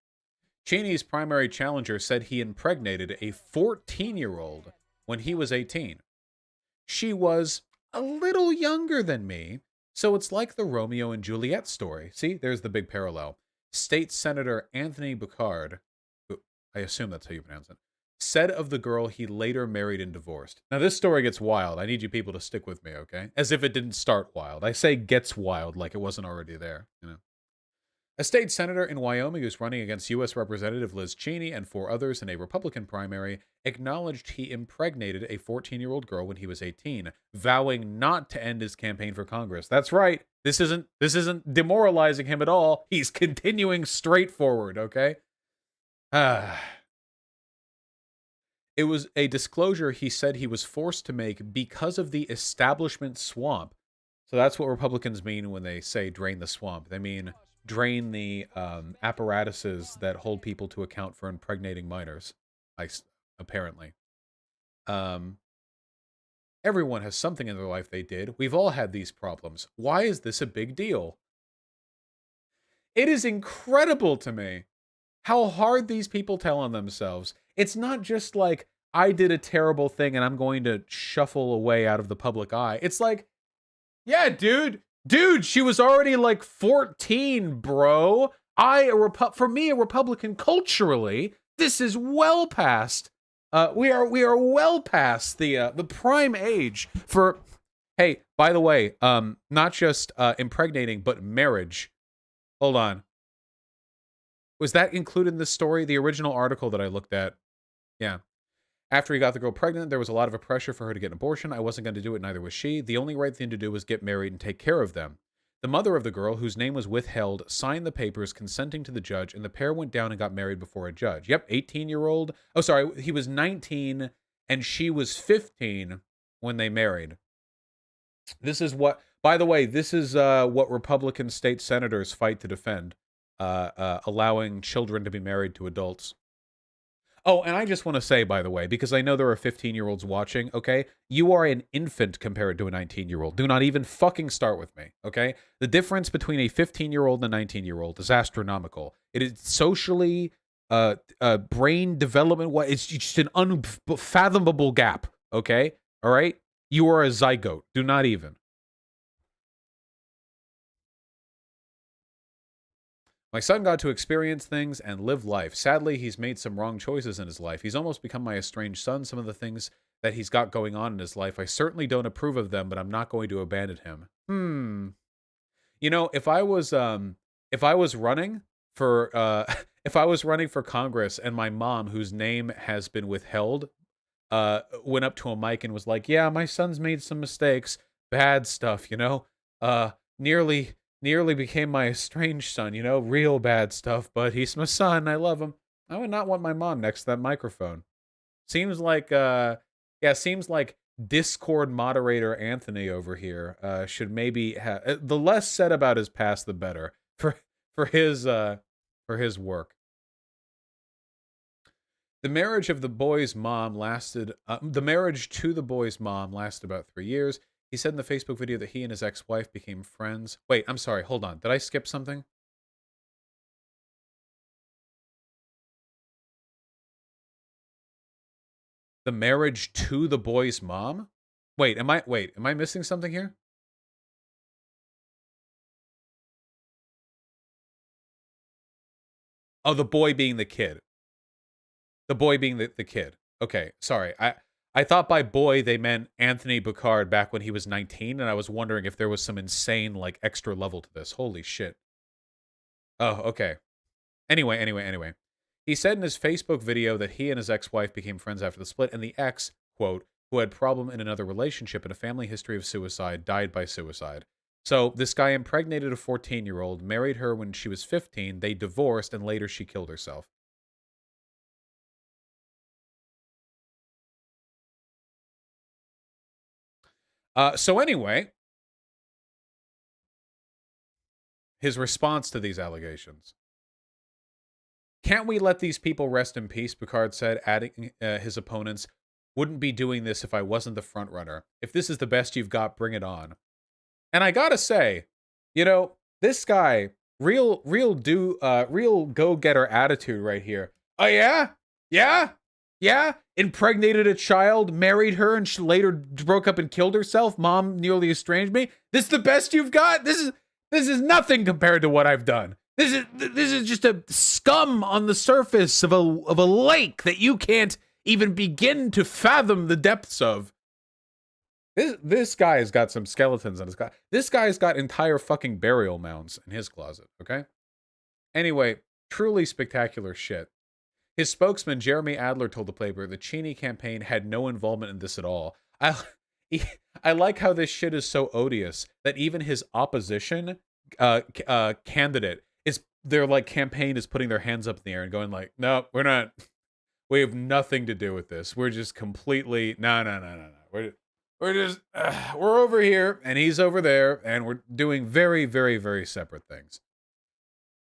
Cheney's primary challenger said he impregnated a 14-year-old when he was 18. She was a little younger than me, so it's like the Romeo and Juliet story. See, there's the big parallel. State Senator Anthony Boucard, who, I assume that's how you pronounce it, said of the girl he later married and divorced. Now, this story gets wild. I need you people to stick with me, okay? As if it didn't start wild. I say gets wild like it wasn't already there, you know? A state senator in Wyoming who's running against U.S. Representative Liz Cheney and 4 others in a Republican primary acknowledged he impregnated a 14-year-old girl when he was 18, vowing not to end his campaign for Congress. That's right. This isn't demoralizing him at all. He's continuing straight forward, okay? It was a disclosure he said he was forced to make because of the establishment swamp. So that's what Republicans mean when they say drain the swamp. They mean drain the apparatuses that hold people to account for impregnating minors, apparently. Everyone has something in their life they did. We've all had these problems. Why is this a big deal? It is incredible to me how hard these people tell on themselves. It's not just like, I did a terrible thing and I'm going to shuffle away out of the public eye. It's like, yeah, dude, she was already like 14, bro. For me, a Republican culturally, this is well past. We are well past the prime age for. Hey, by the way, not just impregnating, but marriage. Hold on. Was that included in the story? The original article that I looked at. Yeah. After he got the girl pregnant, there was a lot of pressure for her to get an abortion. I wasn't going to do it, neither was she. The only right thing to do was get married and take care of them. The mother of the girl, whose name was withheld, signed the papers consenting to the judge, and the pair went down and got married before a judge. Yep, 18-year-old. Oh, sorry, he was 19, and she was 15 when they married. This is what, by the way, this is what Republican state senators fight to defend, allowing children to be married to adults. Oh, and I just want to say, by the way, because I know there are 15-year-olds watching, okay? You are an infant compared to a 19-year-old. Do not even fucking start with me, okay? The difference between a 15-year-old and a 19-year-old is astronomical. It is socially, brain development, it's just an unfathomable gap, okay? All right? You are a zygote. Do not even. My son got to experience things and live life. Sadly, he's made some wrong choices in his life. He's almost become my estranged son. Some of the things that he's got going on in his life, I certainly don't approve of them, but I'm not going to abandon him. You know, if I was running for if I was running for Congress and my mom, whose name has been withheld, went up to a mic and was like, "Yeah, my son's made some mistakes, bad stuff, you know, nearly became my estranged son, you know, real bad stuff, but he's my son, I love him." I would not want my mom next to that microphone. Seems like seems like Discord moderator Anthony over here should maybe have the less said about his past the better for his work. The marriage of the boy's mom lasted the marriage to the boy's mom lasted about 3 years. He said in the Facebook video that he and his ex-wife became friends. Wait, I'm sorry. Hold on. Did I skip something? The marriage to the boy's mom? Wait, am I missing something here? Oh, the boy being the kid. The boy being the kid. Okay, sorry. I thought by boy they meant Anthony Boucard back when he was 19, and I was wondering if there was some insane, like, extra level to this. Holy shit. Oh, okay. Anyway. He said in his Facebook video that he and his ex-wife became friends after the split, and the ex, quote, who had problem in another relationship and a family history of suicide, died by suicide. So this guy impregnated a 14-year-old, married her when she was 15, they divorced, and later she killed herself. So anyway, his response to these allegations. Can't we let these people rest in peace, Picard said, adding his opponents, wouldn't be doing this if I wasn't the front runner. If this is the best you've got, bring it on. And I gotta say, you know, this guy, real go-getter attitude right here. Oh, yeah? Yeah? Yeah? Impregnated a child, married her, and she later broke up and killed herself. Mom nearly estranged me. This is the best you've got? This is nothing compared to what I've done. This is just a scum on the surface of a lake that you can't even begin to fathom the depths of. This guy has got some skeletons in his closet. This guy's got entire fucking burial mounds in his closet, okay? Anyway, truly spectacular shit. His spokesman, Jeremy Adler, told the Playboy the Cheney campaign had no involvement in this at all. I like how this shit is so odious that even his opposition candidate their like campaign is putting their hands up in the air and going like, no, we're not. We have nothing to do with this. We're just completely no. We're just we're over here and he's over there and we're doing very, very, very separate things.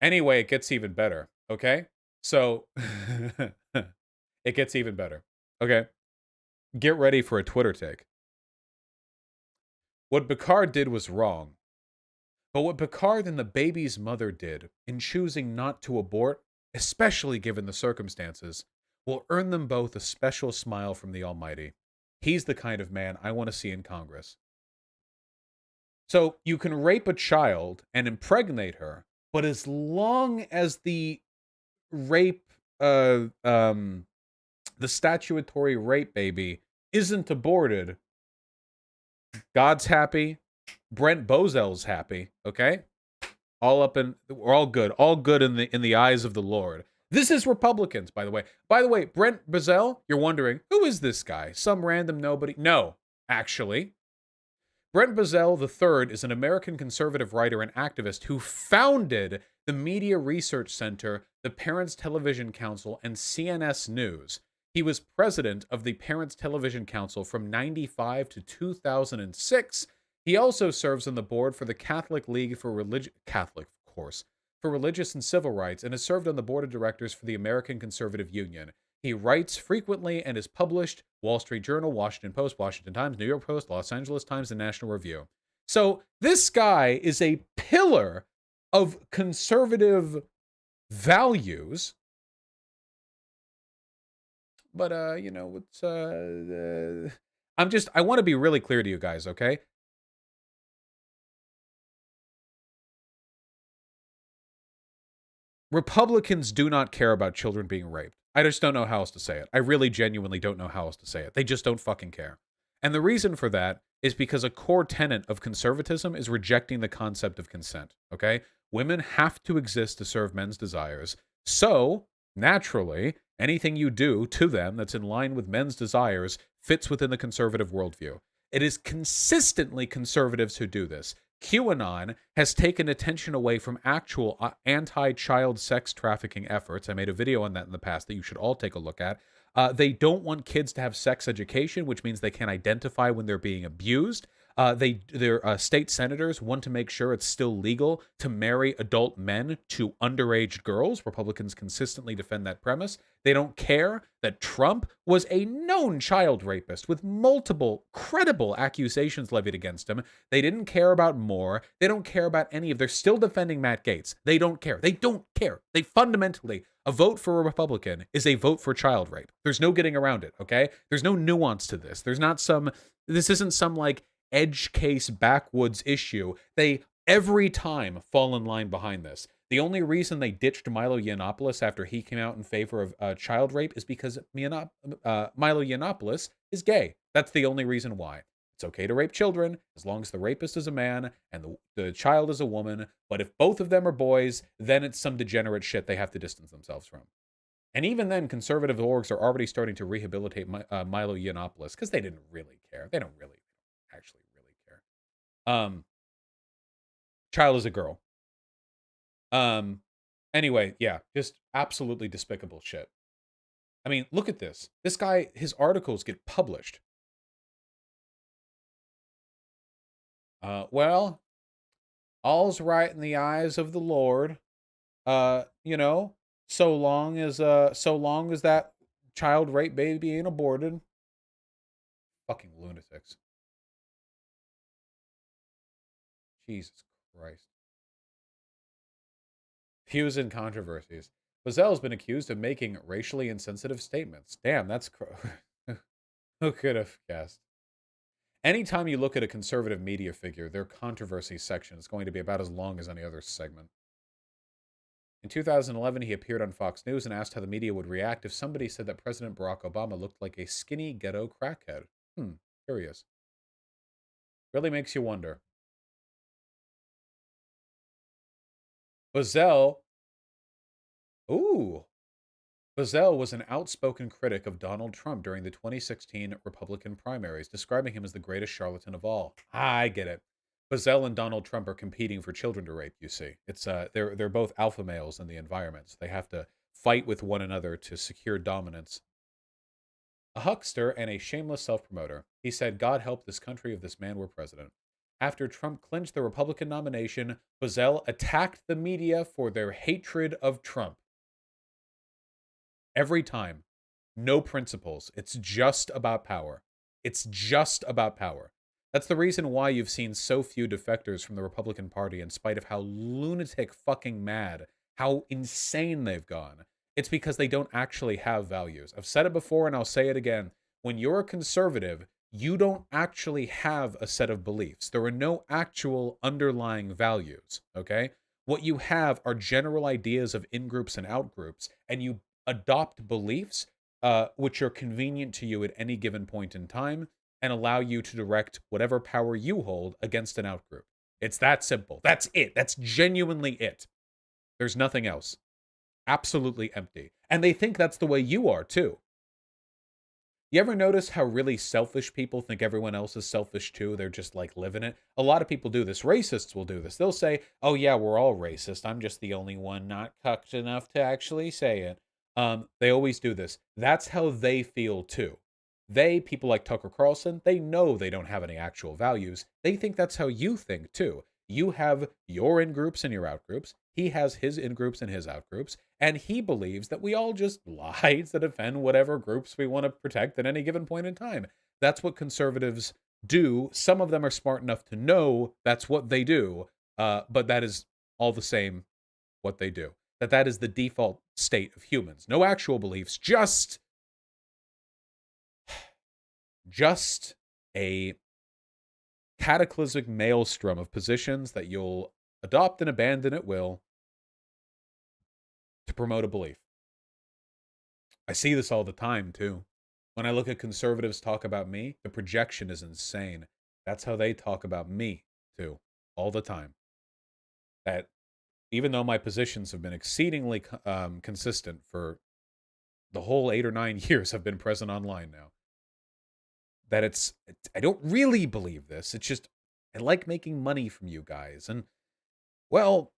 Anyway, it gets even better. Okay. So it gets even better. Okay. Get ready for a Twitter take. What Picard did was wrong. But what Picard and the baby's mother did in choosing not to abort, especially given the circumstances, will earn them both a special smile from the Almighty. He's the kind of man I want to see in Congress. So you can rape a child and impregnate her, but as long as the rape, the statutory rape baby isn't aborted, God's happy. Brent Bozell's happy. Okay, we're all good in the eyes of the Lord. This is Republicans, by the way. By the way, Brent Bozell, you're wondering, who is this guy? Some random nobody? No, actually. Brent Bozell III is an American conservative writer and activist who founded the Media Research Center, the Parents Television Council, and CNS News. He was president of the Parents Television Council from 1995 to 2006. He also serves on the board for the Catholic League for Religious and Civil Rights, and has served on the board of directors for the American Conservative Union. He writes frequently and is published Wall Street Journal, Washington Post, Washington Times, New York Post, Los Angeles Times, and National Review. So this guy is a pillar of conservative values. But I want to be really clear to you guys, okay? Republicans do not care about children being raped. I just don't know how else to say it. I really genuinely don't know how else to say it. They just don't fucking care. And the reason for that is because a core tenet of conservatism is rejecting the concept of consent, okay? Women have to exist to serve men's desires. So, naturally, anything you do to them that's in line with men's desires fits within the conservative worldview. It is consistently conservatives who do this. QAnon has taken attention away from actual anti-child sex trafficking efforts. I made a video on that in the past that you should all take a look at. They don't want kids to have sex education, which means they can identify when they're being abused. Their state senators want to make sure it's still legal to marry adult men to underage girls. Republicans consistently defend that premise. They don't care that Trump was a known child rapist with multiple credible accusations levied against him. They didn't care about Moore. They don't care about any of. They're still defending Matt Gaetz. They don't care. They don't care. They fundamentally, a vote for a Republican is a vote for child rape. There's no getting around it, okay? There's no nuance to this. This isn't some like edge case backwoods issue. They every time fall in line behind this. The only reason they ditched Milo Yiannopoulos after he came out in favor of child rape is because Milo Yiannopoulos is gay. That's the only reason why. It's okay to rape children as long as the rapist is a man and the child is a woman. But if both of them are boys, then it's some degenerate shit they have to distance themselves from. And even then, conservative orgs are already starting to rehabilitate Milo Yiannopoulos because they didn't really care. They don't actually really care. Child is a girl. Anyway, yeah, just absolutely despicable shit. I mean, look at this. This guy, his articles get published. Well, all's right in the eyes of the Lord. So long as that child rape baby ain't aborted. Fucking lunatics. Jesus Christ. Views and controversies. Bazzel's been accused of making racially insensitive statements. Damn, that's who could have guessed? Anytime you look at a conservative media figure, their controversy section is going to be about as long as any other segment. In 2011, he appeared on Fox News and asked how the media would react if somebody said that President Barack Obama looked like a skinny ghetto crackhead. Curious. Really makes you wonder. Bazzel was an outspoken critic of Donald Trump during the 2016 Republican primaries, describing him as the greatest charlatan of all. I get it. Bazzel and Donald Trump are competing for children to rape, you see. It's they're both alpha males in the environment, so they have to fight with one another to secure dominance. A huckster and a shameless self-promoter, he said, "God help this country if this man were president." After Trump clinched the Republican nomination, Bazzel attacked the media for their hatred of Trump. Every time. No principles. It's just about power. It's just about power. That's the reason why you've seen so few defectors from the Republican Party in spite of how lunatic fucking mad, how insane they've gone. It's because they don't actually have values. I've said it before and I'll say it again. When you're a conservative, you don't actually have a set of beliefs. There are no actual underlying values, okay? What you have are general ideas of in-groups and out-groups, and you adopt beliefs which are convenient to you at any given point in time and allow you to direct whatever power you hold against an outgroup. It's that simple. That's it. That's genuinely it. There's nothing else. Absolutely empty. And they think that's the way you are, too. You ever notice how really selfish people think everyone else is selfish, too? They're just, like, living it. A lot of people do this. Racists will do this. They'll say, oh, yeah, we're all racist. I'm just the only one not cucked enough to actually say it. They always do this. That's how they feel, too. People like Tucker Carlson, they know they don't have any actual values. They think that's how you think, too. You have your in-groups and your out-groups. He has his in-groups and his out-groups. And he believes that we all just lie to defend whatever groups we want to protect at any given point in time. That's what conservatives do. Some of them are smart enough to know that's what they do. But that is all the same what they do. That is the default state of humans. No actual beliefs, just a cataclysmic maelstrom of positions that you'll adopt and abandon at will to promote a belief. I see this all the time, too. When I look at conservatives talk about me, the projection is insane. That's how they talk about me, too, all the time. That even though my positions have been exceedingly consistent for the whole 8 or 9 years I've been present online now, that I don't really believe this. It's just, I like making money from you guys. And, well,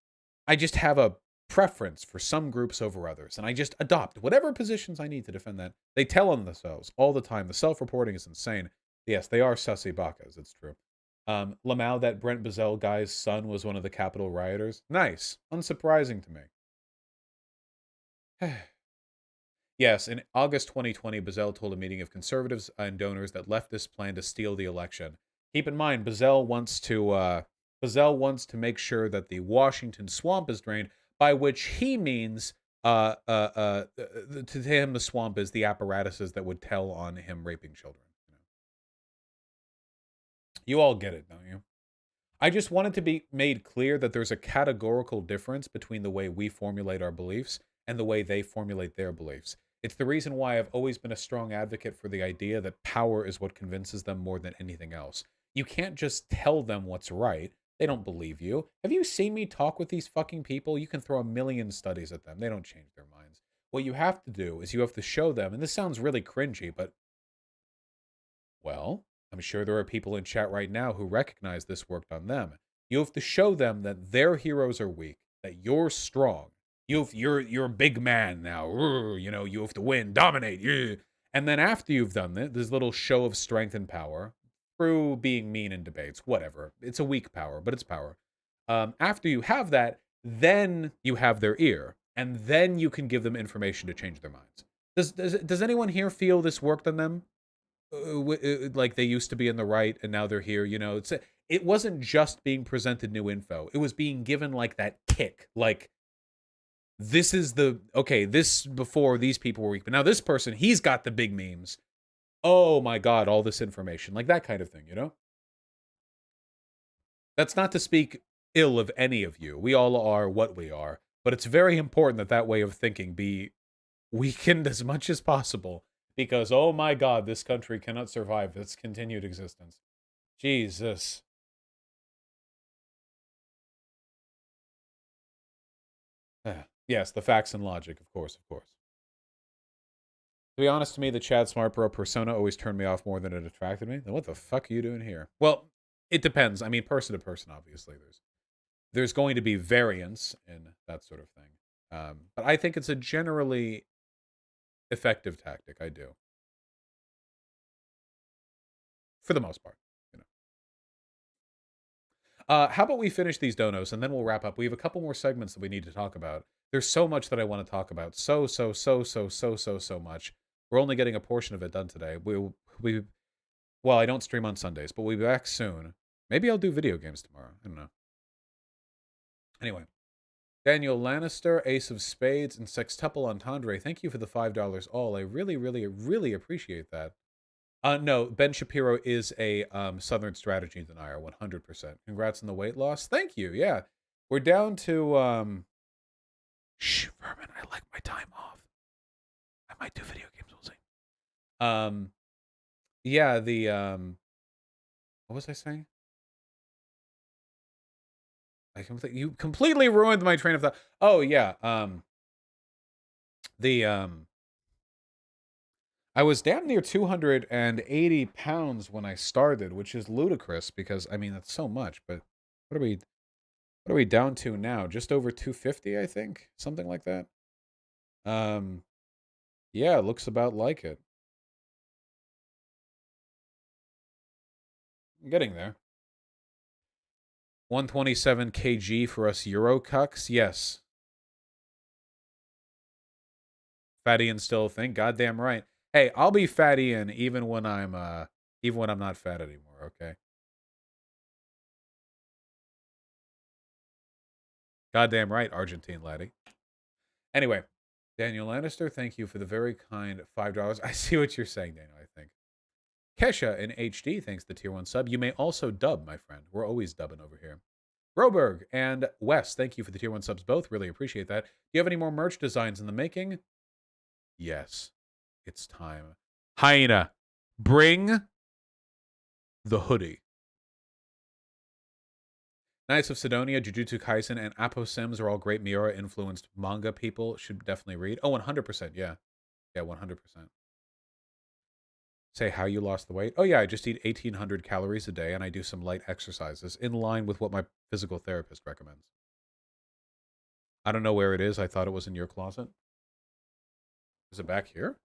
I just have a preference for some groups over others. And I just adopt whatever positions I need to defend that. They tell on themselves all the time. The self-reporting is insane. Yes, they are sussy bakas. It's true. Lamau, that Brent Bazell guy's son, was one of the Capitol rioters. Nice. Unsurprising to me. Yes, in August 2020, Bazell told a meeting of conservatives and donors that leftists plan to steal the election. Keep in mind, Bazell wants to make sure that the Washington swamp is drained, by which he means, to him, the swamp is the apparatuses that would tell on him raping children. You all get it, don't you? I just want it to be made clear that there's a categorical difference between the way we formulate our beliefs and the way they formulate their beliefs. It's the reason why I've always been a strong advocate for the idea that power is what convinces them more than anything else. You can't just tell them what's right. They don't believe you. Have you seen me talk with these fucking people? You can throw a million studies at them. They don't change their minds. What you have to do is you have to show them, and this sounds really cringy, but, well, I'm sure there are people in chat right now who recognize this worked on them. You have to show them that their heroes are weak, that you're strong. You're a big man now. You have to win, dominate. And then after you've done this little show of strength and power, through being mean in debates, whatever. It's a weak power, but it's power. After you have that, then you have their ear, and then you can give them information to change their minds. Does anyone here feel this worked on them? Like they used to be in the right and now they're here, it wasn't just being presented new info. It was being given like that kick, like This is the okay. This before these people were weak, but now this person, he's got the big memes. Oh my god, all this information, like that kind of thing, you know. That's not to speak ill of any of you. We all are what we are, but it's very important that that way of thinking be weakened as much as possible because oh my god, this country cannot survive its continued existence. Jesus. Yes, the facts and logic, of course, of course. To be honest, to me, the Chad Smart Bro persona always turned me off more than it attracted me. Then what the fuck are you doing here? Well, it depends. I mean, person to person, obviously. There's going to be variance in that sort of thing. But I think it's a generally effective tactic. I do. For the most part, you know. How about we finish these donos and then we'll wrap up. We have a couple more segments that we need to talk about. There's so much that I want to talk about. So much. We're only getting a portion of it done today. Well, I don't stream on Sundays, but we'll be back soon. Maybe I'll do video games tomorrow. I don't know. Anyway. Daniel Lannister, Ace of Spades, and Sextuple Entendre. Thank you for the $5 all. I really appreciate that. No, Ben Shapiro is a Southern strategy denier, 100%. Congrats on the weight loss. Thank you. Yeah. We're down to shh, Vermin, I like my time off. I might do video games, we'll see. Yeah, the what was I saying? You completely ruined my train of thought. Oh yeah, I was damn near 280 pounds when I started, which is ludicrous because I mean that's so much. But what are we down to now? Just over 250, I think, something like that. Yeah, it looks about like it. I'm getting there. 127 kg for us Euro cucks. Yes. Fatty and still a thing. Goddamn right. Hey, I'll be fatty in even when I'm not fat anymore, okay? Goddamn right, Argentine laddie. Anyway, Daniel Lannister, thank you for the very kind $5. I see what you're saying, Daniel, I think. Kesha in HD, thanks the tier 1 sub. You may also dub, my friend. We're always dubbing over here. Broberg and Wes, thank you for the tier 1 subs both. Really appreciate that. Do you have any more merch designs in the making? Yes. It's time. Hyena, bring the hoodie. Knights of Sidonia, Jujutsu Kaisen, and Apo-Sims are all great Miura-influenced manga people. Should definitely read. Oh, 100%, yeah. Yeah, 100%. Say how you lost the weight. Oh, yeah, I just eat 1,800 calories a day, and I do some light exercises in line with what my physical therapist recommends. I don't know where it is. I thought it was in your closet. Is it back here?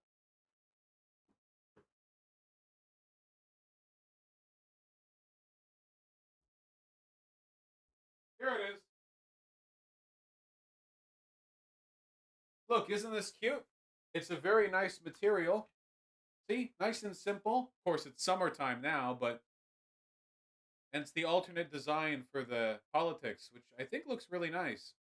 Here it is. Look, isn't this cute? It's a very nice material. See? Nice and simple. Of course, it's summertime now, but... And it's the alternate design for the politics, which I think looks really nice.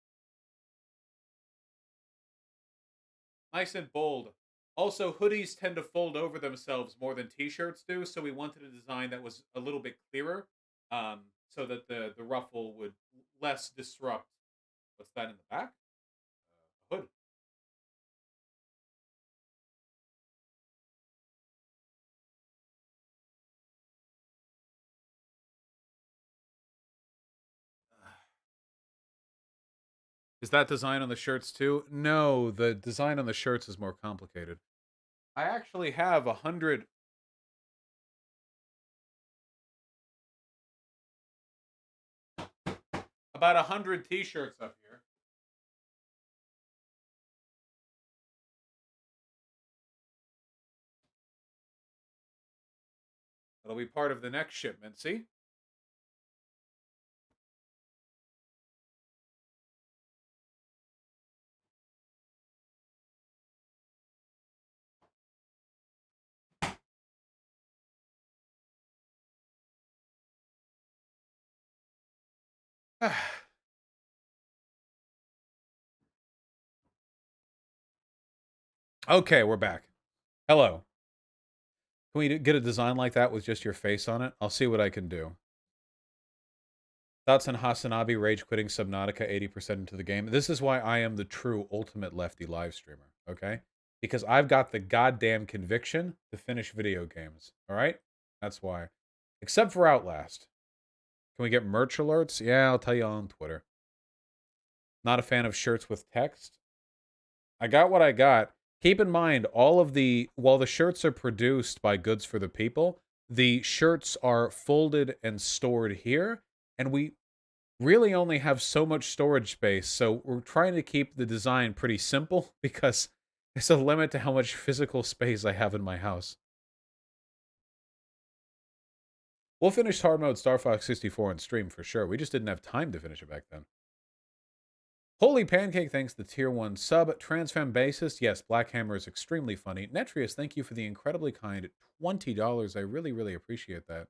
Nice and bold. Also, hoodies tend to fold over themselves more than t-shirts do, so we wanted a design that was a little bit clearer, so that the ruffle would less disrupt. What's that in the back? Hood. Is that design on the shirts too? No, the design on the shirts is more complicated. I actually have 100... About 100 t-shirts up here. That'll be part of the next shipment, see? Okay, we're back. Hello. Can we get a design like that with just your face on it? I'll see what I can do. Thoughts on Hasanabi rage quitting Subnautica 80% into the game? This is why I am the true ultimate lefty live streamer, okay? Because I've got the goddamn conviction to finish video games, all right? That's why. Except for Outlast. Can we get merch alerts? Yeah, I'll tell you on Twitter. Not a fan of shirts with text. I got what I got. Keep in mind, while the shirts are produced by Goods for the People, the shirts are folded and stored here, and we really only have so much storage space, so we're trying to keep the design pretty simple because there's a limit to how much physical space I have in my house. We'll finish hard mode Star Fox 64 on stream for sure. We just didn't have time to finish it back then. Holy Pancake, thanks the tier 1 sub. Transfem Bassist, yes, Black Hammer is extremely funny. Netrius, thank you for the incredibly kind $20. I really, really appreciate that.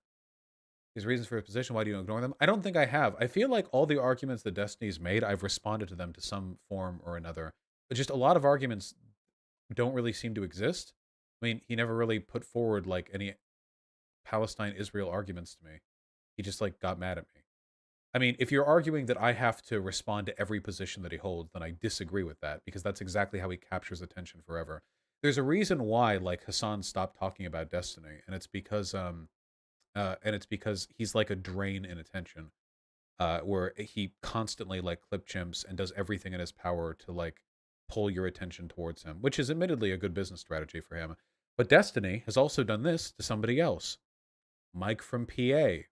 His reasons for his position, why do you ignore them? I don't think I have. I feel like all the arguments that Destiny's made, I've responded to them to some form or another. But just a lot of arguments don't really seem to exist. I mean, he never really put forward, like, any Palestine-Israel arguments to me. He just, like, got mad at me. I mean, if you're arguing that I have to respond to every position that he holds, then I disagree with that, because that's exactly how he captures attention forever. There's a reason why, like, Hassan stopped talking about Destiny, and it's because he's like a drain in attention, where he constantly like clip chimps and does everything in his power to like pull your attention towards him, which is admittedly a good business strategy for him. But Destiny has also done this to somebody else, Mike from PA.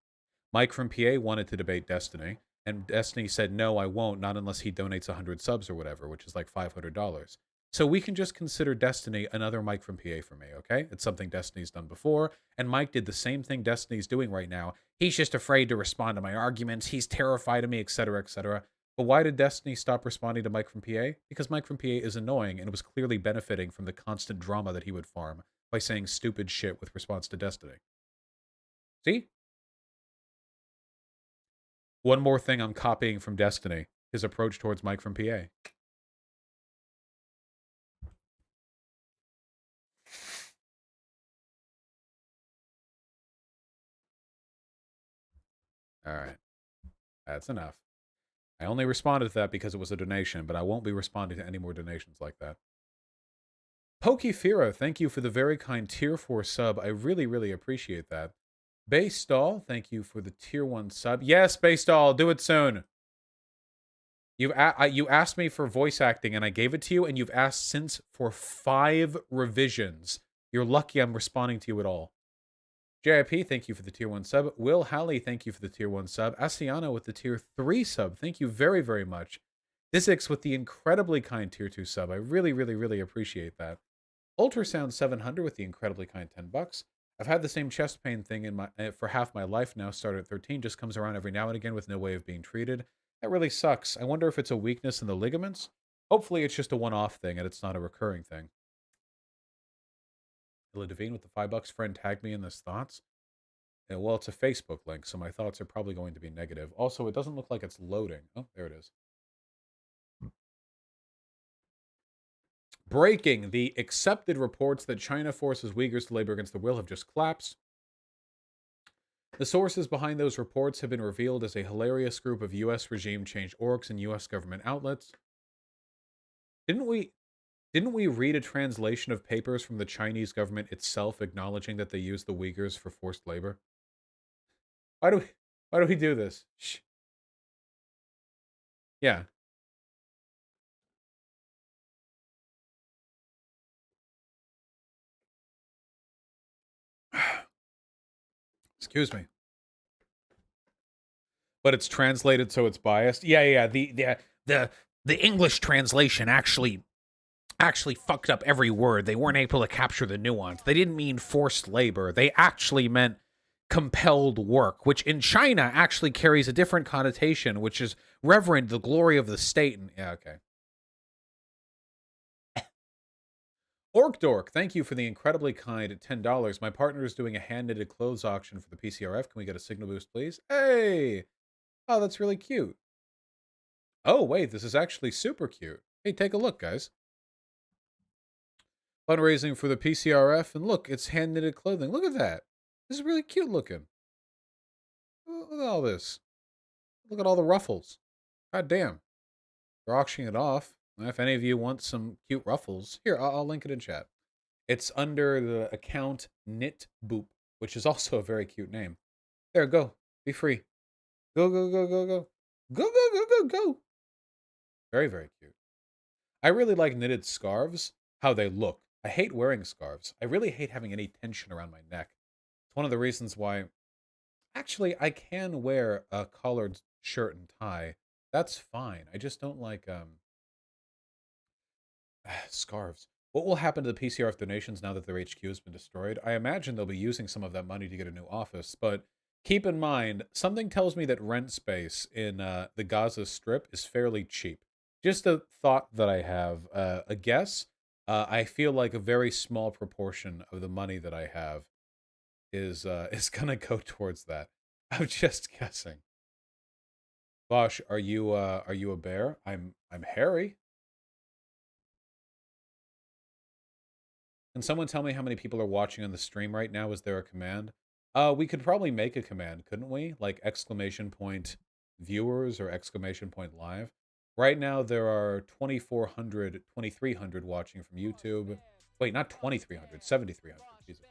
Mike from PA wanted to debate Destiny, and Destiny said, no, I won't, not unless he donates 100 subs or whatever, which is like $500. So we can just consider Destiny another Mike from PA for me, okay? It's something Destiny's done before, and Mike did the same thing Destiny's doing right now. He's just afraid to respond to my arguments. He's terrified of me, etc., etc. But why did Destiny stop responding to Mike from PA? Because Mike from PA is annoying and was clearly benefiting from the constant drama that he would farm by saying stupid shit with response to Destiny. See? One more thing I'm copying from Destiny, his approach towards Mike from PA. All right. That's enough. I only responded to that because it was a donation, but I won't be responding to any more donations like that. Pokefiro, thank you for the very kind tier 4 sub. I really, really appreciate that. Baystall, thank you for the tier 1 sub. Yes, Baystall, do it soon. You asked me for voice acting, and I gave it to you, and you've asked since for 5 revisions. You're lucky I'm responding to you at all. JIP, thank you for the tier 1 sub. Will Halley, thank you for the tier 1 sub. Asiano with the tier 3 sub. Thank you very, very much. Dizix with the incredibly kind tier 2 sub. I really, really, really appreciate that. Ultrasound 700 with the incredibly kind $10. I've had the same chest pain thing for half my life now. Started at 13, just comes around every now and again with no way of being treated. That really sucks. I wonder if it's a weakness in the ligaments. Hopefully it's just a one-off thing and it's not a recurring thing. Illa Devine with the $5. Friend tagged me in this thoughts. Yeah, well, it's a Facebook link, so my thoughts are probably going to be negative. Also, it doesn't look like it's loading. Oh, there it is. Breaking. The accepted reports that China forces Uyghurs to labor against their will have just collapsed. The sources behind those reports have been revealed as a hilarious group of U.S. regime change orcs and U.S. government outlets. Didn't we read a translation of papers from the Chinese government itself acknowledging that they used the Uyghurs for forced labor? Why do we do this? Shh. Yeah. Excuse me. But it's translated so it's biased. Yeah. The English translation actually fucked up every word. They weren't able to capture the nuance. They didn't mean forced labor. They actually meant compelled work, which in China actually carries a different connotation, which is reverend the glory of the state. And yeah, okay. Orc Dork, thank you for the incredibly kind $10. My partner is doing a hand-knitted clothes auction for the PCRF. Can we get a signal boost, please? Hey! Oh, that's really cute. Oh, wait, this is actually super cute. Hey, take a look, guys. Fundraising for the PCRF, and look, it's hand-knitted clothing. Look at that. This is really cute looking. Look at all this. Look at all the ruffles. God damn. They're auctioning it off. If any of you want some cute ruffles, here, I'll link it in chat. It's under the account Knit Boop, which is also a very cute name. There, go. Be free. Go, go, go, go, go. Go, go, go, go, go. Very, very cute. I really like knitted scarves, how they look. I hate wearing scarves. I really hate having any tension around my neck. It's one of the reasons why... Actually, I can wear a collared shirt and tie. That's fine. I just don't like scarves. What will happen to the PCRF donations now that their HQ has been destroyed? I imagine they'll be using some of that money to get a new office, but keep in mind, something tells me that rent space in the Gaza Strip is fairly cheap. Just a thought that I have, a guess. I feel like a very small proportion of the money that I have is gonna go towards that. I'm just guessing. Bosh, are you a bear? I'm hairy. Can someone tell me how many people are watching on the stream right now? Is there a command? We could probably make a command, couldn't we? Like exclamation point viewers or exclamation point live. Right now there are 2,400, 2,300 watching from YouTube. Wait, not 2,300, 7,300. Jesus.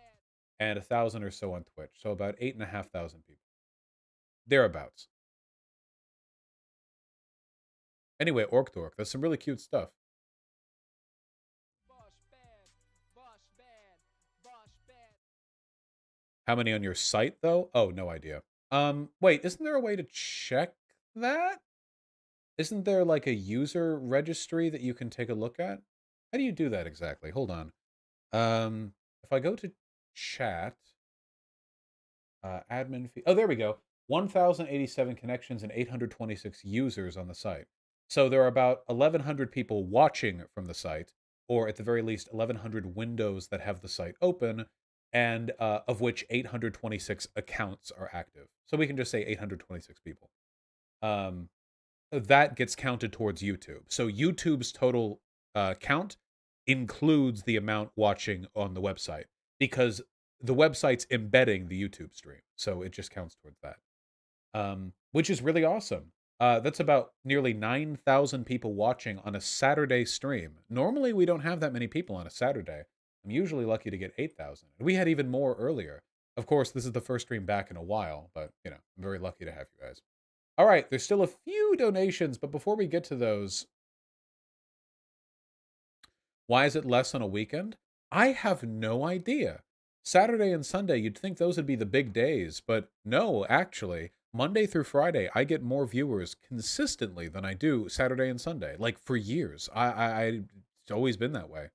And 1,000 or so on Twitch. So about 8,500 people. Thereabouts. Anyway, Orc Dork, that's some really cute stuff. How many on your site, though? Oh, no idea. Wait, isn't there a way to check that? Isn't there, like, a user registry that you can take a look at? How do you do that exactly? Hold on. If I go to chat, admin fee... Oh, there we go. 1,087 connections and 826 users on the site. So there are about 1,100 people watching from the site, or at the very least, 1,100 windows that have the site open, and of which 826 accounts are active. So we can just say 826 people. That gets counted towards YouTube. So YouTube's total count includes the amount watching on the website, because the website's embedding the YouTube stream. So it just counts towards that, which is really awesome. That's about nearly 9,000 people watching on a Saturday stream. Normally, we don't have that many people on a Saturday. I'm usually lucky to get 8,000. We had even more earlier. Of course, this is the first stream back in a while, but, you know, I'm very lucky to have you guys. All right, there's still a few donations, but before we get to those, why is it less on a weekend? I have no idea. Saturday and Sunday, you'd think those would be the big days, but no, actually. Monday through Friday, I get more viewers consistently than I do Saturday and Sunday. Like, for years. It's always been that way.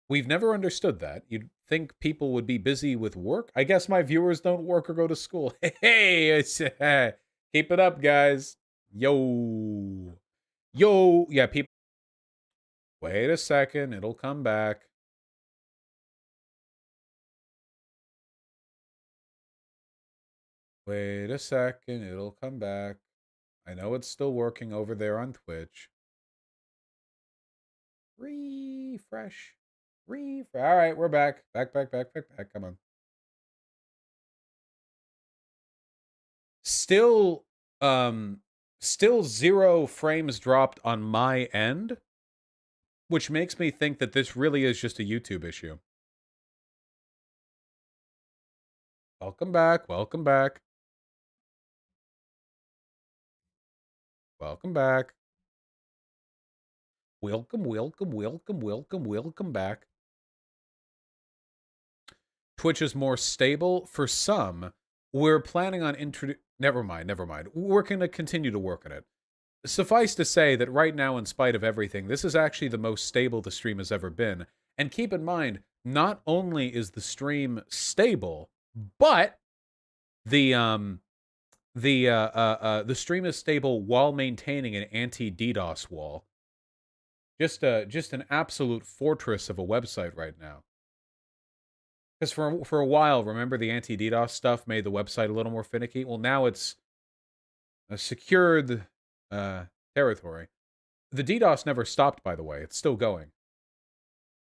We've never understood that. You'd think people would be busy with work. I guess my viewers don't work or go to school. Hey, keep it up, guys. Yo. Yo. Yeah, people. Wait a second. It'll come back. Wait a second. It'll come back. I know it's still working over there on Twitch. Refresh. All right, we're back. Back. Come on. Still 0 frames dropped on my end, which makes me think that this really is just a YouTube issue. Welcome back. Welcome back. Welcome back. Welcome back. Twitch is more stable for some. We're planning on Never mind. We're going to continue to work on it. Suffice to say that right now, in spite of everything, this is actually the most stable the stream has ever been. And keep in mind, not only is the stream stable, but the stream is stable while maintaining an anti-DDoS wall. Just an absolute fortress of a website right now. Because for a while, remember the anti-DDoS stuff made the website a little more finicky? Well, now it's a secured territory. The DDoS never stopped, by the way. It's still going.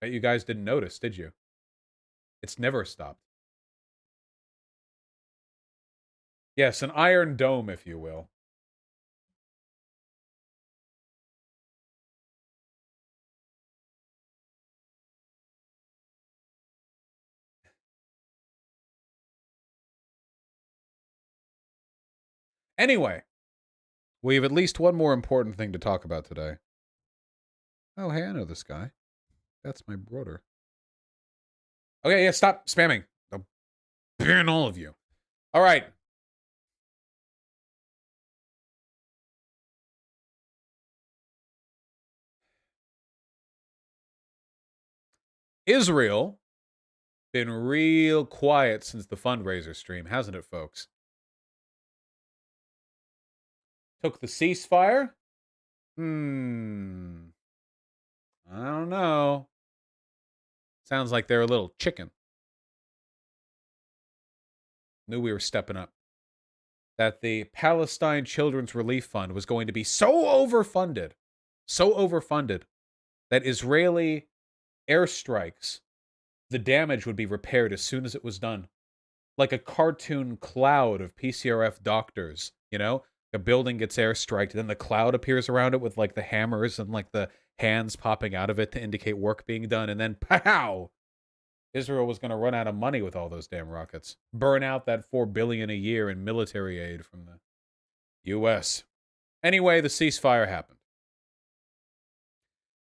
Bet you guys didn't notice, did you? It's never stopped. Yes, an iron dome, if you will. Anyway, we have at least one more important thing to talk about today. Oh, hey, I know this guy. That's my brother. Okay, yeah, stop spamming. I'll ban all of you. All right. Israel been real quiet since the fundraiser stream, hasn't it, folks? Took the ceasefire? I don't know. Sounds like they're a little chicken. Knew we were stepping up. That the Palestine Children's Relief Fund was going to be so overfunded that Israeli airstrikes, the damage would be repaired as soon as it was done. Like a cartoon cloud of PCRF doctors, you know? A building gets airstriked, and then the cloud appears around it with like the hammers and like the hands popping out of it to indicate work being done, and then pow! Israel was going to run out of money with all those damn rockets. Burn out that $4 billion a year in military aid from the U.S. Anyway, the ceasefire happened.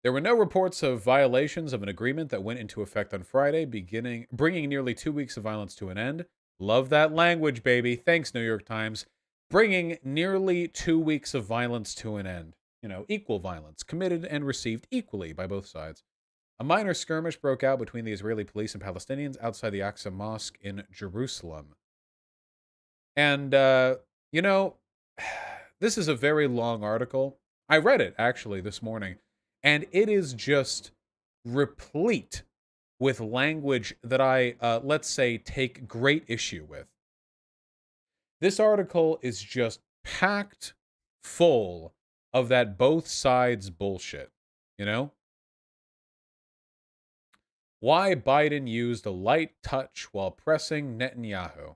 There were no reports of violations of an agreement that went into effect on Friday, bringing nearly 2 weeks of violence to an end. Love that language, baby. Thanks, New York Times. Bringing nearly 2 weeks of violence to an end. You know, equal violence, committed and received equally by both sides. A minor skirmish broke out between the Israeli police and Palestinians outside the Aqsa Mosque in Jerusalem. And, you know, this is a very long article. I read it, actually, this morning. And it is just replete with language that I, let's say, take great issue with. This article is just packed full of that both sides bullshit, you know? Why Biden used a light touch while pressing Netanyahu.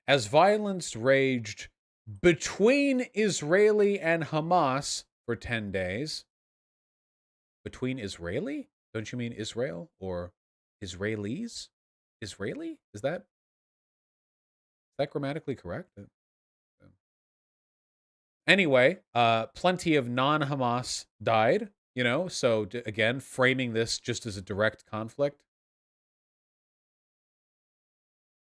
As violence raged between Israeli and Hamas for 10 days. Between Israeli? Don't you mean Israel or Israelis? Israeli? Is that grammatically correct? Anyway, plenty of non-Hamas died, you know, so again, framing this just as a direct conflict.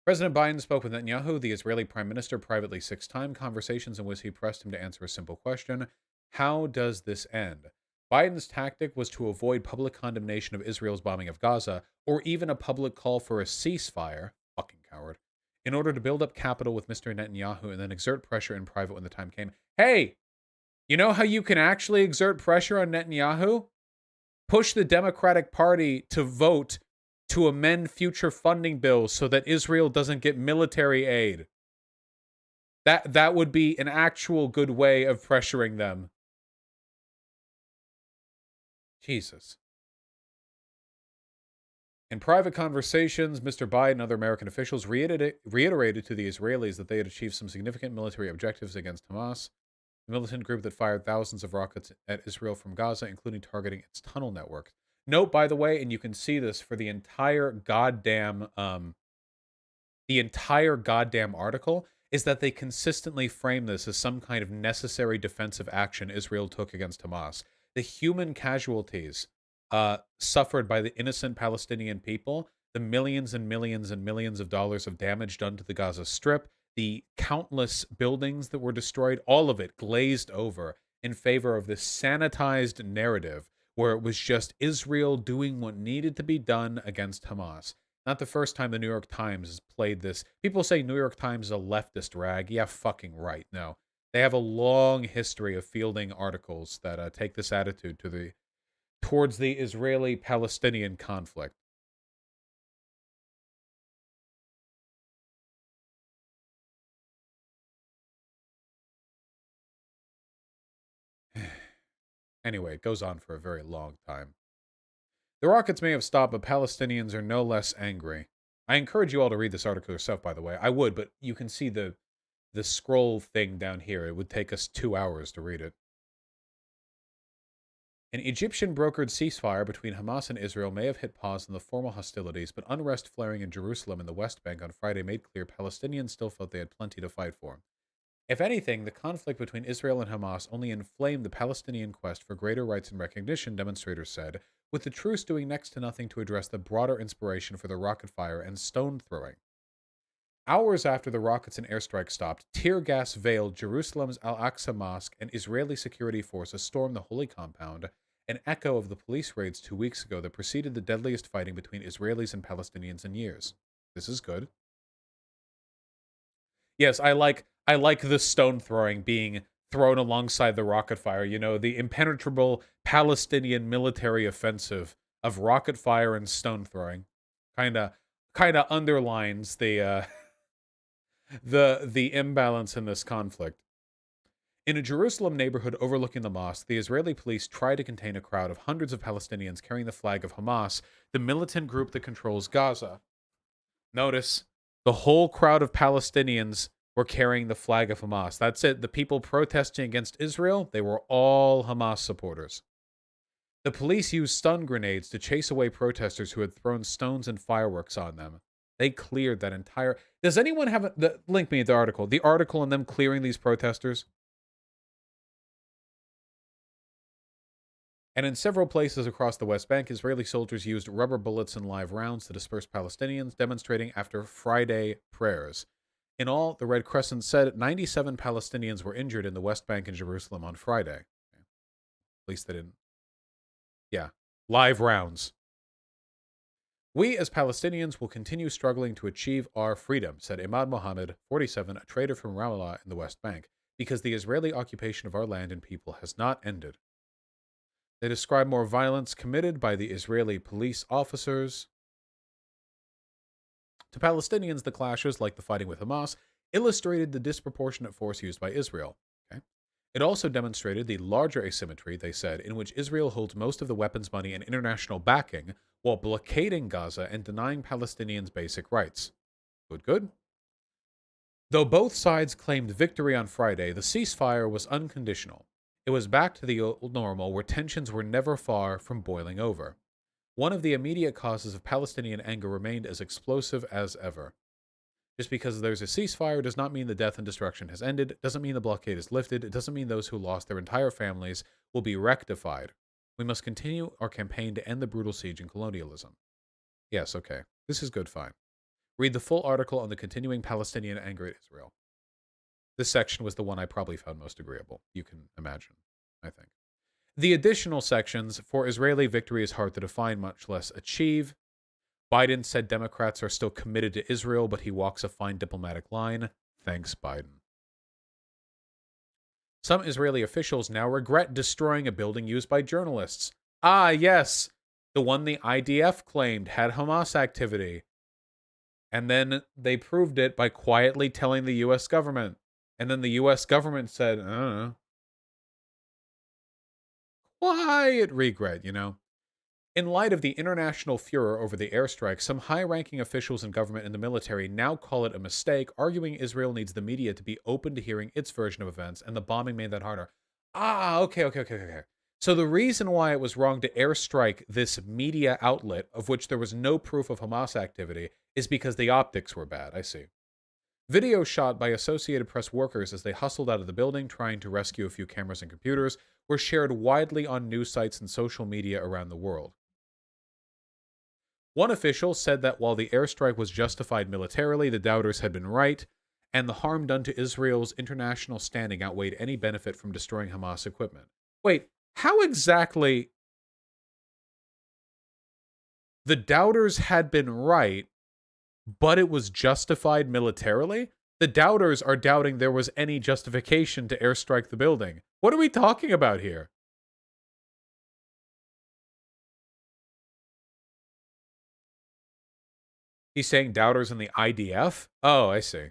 President Biden spoke with Netanyahu, the Israeli prime minister, privately 6 times, conversations in which he pressed him to answer a simple question: how does this end? Biden's tactic was to avoid public condemnation of Israel's bombing of Gaza, or even a public call for a ceasefire, fucking coward, in order to build up capital with Mr. Netanyahu and then exert pressure in private when the time came. Hey, you know how you can actually exert pressure on Netanyahu? Push the Democratic Party to vote to amend future funding bills so that Israel doesn't get military aid. That would be an actual good way of pressuring them. Jesus. In private conversations, Mr. Biden and other American officials reiterated to the Israelis that they had achieved some significant military objectives against Hamas, the militant group that fired thousands of rockets at Israel from Gaza, including targeting its tunnel network. Note, by the way, and you can see this for the entire goddamn article, is that they consistently frame this as some kind of necessary defensive action Israel took against Hamas. The human casualties suffered by the innocent Palestinian people, the millions and millions and millions of dollars of damage done to the Gaza Strip, the countless buildings that were destroyed, all of it glazed over in favor of this sanitized narrative where it was just Israel doing what needed to be done against Hamas. Not the first time the New York Times has played this. People say New York Times is a leftist rag. Yeah, fucking right. No. They have a long history of fielding articles that take this attitude towards the Israeli-Palestinian conflict. Anyway, it goes on for a very long time. The rockets may have stopped, but Palestinians are no less angry. I encourage you all to read this article yourself, by the way. I would, but you can see the scroll thing down here. It would take us 2 hours to read it. An Egyptian-brokered ceasefire between Hamas and Israel may have hit pause in the formal hostilities, but unrest flaring in Jerusalem and the West Bank on Friday made clear Palestinians still felt they had plenty to fight for. If anything, the conflict between Israel and Hamas only inflamed the Palestinian quest for greater rights and recognition, demonstrators said, with the truce doing next to nothing to address the broader inspiration for the rocket fire and stone throwing. Hours after the rockets and airstrikes stopped, tear gas veiled Jerusalem's Al-Aqsa Mosque, and Israeli security forces stormed the holy compound, an echo of the police raids 2 weeks ago that preceded the deadliest fighting between Israelis and Palestinians in years. This is good. Yes, I like the stone throwing being thrown alongside the rocket fire. You know, the impenetrable Palestinian military offensive of rocket fire and stone throwing kind of underlines the the imbalance in this conflict. In a Jerusalem neighborhood overlooking the mosque, the Israeli police tried to contain a crowd of hundreds of Palestinians carrying the flag of Hamas, the militant group that controls Gaza. Notice, the whole crowd of Palestinians were carrying the flag of Hamas. That's it. The people protesting against Israel, they were all Hamas supporters. The police used stun grenades to chase away protesters who had thrown stones and fireworks on them. They cleared that entire... Does anyone have... Link me the article. The article and them clearing these protesters? And in several places across the West Bank, Israeli soldiers used rubber bullets and live rounds to disperse Palestinians, demonstrating after Friday prayers. In all, the Red Crescent said 97 Palestinians were injured in the West Bank and Jerusalem on Friday. At least they didn't. Yeah. Live rounds. We as Palestinians will continue struggling to achieve our freedom, said Imad Mohammed, 47, a trader from Ramallah in the West Bank, because the Israeli occupation of our land and people has not ended. They describe more violence committed by the Israeli police officers. To Palestinians, the clashes, like the fighting with Hamas, illustrated the disproportionate force used by Israel. Okay? It also demonstrated the larger asymmetry, they said, in which Israel holds most of the weapons money and international backing while blockading Gaza and denying Palestinians basic rights. Good. Though both sides claimed victory on Friday, the ceasefire was unconditional. It was back to the old normal where tensions were never far from boiling over. One of the immediate causes of Palestinian anger remained as explosive as ever. Just because there's a ceasefire does not mean the death and destruction has ended, doesn't mean the blockade is lifted, it doesn't mean those who lost their entire families will be rectified. We must continue our campaign to end the brutal siege and colonialism. Yes, okay. This is good, fine. Read the full article on the continuing Palestinian anger at Israel. This section was the one I probably found most agreeable. You can imagine, I think. The additional sections, for Israeli victory is hard to define, much less achieve. Biden said Democrats are still committed to Israel, but he walks a fine diplomatic line. Thanks, Biden. Some Israeli officials now regret destroying a building used by journalists. Ah, yes, the one the IDF claimed had Hamas activity. And then they proved it by quietly telling the U.S. government. And then the U.S. government said, I don't know. Quiet regret, you know. In light of the international furor over the airstrike, some high-ranking officials in government and the military now call it a mistake, arguing Israel needs the media to be open to hearing its version of events, and the bombing made that harder. Ah, okay. So the reason why it was wrong to airstrike this media outlet, of which there was no proof of Hamas activity, is because the optics were bad. I see. Video shot by Associated Press workers as they hustled out of the building trying to rescue a few cameras and computers were shared widely on news sites and social media around the world. One official said that while the airstrike was justified militarily, the doubters had been right, and the harm done to Israel's international standing outweighed any benefit from destroying Hamas equipment. Wait, how exactly... The doubters had been right, but it was justified militarily? The doubters are doubting there was any justification to airstrike the building. What are we talking about here? He's saying doubters in the IDF? Oh, I see.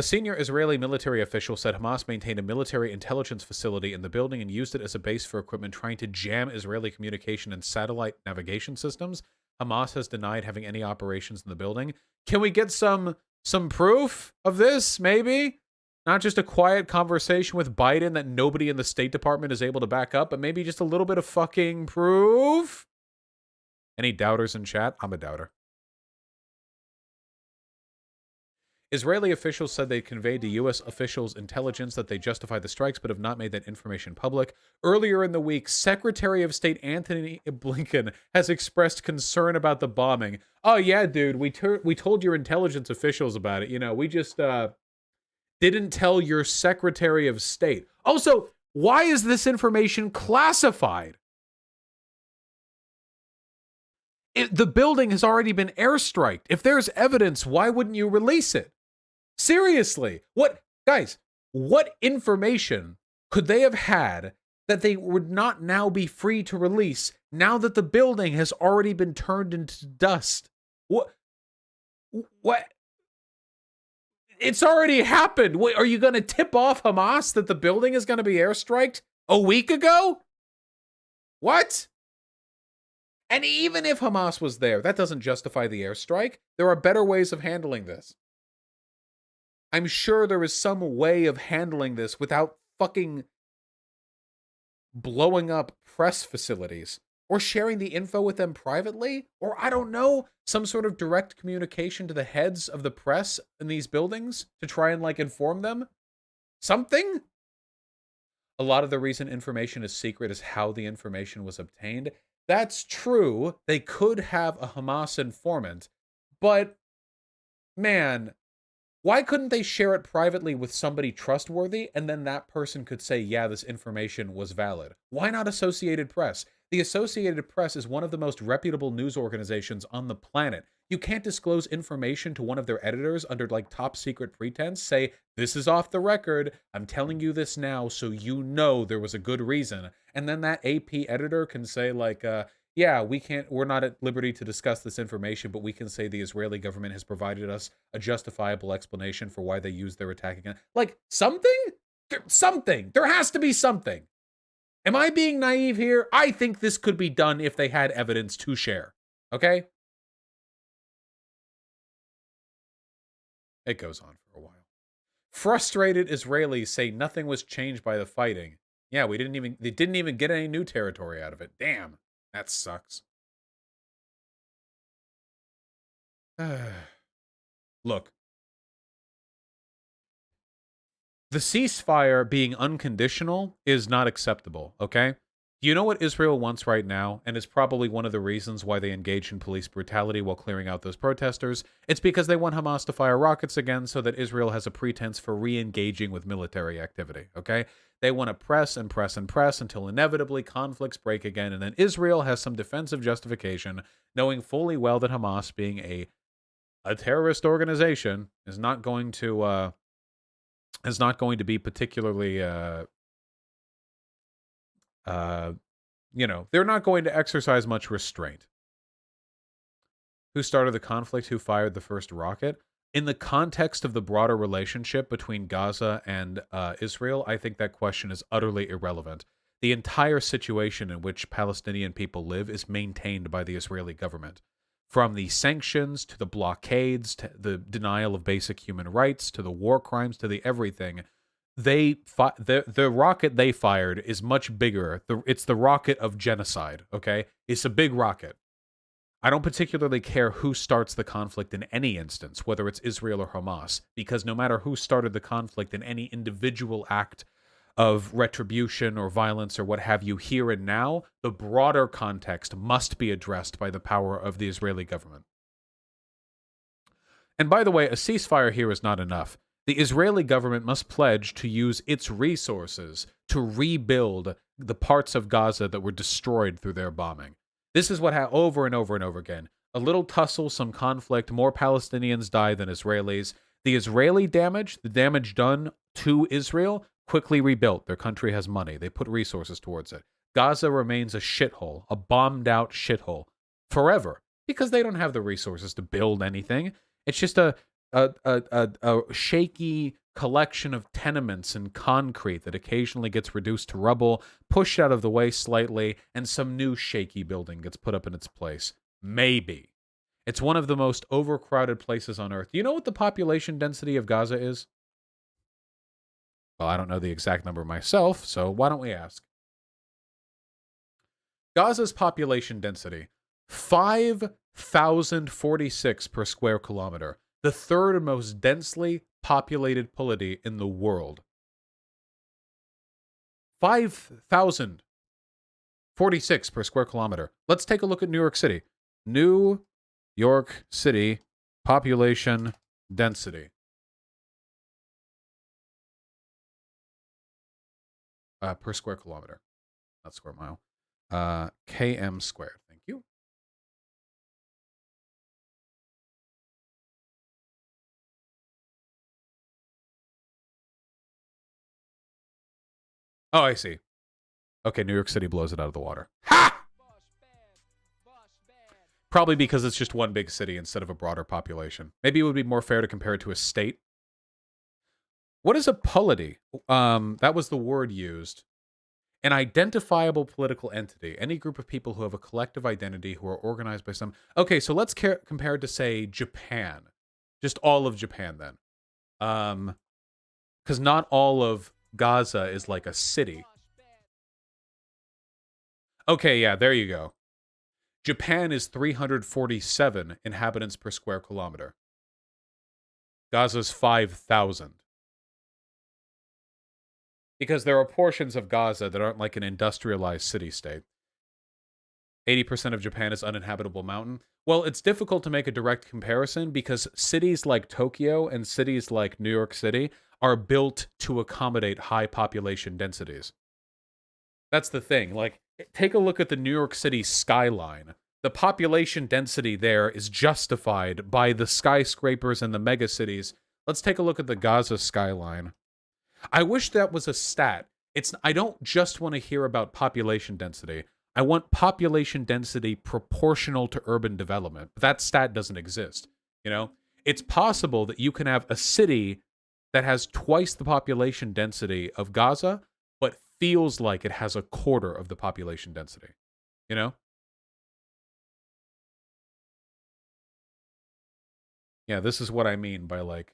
A senior Israeli military official said Hamas maintained a military intelligence facility in the building and used it as a base for equipment trying to jam Israeli communication and satellite navigation systems. Hamas has denied having any operations in the building. Can we get some proof of this, maybe? Not just a quiet conversation with Biden that nobody in the State Department is able to back up, but maybe just a little bit of fucking proof? Any doubters in chat? I'm a doubter. Israeli officials said they conveyed to U.S. officials intelligence that they justified the strikes, but have not made that information public. Earlier in the week, Secretary of State Antony Blinken has expressed concern about the bombing. Oh, yeah, dude, we told your intelligence officials about it. You know, we just didn't tell your Secretary of State. Also, why is this information classified? The building has already been airstriked. If there's evidence, why wouldn't you release it? Seriously, what information could they have had that they would not now be free to release now that the building has already been turned into dust? What? It's already happened. Wait, are you going to tip off Hamas that the building is going to be airstriked a week ago? What? And even if Hamas was there, that doesn't justify the airstrike. There are better ways of handling this. I'm sure there is some way of handling this without fucking blowing up press facilities or sharing the info with them privately, or I don't know, some sort of direct communication to the heads of the press in these buildings to try and like inform them. Something? A lot of the reason information is secret is how the information was obtained. That's true. They could have a Hamas informant, but man, why couldn't they share it privately with somebody trustworthy and then that person could say, yeah, this information was valid? Why not Associated Press? The Associated Press is one of the most reputable news organizations on the planet. You can't disclose information to one of their editors under like top secret pretense. Say, this is off the record. I'm telling you this now so you know there was a good reason. And then that AP editor can say like, yeah, we're not at liberty to discuss this information, but we can say the Israeli government has provided us a justifiable explanation for why they used their attack again. Like, something? Something. There has to be something. Am I being naive here? I think this could be done if they had evidence to share. Okay? It goes on for a while. Frustrated Israelis say nothing was changed by the fighting. Yeah, they didn't even get any new territory out of it. Damn. That sucks. Look. The ceasefire being unconditional is not acceptable, okay? You know what Israel wants right now, and is probably one of the reasons why they engaged in police brutality while clearing out those protesters? It's because they want Hamas to fire rockets again so that Israel has a pretense for re-engaging with military activity, okay? They want to press and press and press until inevitably conflicts break again, and then Israel has some defensive justification, knowing fully well that Hamas, being a terrorist organization, is not going to be particularly, they're not going to exercise much restraint. Who started the conflict? Who fired the first rocket? In the context of the broader relationship between Gaza and Israel, I think that question is utterly irrelevant. The entire situation in which Palestinian people live is maintained by the Israeli government. From the sanctions, to the blockades, to the denial of basic human rights, to the war crimes, to the everything, the rocket they fired is much bigger. It's the rocket of genocide, okay? It's a big rocket. I don't particularly care who starts the conflict in any instance, whether it's Israel or Hamas, because no matter who started the conflict in any individual act of retribution or violence or what have you here and now, the broader context must be addressed by the power of the Israeli government. And by the way, a ceasefire here is not enough. The Israeli government must pledge to use its resources to rebuild the parts of Gaza that were destroyed through their bombing. This is what happened over and over and over again. A little tussle, some conflict, more Palestinians die than Israelis. The Israeli damage, the damage done to Israel, quickly rebuilt. Their country has money. They put resources towards it. Gaza remains a shithole, a bombed-out shithole, forever, because they don't have the resources to build anything. It's just a a shaky collection of tenements and concrete that occasionally gets reduced to rubble, pushed out of the way slightly, and some new shaky building gets put up in its place. Maybe. It's one of the most overcrowded places on Earth. Do you know what the population density of Gaza is? Well, I don't know the exact number myself, so why don't we ask? Gaza's population density, 5,046 per square kilometer. The third most densely populated polity in the world. 5,046 per square kilometer. Let's take a look at New York City. New York City population density. Per square kilometer, not square mile. km squared. Thank you. Oh, I see. Okay, New York City blows it out of the water. Ha! Probably because it's just one big city instead of a broader population. Maybe it would be more fair to compare it to a state. What is a polity? That was the word used. An identifiable political entity. Any group of people who have a collective identity who are organized by some... Okay, so let's compare it to, say, Japan. Just all of Japan, then. Because not all of Gaza is like a city. Okay, yeah, there you go. Japan is 347 inhabitants per square kilometer. Gaza's 5,000. Because there are portions of Gaza that aren't like an industrialized city-state. 80% of Japan is uninhabitable mountain. Well, it's difficult to make a direct comparison because cities like Tokyo and cities like New York City are built to accommodate high population densities. That's the thing. Like, take a look at the New York City skyline. The population density there is justified by the skyscrapers and the megacities. Let's take a look at the Gaza skyline. I wish that was a stat. I don't just want to hear about population density. I want population density proportional to urban development. But that stat doesn't exist. You know, it's possible that you can have a city that has twice the population density of Gaza, but feels like it has a quarter of the population density. You know? Yeah, this is what I mean by, like,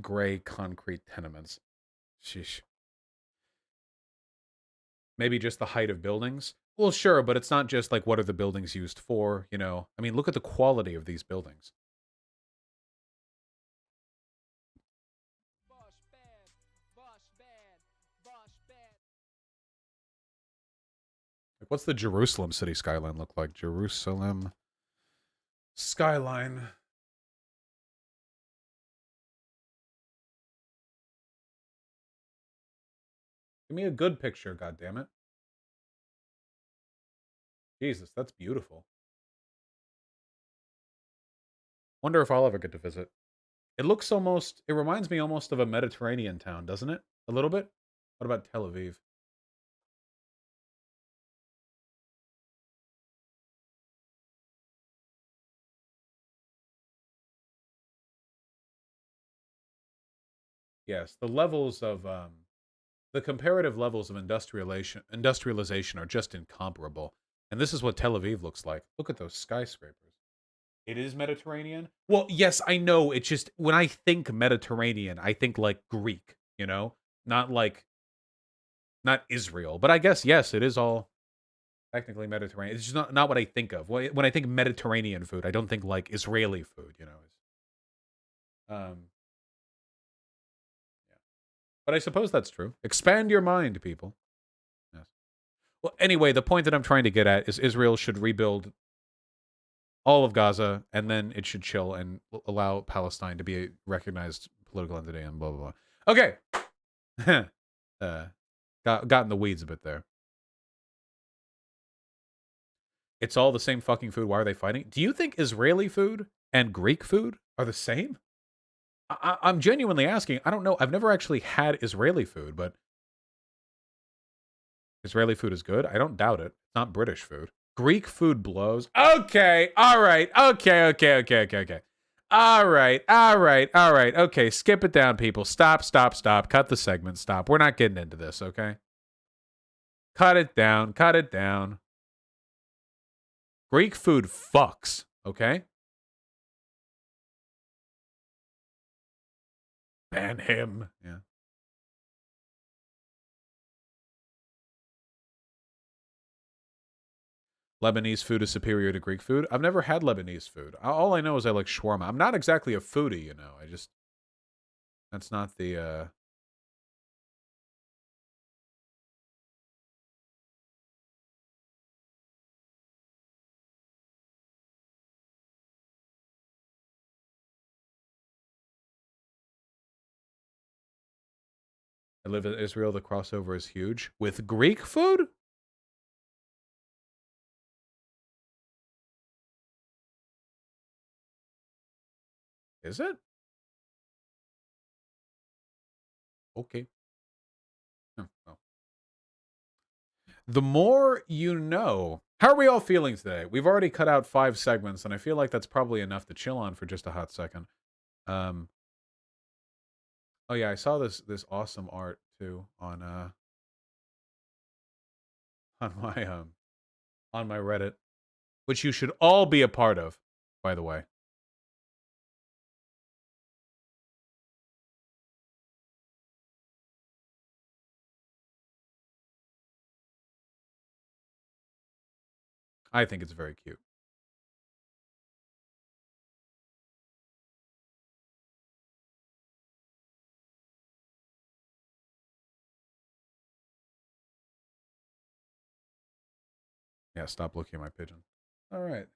gray concrete tenements. Sheesh. Maybe just the height of buildings? Well, sure, but it's not just, like, what are the buildings used for, you know? I mean, look at the quality of these buildings. Like, what's the Jerusalem city skyline look like? Jerusalem skyline. Give me a good picture, goddammit. Jesus, that's beautiful. Wonder if I'll ever get to visit. It looks almost, it reminds me almost of a Mediterranean town, doesn't it? A little bit? What about Tel Aviv? Yes, the levels of, the comparative levels of industrialization are just incomparable. And this is what Tel Aviv looks like. Look at those skyscrapers. It is Mediterranean? Well, yes, I know. It's just, when I think Mediterranean, I think like Greek, you know? Not like, not Israel. But I guess, yes, it is all technically Mediterranean. It's just not what I think of. When I think Mediterranean food, I don't think like Israeli food, you know? Yeah. But I suppose that's true. Expand your mind, people. Yes. Well, anyway, the point that I'm trying to get at is Israel should rebuild all of Gaza, and then it should chill and allow Palestine to be a recognized political entity and blah, blah, blah. Okay. Got in the weeds a bit there. It's all the same fucking food. Why are they fighting? Do you think Israeli food and Greek food are the same? I'm genuinely asking. I don't know. I've never actually had Israeli food, but Israeli food is good. I don't doubt it. It's not British food. Greek food blows. Okay. All right. Okay. All right. Okay, skip it down, people. Stop. Cut the segment. Stop. We're not getting into this, okay? Cut it down. Greek food fucks, okay? Ban him. Yeah. Lebanese food is superior to Greek food. I've never had Lebanese food. All I know is I like shawarma. I'm not exactly a foodie, you know. That's not the, I live in Israel. The crossover is huge. With Greek food? Is it? Okay. Oh. The more you know. How are we all feeling today? We've already cut out 5 segments, and I feel like that's probably enough to chill on for just a hot second. Oh yeah, I saw this awesome art too on on my Reddit, which you should all be a part of, by the way. I think it's very cute. Yeah, stop looking at my pigeon. All right.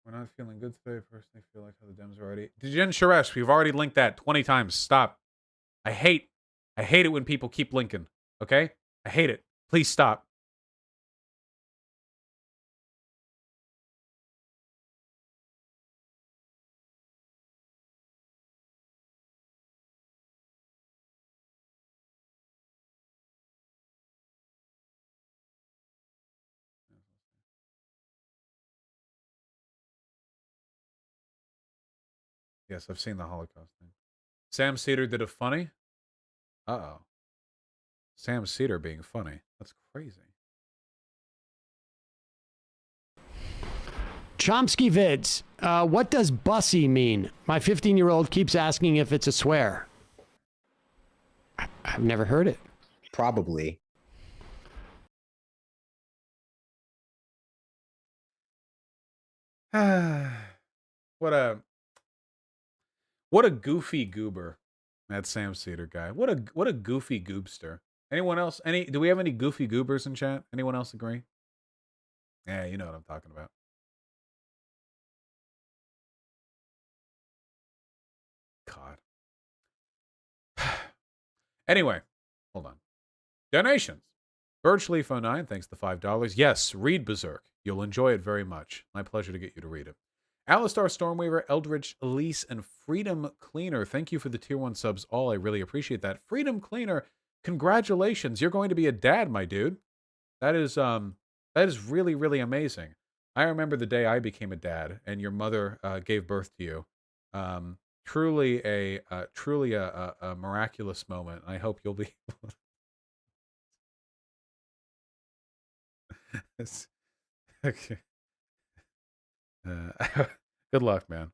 We're not feeling good today. Personally, feel like how the Dems are already. Dijen Sharesh, we've already linked that 20 times. Stop. I hate it when people keep linking. Okay? I hate it. Please stop. Yes, I've seen the Holocaust thing. Sam Cedar did a funny. Uh-oh. Sam Cedar being funny. That's crazy. Chomsky vids. What does bussy mean? My 15-year-old keeps asking if it's a swear. I've never heard it. Probably. What a goofy goober. That Sam Cedar guy. What a goofy goobster. Anyone else? Do we have any goofy goobers in chat? Anyone else agree? Yeah, you know what I'm talking about. God. Anyway, hold on. Donations. Birchleaf09, thanks to $5. Yes, read Berserk. You'll enjoy it very much. My pleasure to get you to read it. Alistar Stormweaver, Eldritch Elise, and Freedom Cleaner. Thank you for the tier 1 subs all. I really appreciate that. Freedom Cleaner, congratulations. You're going to be a dad, my dude. That is really, really amazing. I remember the day I became a dad and your mother gave birth to you. Truly a miraculous moment. I hope you'll be okay. Good luck, man.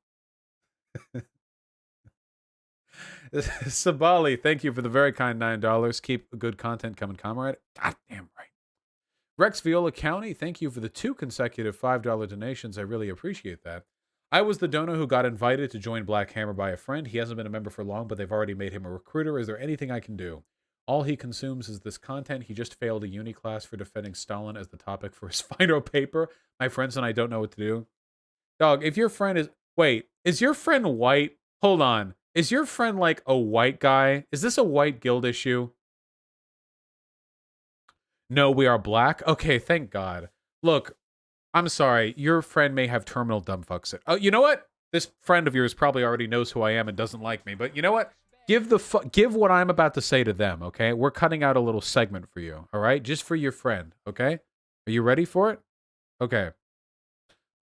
Sabali, thank you for the very kind $9. Keep good content coming, comrade. God damn right. Rex Viola County, thank you for the 2 consecutive $5 donations. I really appreciate that. I was the donor who got invited to join Black Hammer by a friend. He hasn't been a member for long, but they've already made him a recruiter. Is there anything I can do? All he consumes is this content. He just failed a uni class for defending Stalin as the topic for his final paper. My friends and I don't know what to do. Dog, if your friend is... Wait, is your friend white? Hold on. Is your friend like a white guy? Is this a white guild issue? No, we are black? Okay, thank God. Look, I'm sorry. Your friend may have terminal dumb fucks it. Oh, you know what? This friend of yours probably already knows who I am and doesn't like me. But you know what? Give what I'm about to say to them, okay? We're cutting out a little segment for you, all right? Just for your friend, okay? Are you ready for it? Okay.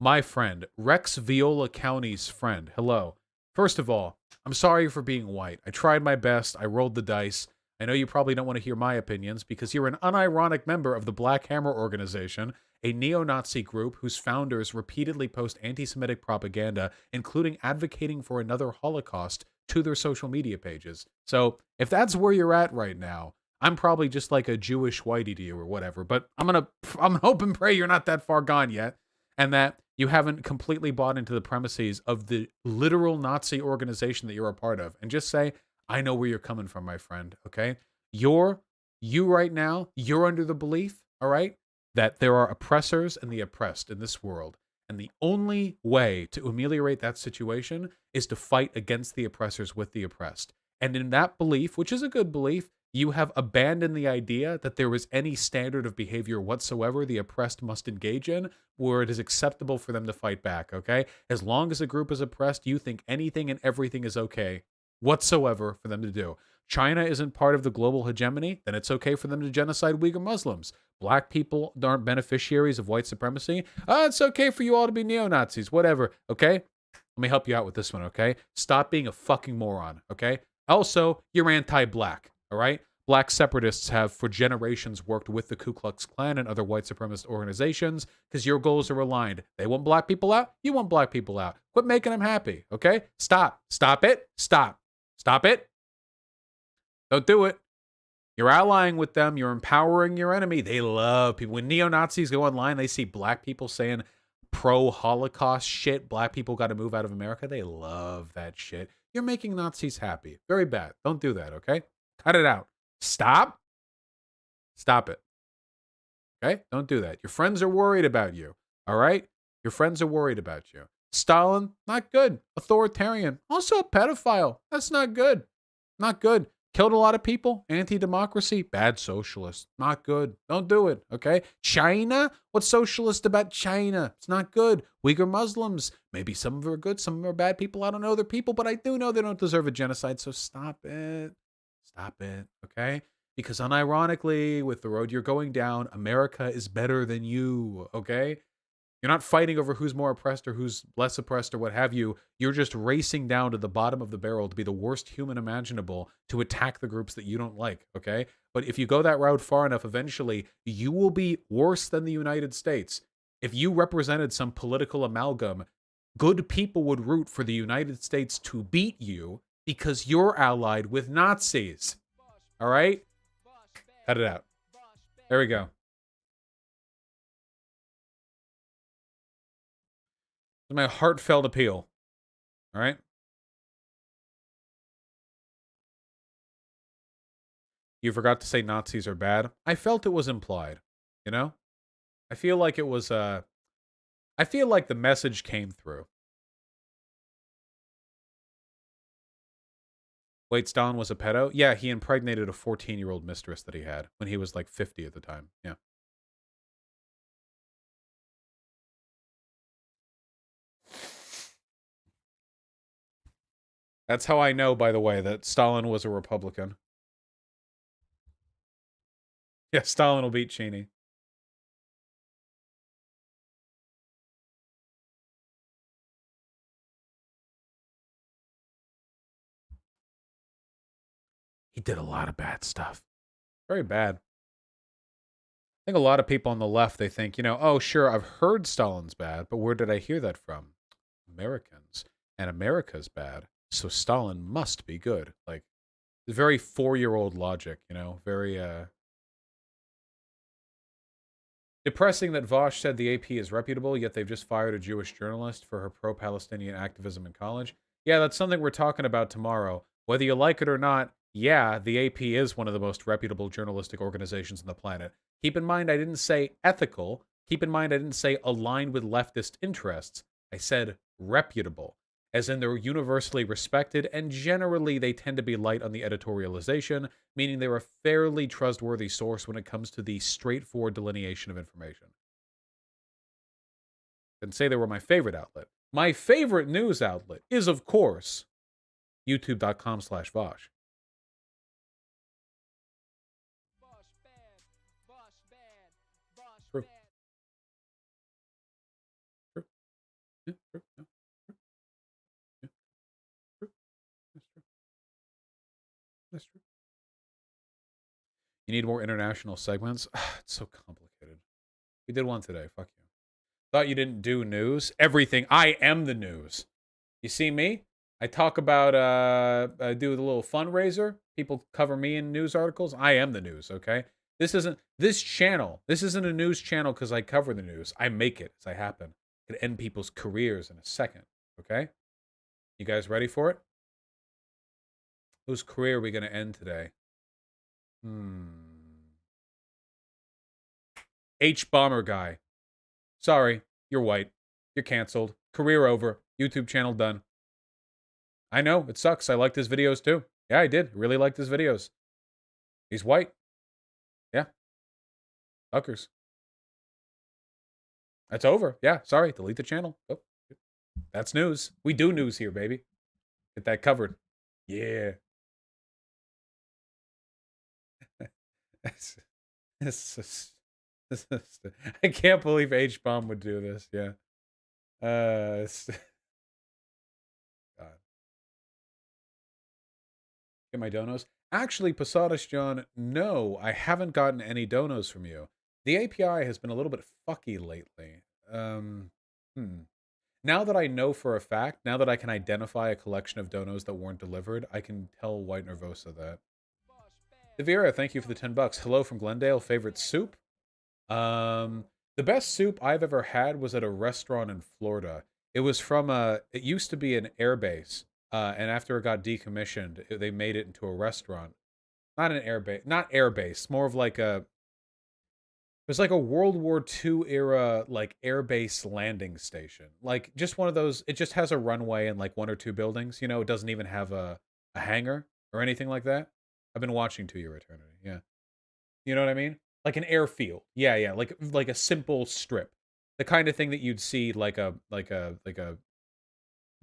my friend, Rex Viola County's friend. Hello. First of all, I'm sorry for being white. I tried my best. I rolled the dice. I know you probably don't want to hear my opinions because you're an unironic member of the Black Hammer organization, a neo-Nazi group whose founders repeatedly post anti-Semitic propaganda, including advocating for another Holocaust, to their social media pages. So if that's where you're at right now, I'm probably just like a Jewish whitey to you or whatever, but I'm hope and pray you're not that far gone yet, and that you haven't completely bought into the premises of the literal Nazi organization that you're a part of. And just say, I know where you're coming from, my friend, okay? You right now, you're under the belief, all right, that there are oppressors and the oppressed in this world. And the only way to ameliorate that situation is to fight against the oppressors with the oppressed. And in that belief, which is a good belief, you have abandoned the idea that there is any standard of behavior whatsoever the oppressed must engage in where it is acceptable for them to fight back, okay? As long as a group is oppressed, you think anything and everything is okay whatsoever for them to do. China isn't part of the global hegemony, then it's okay for them to genocide Uyghur Muslims. Black people aren't beneficiaries of white supremacy. It's okay for you all to be neo-Nazis, whatever, okay? Let me help you out with this one, okay? Stop being a fucking moron, okay? Also, you're anti-black, all right? Black separatists have for generations worked with the Ku Klux Klan and other white supremacist organizations because your goals are aligned. They want black people out. You want black people out. Quit making them happy, okay? Stop. Stop it. Stop. Stop it. Don't do it. You're allying with them. You're empowering your enemy. They love people. When neo-Nazis go online, they see black people saying pro-Holocaust shit. Black people got to move out of America. They love that shit. You're making Nazis happy. Very bad. Don't do that, okay? Cut it out. Stop. Stop it. Okay? Don't do that. Your friends are worried about you. All right? Your friends are worried about you. Stalin, not good. Authoritarian. Also a pedophile. That's not good. Not good. Killed a lot of people. Anti-democracy. Bad socialist. Not good. Don't do it. Okay? China? What's socialist about China? It's not good. Uyghur Muslims. Maybe some of them are good. Some of them are bad people. I don't know. They're people, but I do know they don't deserve a genocide. So stop it. Stop it. Okay? Because unironically, with the road you're going down, America is better than you. Okay? You're not fighting over who's more oppressed or who's less oppressed or what have you. You're just racing down to the bottom of the barrel to be the worst human imaginable to attack the groups that you don't like, okay? But if you go that route far enough, eventually, you will be worse than the United States. If you represented some political amalgam, good people would root for the United States to beat you because you're allied with Nazis. All right? Cut it out. There we go. My heartfelt appeal. All right? You forgot to say Nazis are bad. I felt it was implied, you know? I feel like it was I feel like the message came through. Wait, Stalin was a pedo? Yeah, he impregnated a 14-year-old mistress that he had when he was like 50 at the time. Yeah. That's how I know, by the way, that Stalin was a Republican. Yeah, Stalin will beat Cheney. He did a lot of bad stuff. Very bad. I think a lot of people on the left, they think, you know, oh, sure, I've heard Stalin's bad, but where did I hear that from? Americans. And America's bad, so Stalin must be good. Like, very 4-year-old logic, you know? Very, depressing that Vosh said the AP is reputable, yet they've just fired a Jewish journalist for her pro-Palestinian activism in college. Yeah, that's something we're talking about tomorrow. Whether you like it or not, yeah, the AP is one of the most reputable journalistic organizations on the planet. Keep in mind, I didn't say ethical. Keep in mind, I didn't say aligned with leftist interests. I said reputable, as in they're universally respected, and generally they tend to be light on the editorialization, meaning they're a fairly trustworthy source when it comes to the straightforward delineation of information. Didn't say they were my favorite outlet. My favorite news outlet is, of course, youtube.com/Vosh. True. True. You need more international segments? It's so complicated. We did one today. Fuck you. Thought you didn't do news? Everything. I am the news. You see me? I talk about, I do the little fundraiser. People cover me in news articles. I am the news, okay? This isn't a news channel because I cover the news. I make it as I happen. Could end people's careers in a second, okay? You guys ready for it? Whose career are we going to end today? H-Bomber guy. Sorry, you're white. You're canceled. Career over. YouTube channel done. I know, it sucks. I liked his videos too. Yeah, I did. Really liked his videos. He's white. Yeah. Fuckers. That's over. Yeah, sorry. Delete the channel. Oh, that's news. We do news here, baby. Get that covered. Yeah. I can't believe H-Bomb would do this. Yeah. God. Get my donos. Actually, Posadas John, no, I haven't gotten any donos from you. The API has been a little bit fucky lately. Now that I know for a fact, now that I can identify a collection of donos that weren't delivered, I can tell White Nervosa that. Devira, thank you for the $10. Hello from Glendale. Favorite soup? The best soup I've ever had was at a restaurant in Florida. It was from it used to be an airbase. And after it got decommissioned, they made it into a restaurant. Not an airbase, not airbase, more of like a, it was like a World War II era, like airbase landing station. Like just one of those, it just has a runway and like one or two buildings, you know, it doesn't even have a hangar or anything like that. I've been watching To Your Eternity, yeah. You know what I mean? Like an airfield. Yeah, yeah, like a simple strip. The kind of thing that you'd see like a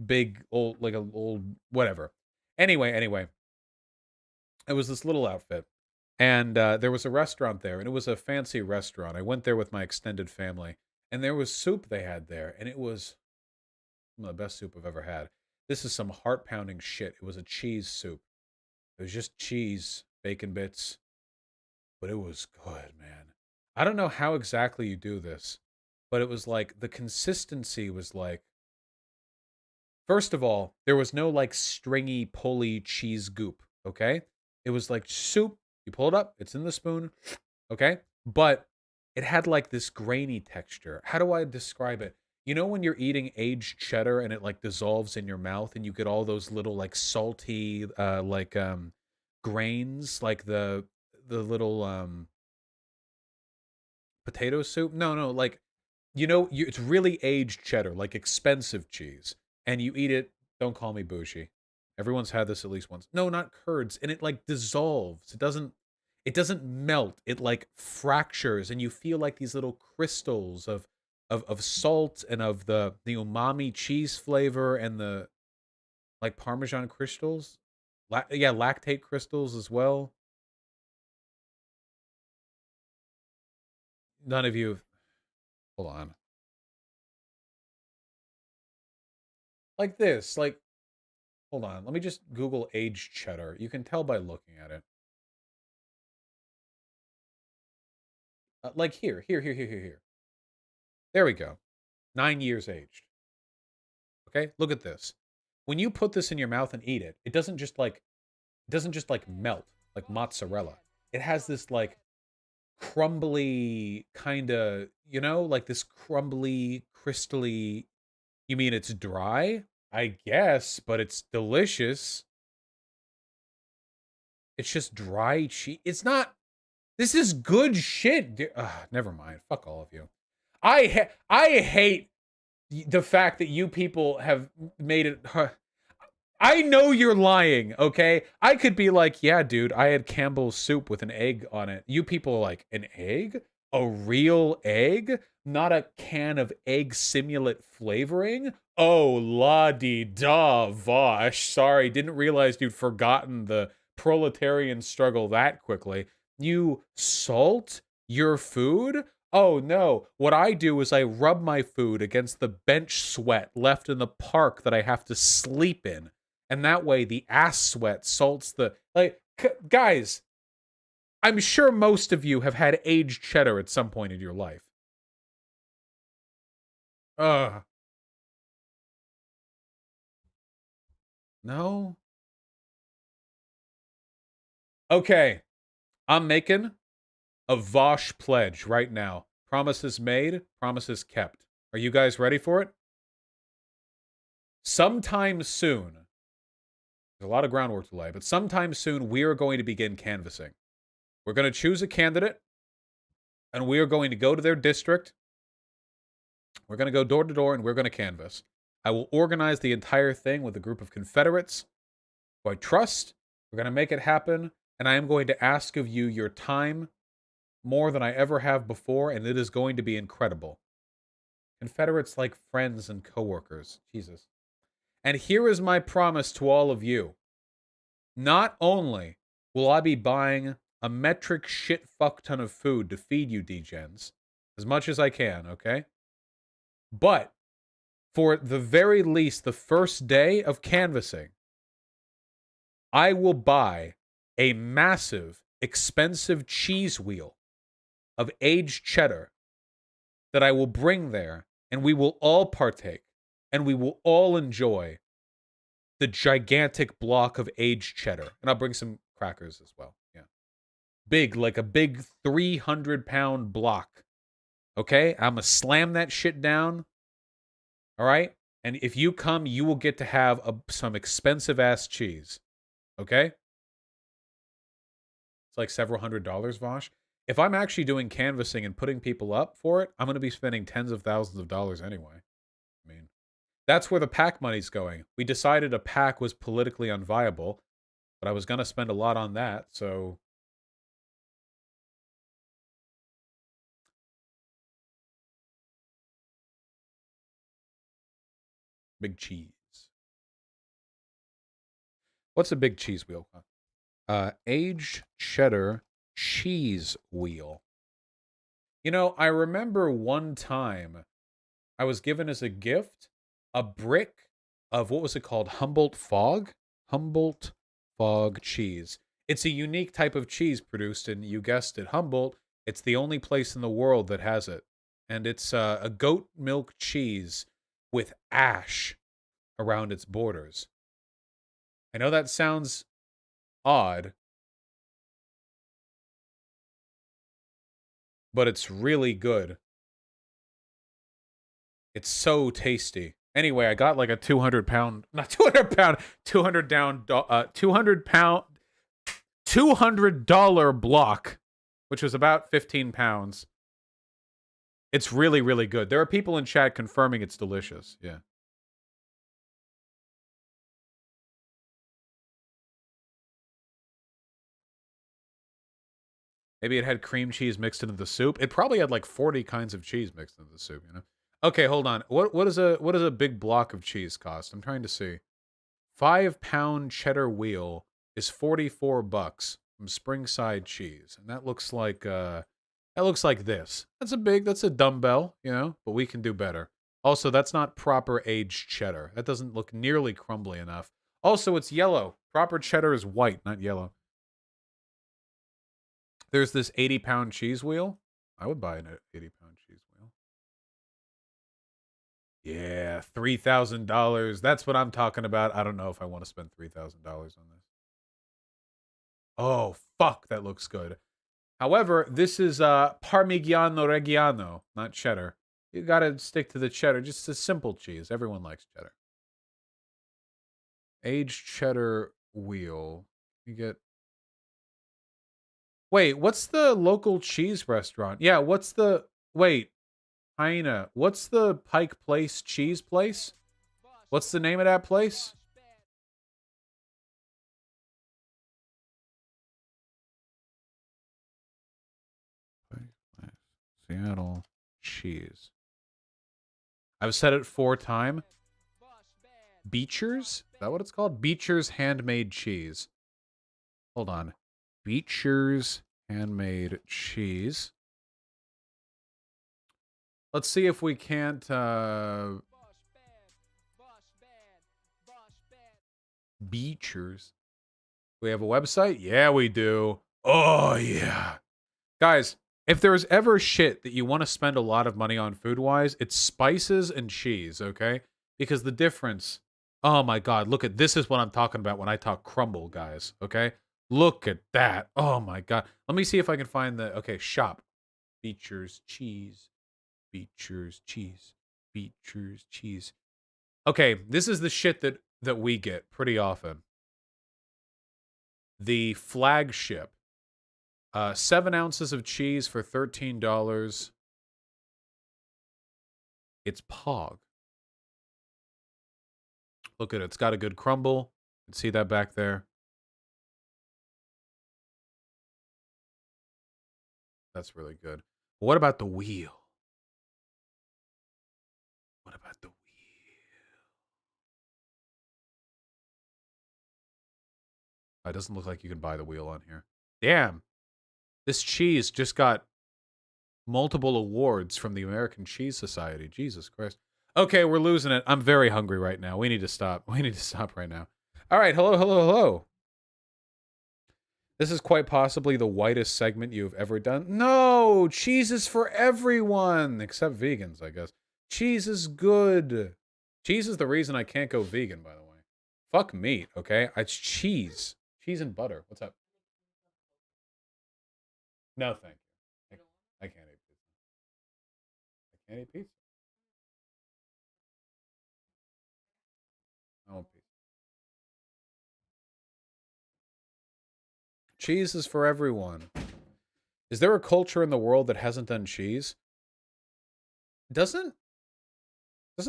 big old, like a old whatever. Anyway, it was this little outfit, and there was a restaurant there, and it was a fancy restaurant. I went there with my extended family, and there was soup they had there, and it was some of the best soup I've ever had. This is some heart-pounding shit. It was a cheese soup. It was just cheese, bacon bits, but it was good, man. I don't know how exactly you do this, but it was like the consistency was like, first of all, there was no like stringy, pulley cheese goop, okay? It was like soup. You pull it up, it's in the spoon, okay? But it had like this grainy texture. How do I describe it? You know when you're eating aged cheddar and it like dissolves in your mouth and you get all those little like salty grains, like the little potato soup? No, like you know, it's really aged cheddar, like expensive cheese, and you eat it. Don't call me bougie. Everyone's had this at least once. No, not curds, and it like dissolves. It doesn't melt. It like fractures, and you feel like these little crystals of salt and of the umami cheese flavor and the like Parmesan crystals. Yeah, lactate crystals as well. None of you. Hold on. Like this, like, hold on. Let me just Google aged cheddar. You can tell by looking at it. Like here. There we go. 9 years aged. Okay, look at this. When you put this in your mouth and eat it, it doesn't just like melt like mozzarella. It has this like crumbly kind of, you know, like this crumbly, crystally. You mean it's dry? I guess, but it's delicious. It's just dry cheese. It's not. This is good shit. Never mind. Fuck all of you. I hate the fact that you people have made it. I know you're lying, okay? I could be like, yeah, dude, I had Campbell's soup with an egg on it. You people are like, an egg? A real egg? Not a can of egg simulate flavoring? Oh, la-di-da, Vosh. Sorry, didn't realize you'd forgotten the proletarian struggle that quickly. You salt your food? Oh, no. What I do is I rub my food against the bench sweat left in the park that I have to sleep in. And that way, the ass sweat salts the... Like, guys, I'm sure most of you have had aged cheddar at some point in your life. Ugh. No? Okay. I'm making a Vosh pledge right now. Promises made, promises kept. Are you guys ready for it? Sometime soon, there's a lot of groundwork to lay, but sometime soon we are going to begin canvassing. We're going to choose a candidate, and we are going to go to their district. We're going to go door to door, and we're going to canvass. I will organize the entire thing with a group of Confederates who I trust. We're going to make it happen, and I am going to ask of you your time more than I ever have before, and it is going to be incredible. Confederates like friends and coworkers. Jesus. And here is my promise to all of you. Not only will I be buying a metric shit fuck ton of food to feed you degens, as much as I can, okay? But for the very least, the first day of canvassing, I will buy a massive, expensive cheese wheel of aged cheddar that I will bring there, and we will all partake, and we will all enjoy the gigantic block of aged cheddar. And I'll bring some crackers as well. Yeah. Big, like a big 300-pound block. Okay? I'm going to slam that shit down. All right? And if you come, you will get to have some expensive-ass cheese. Okay? It's like several $100s, Vosh. If I'm actually doing canvassing and putting people up for it, I'm going to be spending tens of thousands of dollars anyway. I mean, that's where the PAC money's going. We decided a PAC was politically unviable, but I was going to spend a lot on that, so... Big cheese. What's a big cheese wheel? Aged cheddar cheese wheel. You know, I remember one time I was given as a gift a brick of, what was it called? Humboldt Fog? Humboldt Fog cheese. It's a unique type of cheese produced in, you guessed it, Humboldt. It's the only place in the world that has it. And it's a goat milk cheese with ash around its borders. I know that sounds odd, but it's really good. It's so tasty. Anyway, I got like a 200-pound, not 200-pound, 200-pound, $200 block, which was about 15 pounds. It's really, really good. There are people in chat confirming it's delicious. Yeah. Maybe it had cream cheese mixed into the soup. It probably had like 40 kinds of cheese mixed into the soup, you know? Okay, hold on. What does a big block of cheese cost? I'm trying to see. 5-pound cheddar wheel is $44 from Springside Cheese. And that looks like this. That's a dumbbell, you know, but we can do better. Also, that's not proper aged cheddar. That doesn't look nearly crumbly enough. Also, it's yellow. Proper cheddar is white, not yellow. There's this 80-pound cheese wheel. I would buy an 80-pound cheese wheel. Yeah, $3,000. That's what I'm talking about. I don't know if I want to spend $3,000 on this. Oh, fuck, that looks good. However, this is Parmigiano Reggiano, not cheddar. You gotta stick to the cheddar. Just a simple cheese. Everyone likes cheddar. Aged cheddar wheel. You get... Wait, what's the local cheese restaurant? Yeah, what's the... Wait, Hyena. What's the Pike Place cheese place? What's the name of that place? Seattle cheese. I've said it 4 times. Beecher's? Is that what it's called? Beecher's handmade cheese. Hold on. Beecher's handmade cheese. Let's see if we can't Beecher's. We have a website? Yeah, we do. Oh, yeah. Guys, if there's ever shit that you want to spend a lot of money on food-wise, it's spices and cheese, okay? Because the difference... Oh, my God. Look at... This is what I'm talking about when I talk crumble, guys, okay? Look at that. Oh, my God. Let me see if I can find the... Okay, shop. Features, cheese. Features, cheese. Features, cheese. Okay, this is the shit that we get pretty often. The flagship. 7 ounces of cheese for $13. It's Pog. Look at it. It's got a good crumble. You can see that back there. That's really good. What about the wheel? What about the wheel? It doesn't look like you can buy the wheel on here. Damn. This cheese just got multiple awards from the American Cheese Society. Jesus Christ. Okay, we're losing it. I'm very hungry right now. We need to stop. We need to stop right now. All right. Hello, hello, hello. This is quite possibly the whitest segment you've ever done. No! Cheese is for everyone! Except vegans, I guess. Cheese is good. Cheese is the reason I can't go vegan, by the way. Fuck meat, okay? It's cheese. Cheese and butter. What's up? No, thank you. I can't eat pizza. I can't eat pizza. I want pizza. Cheese is for everyone. Is there a culture in the world that hasn't done cheese? Doesn't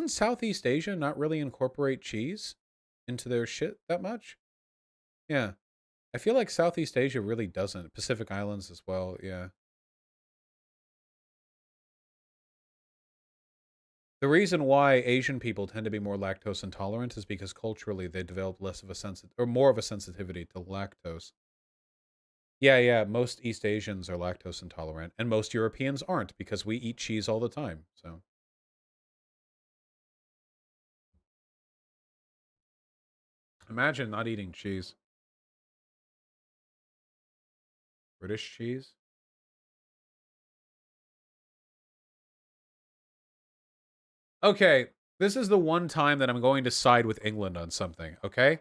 Southeast Asia not really incorporate cheese into their shit that much? Yeah. I feel like Southeast Asia really doesn't. Pacific Islands as well, yeah. The reason why Asian people tend to be more lactose intolerant is because culturally they develop less of a or more of a sensitivity to lactose. Yeah, most East Asians are lactose intolerant, and most Europeans aren't because we eat cheese all the time, so. Imagine not eating cheese. British cheese? Okay, this is the one time that I'm going to side with England on something, okay?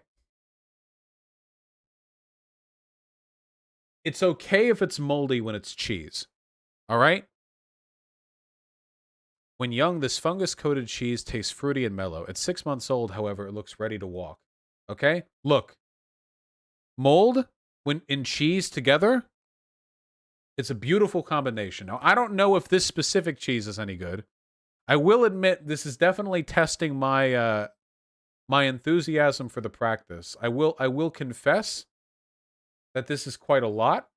It's okay if it's moldy when it's cheese, all right? When young, this fungus-coated cheese tastes fruity and mellow. At 6 months old, however, it looks ready to walk. Okay? Look. Mold when in cheese together, it's a beautiful combination. Now, I don't know if this specific cheese is any good. I will admit this is definitely testing my my enthusiasm for the practice. I will confess that this is quite a lot.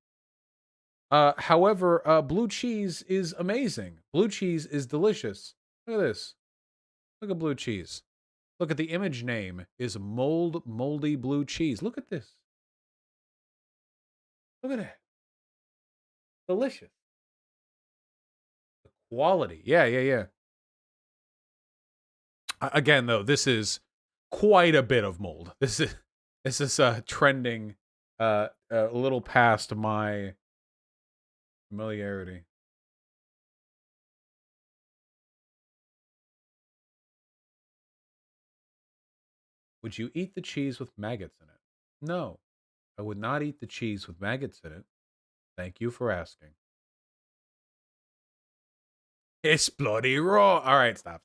However, blue cheese is amazing. Blue cheese is delicious. Look at this. Look at blue cheese. Look at the image name is moldy blue cheese. Look at this. Look at it. Delicious. The quality. Yeah. Again, though, this is quite a bit of mold. This is trending a little past my familiarity. Would you eat the cheese with maggots in it? No, I would not eat the cheese with maggots in it. Thank you for asking. It's bloody raw. All right, stop.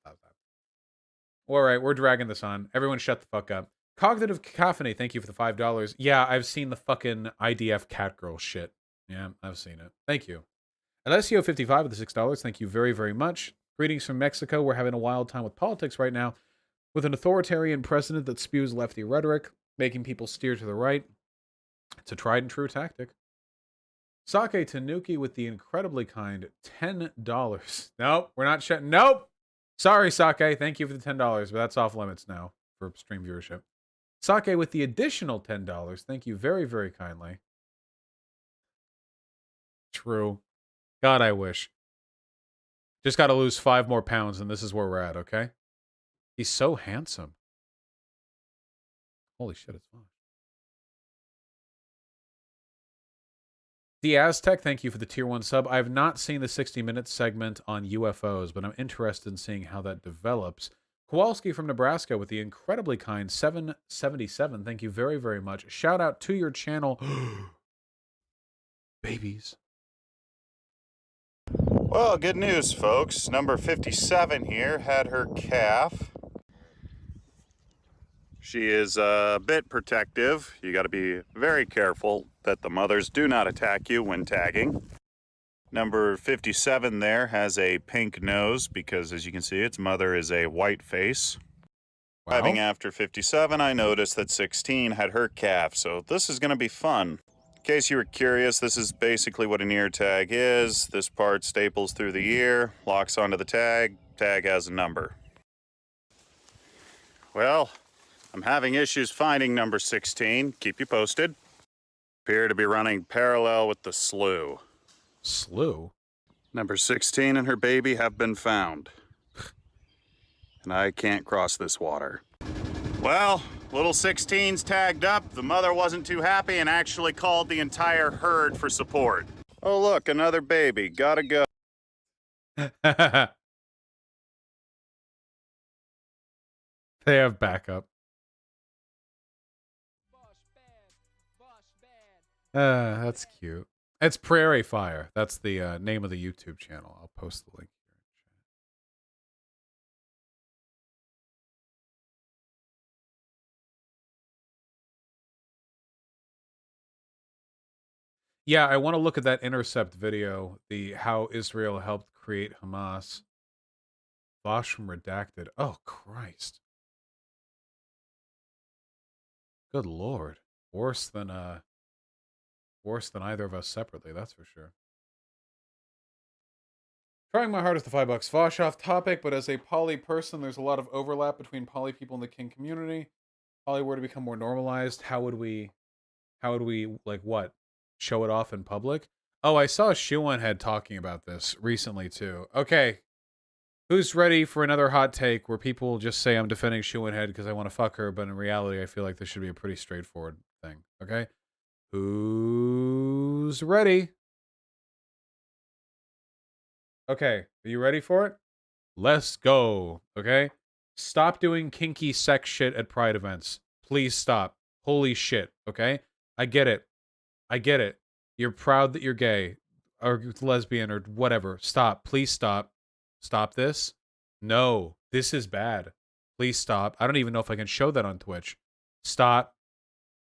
All right, we're dragging this on. Everyone shut the fuck up. Cognitive Cacophony, thank you for the $5. Yeah, I've seen the fucking IDF Catgirl shit. Yeah, I've seen it. Thank you. Alessio55 with the $6, thank you very, very much. Greetings from Mexico. We're having a wild time with politics right now, with an authoritarian president that spews lefty rhetoric, making people steer to the right. It's a tried and true tactic. Sake Tanuki with the incredibly kind $10. Nope, we're not shutting. Nope. Sorry, Sake. Thank you for the $10, but that's off limits now for stream viewership. Sake with the additional $10. Thank you very, very kindly. True. God, I wish. Just got to lose 5 more pounds, and this is where we're at, okay? He's so handsome. Holy shit, it's fine. The Aztec, thank you for the tier 1 sub. I have not seen the 60-minute segment on UFOs, but I'm interested in seeing how that develops. Kowalski from Nebraska with the incredibly kind 777. Thank you very, very much. Shout out to your channel. Babies. Well, good news, folks. Number 57 here had her calf. She is a bit protective. You got to be very careful that the mothers do not attack you when tagging. Number 57 there has a pink nose because, as you can see, its mother is a white face. Wow. Having after 57, I noticed that 16 had her calf, so this is going to be fun. In case you were curious, this is basically what an ear tag is. This part staples through the ear, locks onto the tag, tag has a number. Well, I'm having issues finding number 16. Keep you posted. Appear to be running parallel with the slough. Slew? Number 16 and her baby have been found. And I can't cross this water. Well, little 16's tagged up. The mother wasn't too happy and actually called the entire herd for support. Oh look, another baby. Gotta go. They have backup. That's cute. It's Prairie Fire. That's the name of the YouTube channel. I'll post the link here in chat. Yeah, I want to look at that Intercept video, the how Israel helped create Hamas. Bosch from Redacted. Oh, Christ. Good Lord. Worse than either of us separately, that's for sure. Trying my hardest to $5. Vosh off topic, but as a poly person, there's a lot of overlap between poly people and the king community. Poly were to become more normalized, how would we like what? Show it off in public? Oh, I saw Shoeonhead talking about this recently too. Okay. Who's ready for another hot take where people just say I'm defending Shoeonhead because I want to fuck her, but in reality I feel like this should be a pretty straightforward thing. Okay? Who's ready? Okay, are you ready for it? Let's go, okay? Stop doing kinky sex shit at pride events. Please stop. Holy shit, okay? I get it. I get it. You're proud that you're gay or lesbian or whatever. Stop. Please stop. Stop this. No, this is bad. Please stop. I don't even know if I can show that on Twitch. Stop.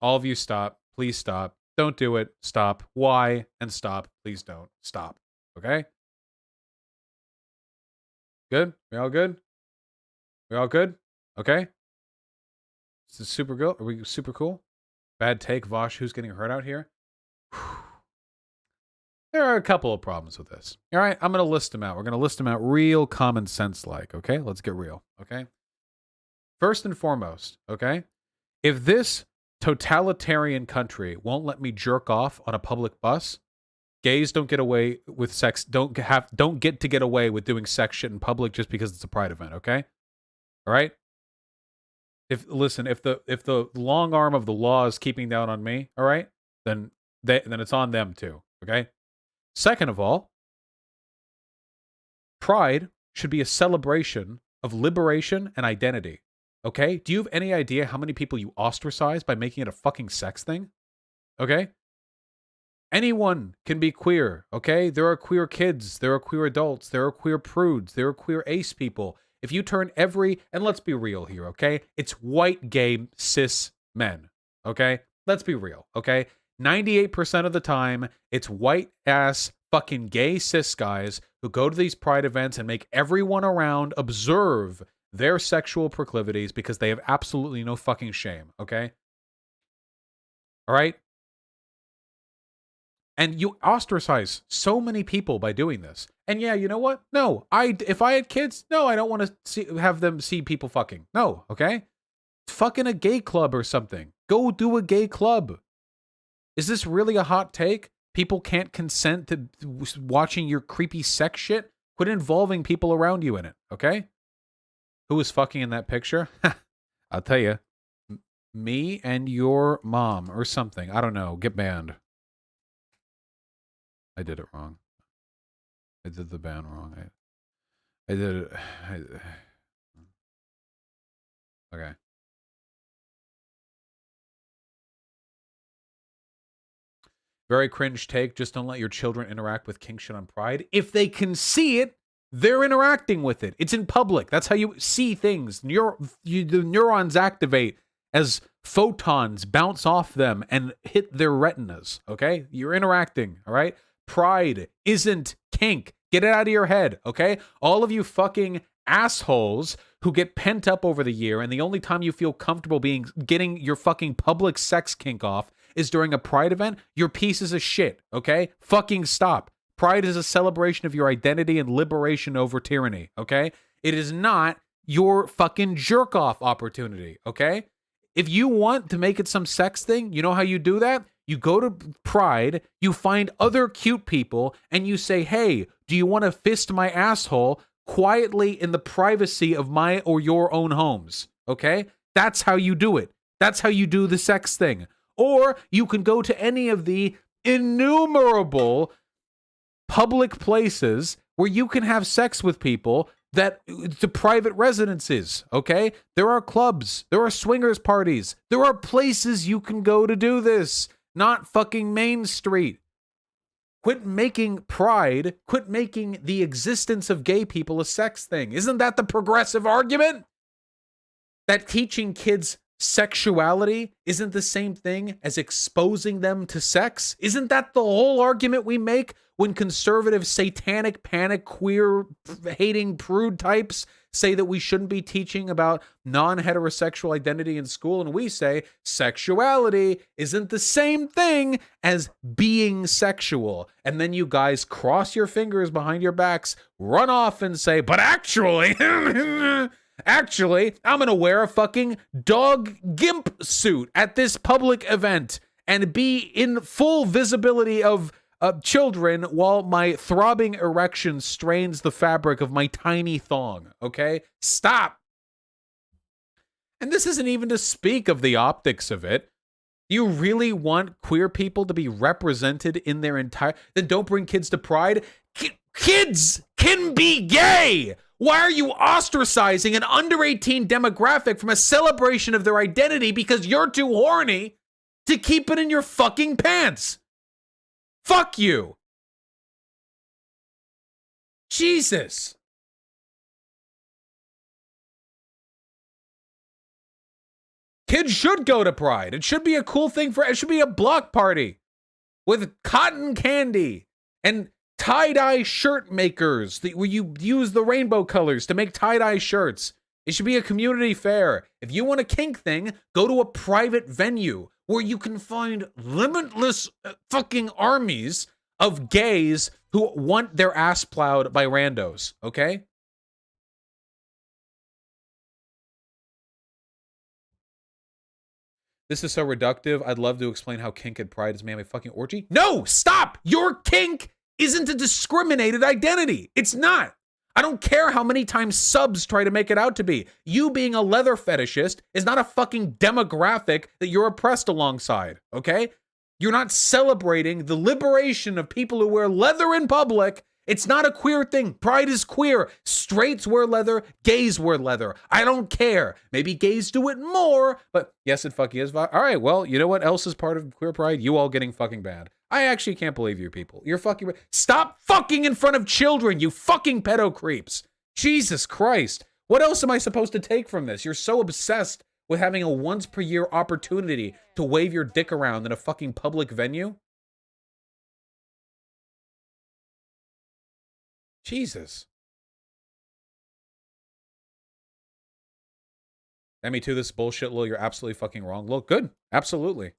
All of you stop. Please stop. Don't do it. Stop. Why? And stop. Please don't. Stop. Okay? Good? We all good? We all good? Okay? This is super cool. Are we super cool? Bad take, Vosh. Who's getting hurt out here? There are a couple of problems with this. All right, I'm going to list them out. We're going to list them out real common sense like, okay? Let's get real, okay? First and foremost, okay? If this totalitarian country won't let me jerk off on a public bus, gays don't get away with sex, don't get to get away with doing sex shit in public just because it's a pride event, okay? All right? If the long arm of the law is keeping down on me, all right? Then it's on them too, okay? Second of all, pride should be a celebration of liberation and identity. Okay? Do you have any idea how many people you ostracize by making it a fucking sex thing? Okay? Anyone can be queer, okay? There are queer kids, there are queer adults, there are queer prudes, there are queer ace people. If you turn and let's be real here, okay? It's white, gay, cis men, okay? Let's be real, okay? 98% of the time, it's white-ass fucking gay cis guys who go to these pride events and make everyone around observe their sexual proclivities because they have absolutely no fucking shame, okay? All right? And you ostracize so many people by doing this. And yeah, you know what? No, if I had kids, no, I don't want to have them see people fucking. No, okay? Fucking a gay club or something. Go do a gay club. Is this really a hot take? People can't consent to watching your creepy sex shit? Quit involving people around you in it, okay? Who was fucking in that picture? I'll tell you. Me and your mom or something. I don't know. Get banned. I did it wrong. I did the ban wrong. I did it. Okay. Very cringe take. Just don't let your children interact with kink shit on Pride. If they can see it, they're interacting with it. It's in public. That's how you see things. The neurons activate as photons bounce off them and hit their retinas. Okay? You're interacting. All right? Pride isn't kink. Get it out of your head. Okay? All of you fucking assholes who get pent up over the year, and the only time you feel comfortable getting your fucking public sex kink off is during a Pride event, you're pieces of shit, okay? Fucking stop. Pride is a celebration of your identity and liberation over tyranny, okay? It is not your fucking jerk-off opportunity, okay? If you want to make it some sex thing, you know how you do that? You go to Pride, you find other cute people, and you say, hey, do you want to fist my asshole quietly in the privacy of my or your own homes, okay? That's how you do it. That's how you do the sex thing. Or you can go to any of the innumerable public places where you can have sex with people that the private residences, okay? There are clubs, there are swingers parties, there are places you can go to do this, not fucking Main Street. Quit making Pride, quit making the existence of gay people a sex thing. Isn't that the progressive argument? That teaching kids sexuality isn't the same thing as exposing them to sex? Isn't that the whole argument we make when conservative, satanic, panic, queer, hating prude types say that we shouldn't be teaching about non-heterosexual identity in school, and we say sexuality isn't the same thing as being sexual? And then you guys cross your fingers behind your backs, run off and say, but actually... Actually, I'm gonna wear a fucking dog gimp suit at this public event and be in full visibility of children while my throbbing erection strains the fabric of my tiny thong, okay? Stop! And this isn't even to speak of the optics of it. Do you really want queer people to be represented in their entire... Then don't bring kids to Pride. Kids can be gay! Why are you ostracizing an under 18 demographic from a celebration of their identity because you're too horny to keep it in your fucking pants? Fuck you. Jesus. Kids should go to Pride. It should be a cool thing it should be a block party with cotton candy and tie-dye shirt makers where you use the rainbow colors to make tie-dye shirts. It should be a community fair. If you want a kink thing, go to a private venue where you can find limitless fucking armies of gays who want their ass plowed by randos, okay? This is so reductive. I'd love to explain how kink at Pride is made a fucking orgy. No, stop! Your kink isn't a discriminated identity. It's not. I don't care how many times subs try to make it out to be. You being a leather fetishist is not a fucking demographic that you're oppressed alongside, okay? You're not celebrating the liberation of people who wear leather in public. It's not a queer thing. Pride is queer. Straights wear leather. Gays wear leather. I don't care. Maybe gays do it more, but yes, it fucking is. All right, well, you know what else is part of queer pride? You all getting fucking banned. I actually can't believe you people. You're fucking... Stop fucking in front of children, you fucking pedo creeps. Jesus Christ. What else am I supposed to take from this? You're so obsessed with having a once-per-year opportunity to wave your dick around in a fucking public venue? Jesus. And me too, this bullshit, Lil, you're absolutely fucking wrong. Look, good. Absolutely.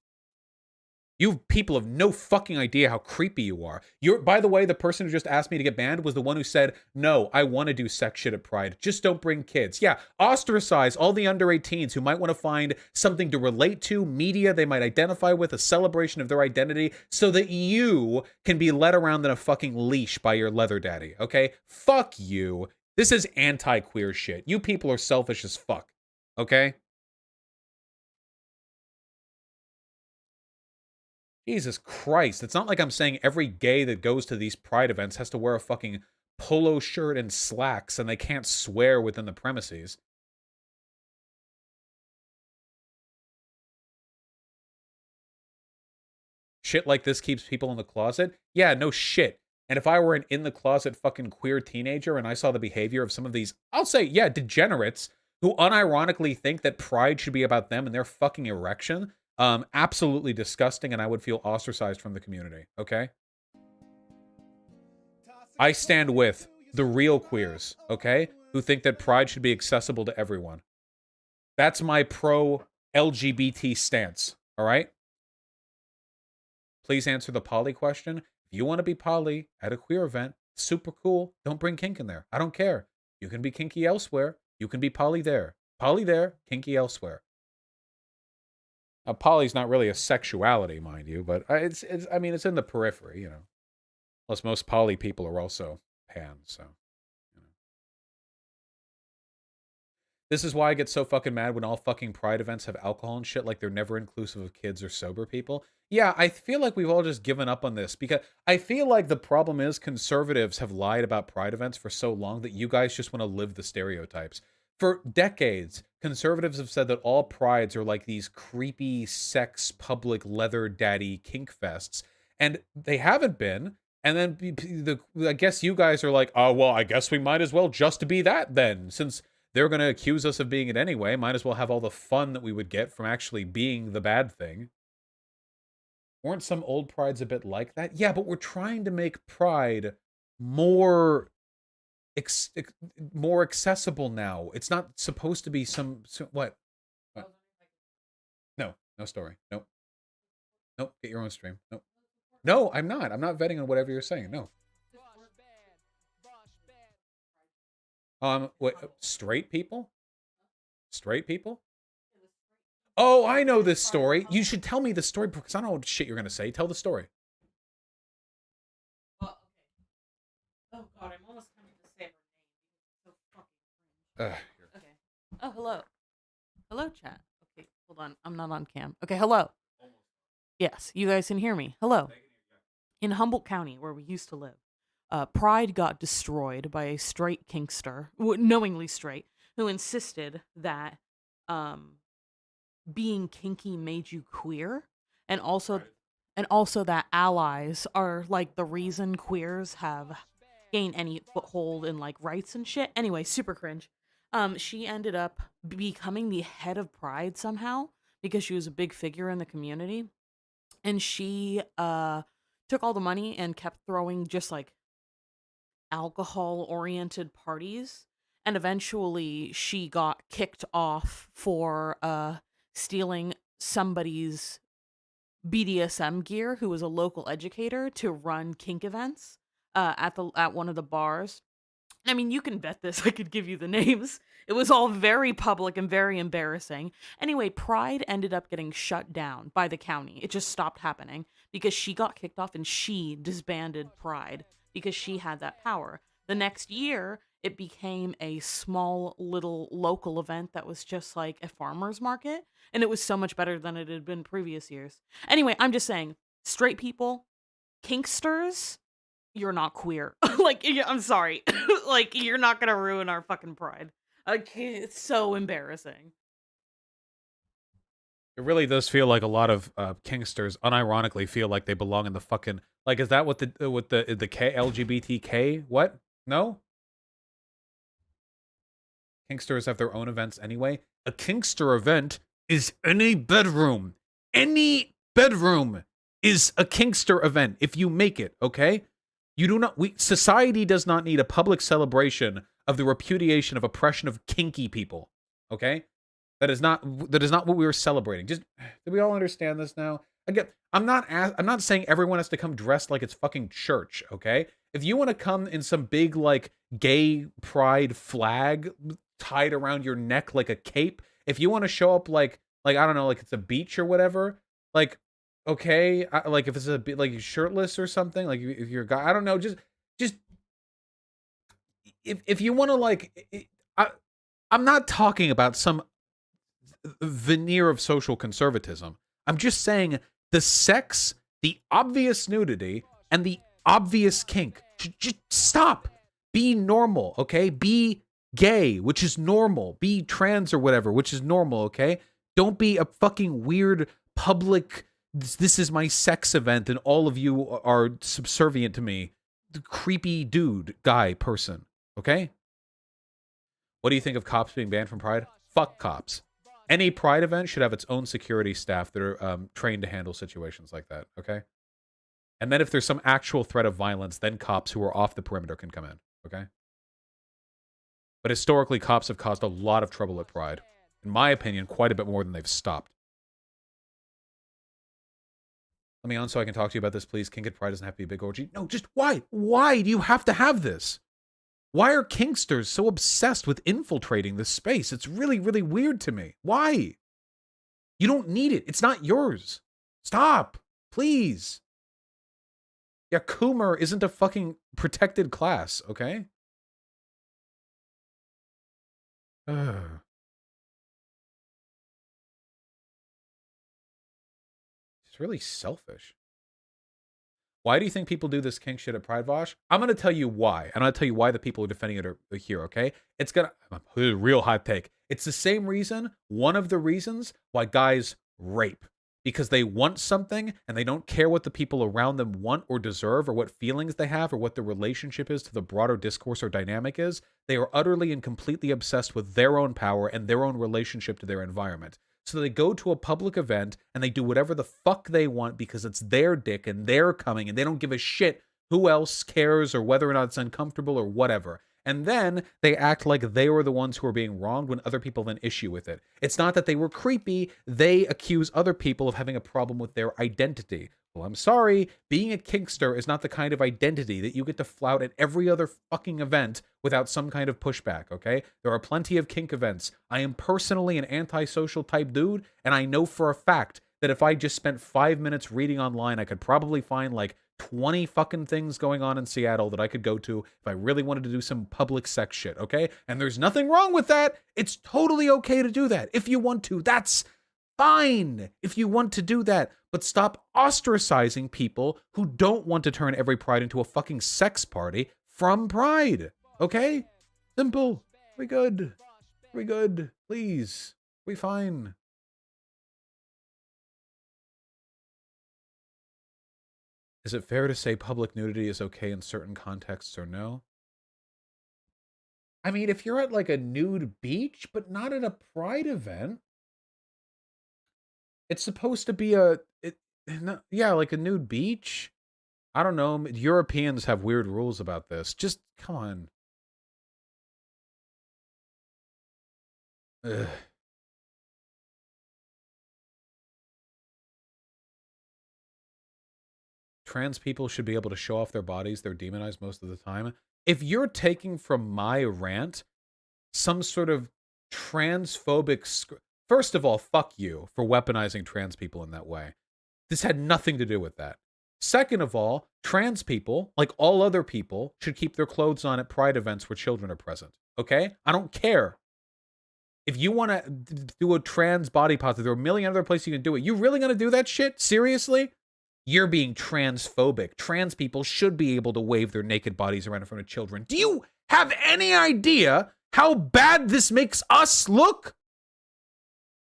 You people have no fucking idea how creepy you are. By the way, the person who just asked me to get banned was the one who said, no, I want to do sex shit at Pride. Just don't bring kids. Yeah, ostracize all the under 18s who might want to find something to relate to, media they might identify with, a celebration of their identity, so that you can be led around in a fucking leash by your leather daddy, okay? Fuck you. This is anti-queer shit. You people are selfish as fuck, okay? Jesus Christ. It's not like I'm saying every gay that goes to these pride events has to wear a fucking polo shirt and slacks and they can't swear within the premises. Shit like this keeps people in the closet? Yeah, no shit. And if I were an in the closet fucking queer teenager and I saw the behavior of some of these, I'll say, yeah, degenerates who unironically think that pride should be about them and their fucking erection, absolutely disgusting, and I would feel ostracized from the community, okay? I stand with the real queers, okay? Who think that pride should be accessible to everyone. That's my pro-LGBT stance, all right? Please answer the poly question. If you want to be poly at a queer event, super cool. Don't bring kink in there. I don't care. You can be kinky elsewhere. You can be poly there. Poly there, kinky elsewhere. Now, poly's not really a sexuality, mind you, but it's I mean, it's in the periphery, you know. Plus, most poly people are also pan, so, you know. This is why I get so fucking mad when all fucking pride events have alcohol and shit, like they're never inclusive of kids or sober people. Yeah, I feel like we've all just given up on this, because I feel like the problem is conservatives have lied about pride events for so long that you guys just want to live the stereotypes. For decades, conservatives have said that all prides are like these creepy sex public leather daddy kink fests, and they haven't been. And then I guess you guys are like, oh, well, I guess we might as well just be that then, since they're going to accuse us of being it anyway. Might as well have all the fun that we would get from actually being the bad thing. Weren't some old prides a bit like that? Yeah, but we're trying to make pride more more accessible now. It's not supposed to be some what? No story. Nope. Get your own stream. Nope. No, I'm not. I'm not vetting on whatever you're saying. No. What? Straight people? Straight people? Oh, I know this story. You should tell me the story because I don't know what shit you're gonna say. Tell the story. Well, okay. Oh god, I'm almost coming to say her name. So fucking cringe. Okay. Oh, hello. Hello, chat. Okay, hold on. I'm not on cam. Okay, hello. Yes, you guys can hear me. Hello. In Humboldt County, where we used to live, pride got destroyed by a straight kinkster, knowingly straight, who insisted that being kinky made you queer, and also that allies are like the reason queers have gained any foothold in like rights and shit. Anyway, super cringe. She ended up becoming the head of pride somehow because she was a big figure in the community, and she took all the money and kept throwing just like alcohol oriented parties, and eventually she got kicked off for stealing somebody's BDSM gear, who was a local educator, to run kink events at one of the bars. I mean, you can bet this. I could give you the names. It was all very public and very embarrassing. Anyway, Pride ended up getting shut down by the county. It just stopped happening because she got kicked off and she disbanded Pride because she had that power. The next year, it became a small little local event that was just like a farmer's market, and it was so much better than it had been previous years. Anyway, I'm just saying, straight people, kinksters, you're not queer. Like, I'm sorry. Like, you're not gonna ruin our fucking pride. It's so embarrassing. It really does feel like a lot of kinksters unironically feel like they belong in the fucking, like, is that what the K LGBTK? What? No? Kinksters have their own events anyway. A kinkster event is any bedroom. Any bedroom is a kinkster event if you make it, okay? You do not, society does not need a public celebration of the repudiation of oppression of kinky people, okay? That is not what we were celebrating. Just, do we all understand this now? Again, I'm not saying everyone has to come dressed like it's fucking church, okay? If you want to come in some big, like, gay pride flag tied around your neck like a cape, if you want to show up like I don't know, like it's a beach or whatever, like, okay, like if it's a bit like shirtless or something, like if you're a guy, I don't know, just if you want to, like, I'm not talking about some veneer of social conservatism. I'm just saying the sex The obvious nudity and the obvious kink. Just stop. Be normal, okay? Be gay, which is normal. Be trans or whatever, which is normal, okay? Don't be a fucking weird public, this is my sex event and all of you are subservient to me. The creepy dude, guy, person, okay? What do you think of cops being banned from Pride? Fuck cops. Any Pride event should have its own security staff that are trained to handle situations like that, okay? And then if there's some actual threat of violence, then cops who are off the perimeter can come in, okay? But historically, cops have caused a lot of trouble at Pride. In my opinion, quite a bit more than they've stopped. Let me on so I can talk to you about this, please. Kink at Pride doesn't have to be a big orgy. No, just why? Why do you have to have this? Why are kinksters so obsessed with infiltrating this space? It's really, really weird to me. Why? You don't need it. It's not yours. Stop. Please. Yeah, Coomer isn't a fucking protected class, okay? Ugh. It's really selfish. Why do you think people do this kink shit at Pride Vosh? I'm going to tell you why. And I'm going to tell you why the people who are defending it are here, okay? It's going to... Real hot take. It's the same reason, one of the reasons, why guys rape. Because they want something, and they don't care what the people around them want or deserve, or what feelings they have, or what the relationship is to the broader discourse or dynamic is. They are utterly and completely obsessed with their own power and their own relationship to their environment. So they go to a public event, and they do whatever the fuck they want because it's their dick, and they're coming, and they don't give a shit who else cares, or whether or not it's uncomfortable, or whatever. And then they act like they were the ones who were being wronged when other people then issue with it. It's not that they were creepy. They accuse other people of having a problem with their identity. Well, I'm sorry. Being a kinkster is not the kind of identity that you get to flout at every other fucking event without some kind of pushback, okay? There are plenty of kink events. I am personally an antisocial type dude, and I know for a fact that if I just spent 5 minutes reading online, I could probably find like 20 fucking things going on in Seattle that I could go to if I really wanted to do some public sex shit, okay? And there's nothing wrong with that. It's totally okay to do that. If you want to, that's fine if you want to do that. But stop ostracizing people who don't want to turn every Pride into a fucking sex party from Pride, okay? Simple. We good. We good. Please. We fine. Is it fair to say public nudity is okay in certain contexts or no? I mean, if you're at like a nude beach, but not at a Pride event, it's supposed to be yeah, like a nude beach. I don't know. Europeans have weird rules about this. Just come on. Ugh. Trans people should be able to show off their bodies. They're demonized most of the time. If you're taking from my rant some sort of transphobic... First of all, fuck you for weaponizing trans people in that way. This had nothing to do with that. Second of all, trans people, like all other people, should keep their clothes on at Pride events where children are present. Okay? I don't care. If you want to do a trans body positive, there are a million other places you can do it. You really going to do that shit? Seriously? You're being transphobic. Trans people should be able to wave their naked bodies around in front of children. Do you have any idea how bad this makes us look?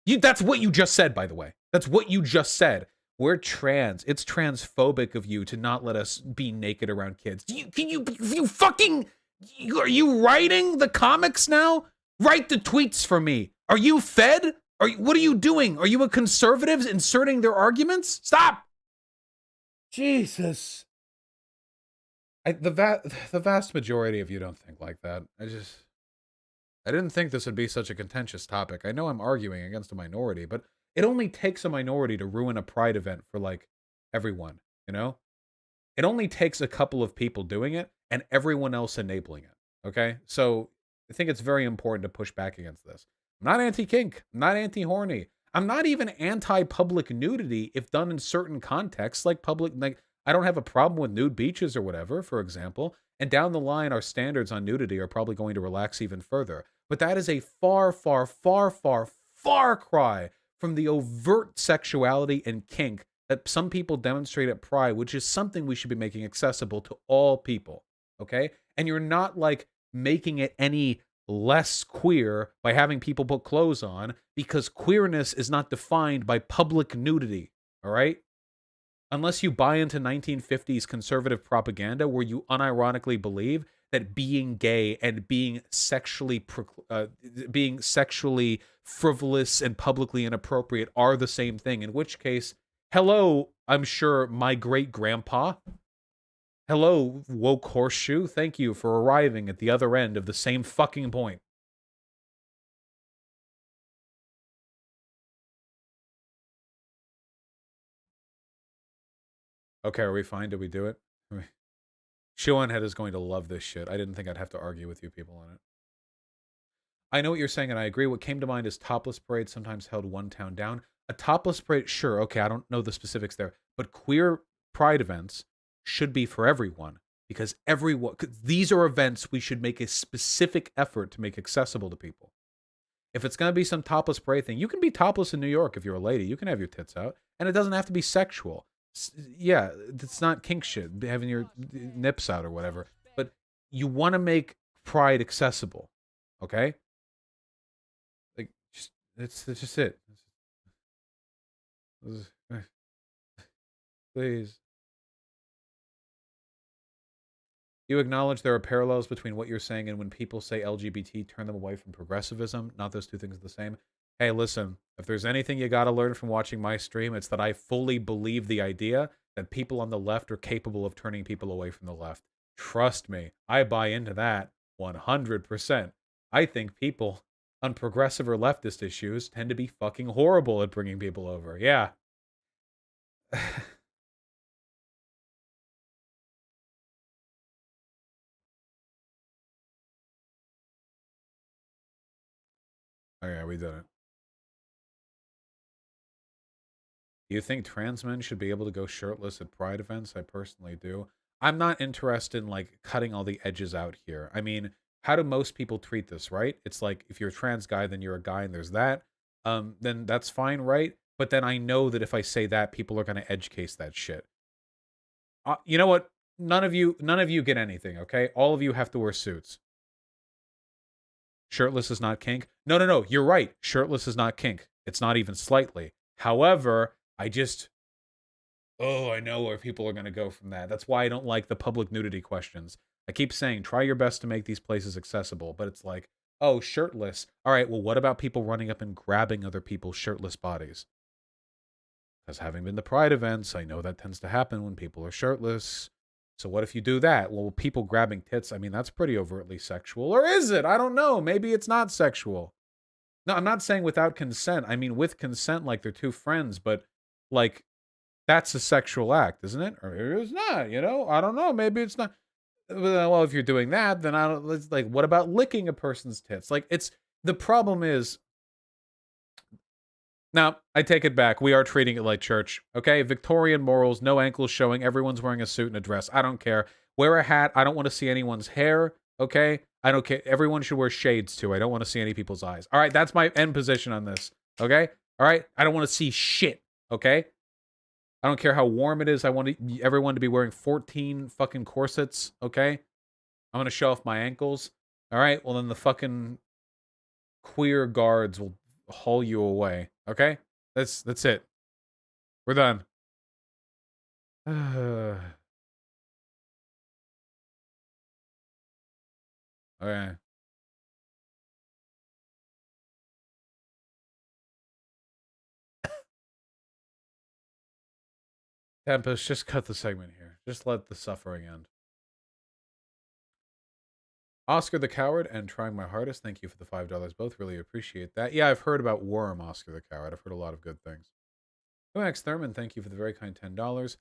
That's what you just said, by the way. That's what you just said. We're trans. It's transphobic of you to not let us be naked around kids. Are you writing the comics now? Write the tweets for me. Are you fed? What are you doing? Are you a conservative inserting their arguments? Stop. Jesus. The vast majority of you don't think like that. I didn't think this would be such a contentious topic. I know I'm arguing against a minority, but it only takes a minority to ruin a Pride event for, like, everyone, you know? It only takes a couple of people doing it and everyone else enabling it, okay? So I think it's very important to push back against this. I'm not anti-kink. I'm not anti-horny. I'm not even anti-public nudity if done in certain contexts, like I don't have a problem with nude beaches or whatever, for example. And down the line, our standards on nudity are probably going to relax even further. But that is a far, far, far, far, far cry from the overt sexuality and kink that some people demonstrate at Pride, which is something we should be making accessible to all people, okay? And you're not, like, making it any less queer by having people put clothes on, because queerness is not defined by public nudity, all right? Unless you buy into 1950s conservative propaganda where you unironically believe that being gay and being sexually frivolous and publicly inappropriate are the same thing, in which case, hello, I'm sure my great-grandpa. Hello, woke horseshoe. Thank you for arriving at the other end of the same fucking point. Okay, are we fine? Did we do it? Shionhead is going to love this shit. I didn't think I'd have to argue with you people on it. I know what you're saying, and I agree. What came to mind is topless parades sometimes held one town down. A topless parade, sure, okay, I don't know the specifics there. But queer pride events should be for everyone. Because these are events we should make a specific effort to make accessible to people. If it's going to be some topless parade thing, you can be topless in New York if you're a lady. You can have your tits out. And it doesn't have to be sexual. Yeah, it's not kink shit, having your nips out or whatever. But you want to make pride accessible, okay? Like, that's just it. Please. You acknowledge there are parallels between what you're saying and when people say LGBT, turn them away from progressivism. Not those two things are the same. Hey, listen, if there's anything you got to learn from watching my stream, it's that I fully believe the idea that people on the left are capable of turning people away from the left. Trust me, I buy into that 100%. I think people on progressive or leftist issues tend to be fucking horrible at bringing people over. Yeah. Okay, we did it. Do you think trans men should be able to go shirtless at pride events? I personally do. I'm not interested in, like, cutting all the edges out here. I mean, how do most people treat this, right? It's like, if you're a trans guy, then you're a guy and there's that. Then that's fine, right? But then I know that if I say that, people are going to edge case that shit. You know what? None of you get anything, okay? All of you have to wear suits. Shirtless is not kink. No, you're right. Shirtless is not kink. It's not even slightly. However, I know where people are going to go from that. That's why I don't like the public nudity questions. I keep saying, try your best to make these places accessible, but it's like, oh, shirtless. All right, well, what about people running up and grabbing other people's shirtless bodies? Because having been to pride events, I know that tends to happen when people are shirtless. So what if you do that? Well, people grabbing tits, I mean, that's pretty overtly sexual. Or is it? I don't know. Maybe it's not sexual. No, I'm not saying without consent. I mean, with consent, like they're two friends, but, like, that's a sexual act, isn't it? Or it's not, you know? I don't know. Maybe it's not. Well, if you're doing that, then it's like, what about licking a person's tits? Like, the problem is, now, I take it back. We are treating it like church, okay? Victorian morals, no ankles showing, everyone's wearing a suit and a dress. I don't care. Wear a hat. I don't want to see anyone's hair, okay? I don't care. Everyone should wear shades, too. I don't want to see any people's eyes. All right, that's my end position on this, okay? All right? I don't want to see shit, okay? I don't care how warm it is. I want everyone to be wearing 14 fucking corsets, okay? I'm going to show off my ankles. All right? Well, then the fucking queer guards will haul you away, okay? That's it. We're done. Okay. Tempest, just cut the segment here. Just let the suffering end. Oscar the Coward and Trying My Hardest, thank you for the $5 both. Really appreciate that. Yeah, I've heard about Worm, Oscar the Coward. I've heard a lot of good things. Max Thurman, thank you for the very kind $10.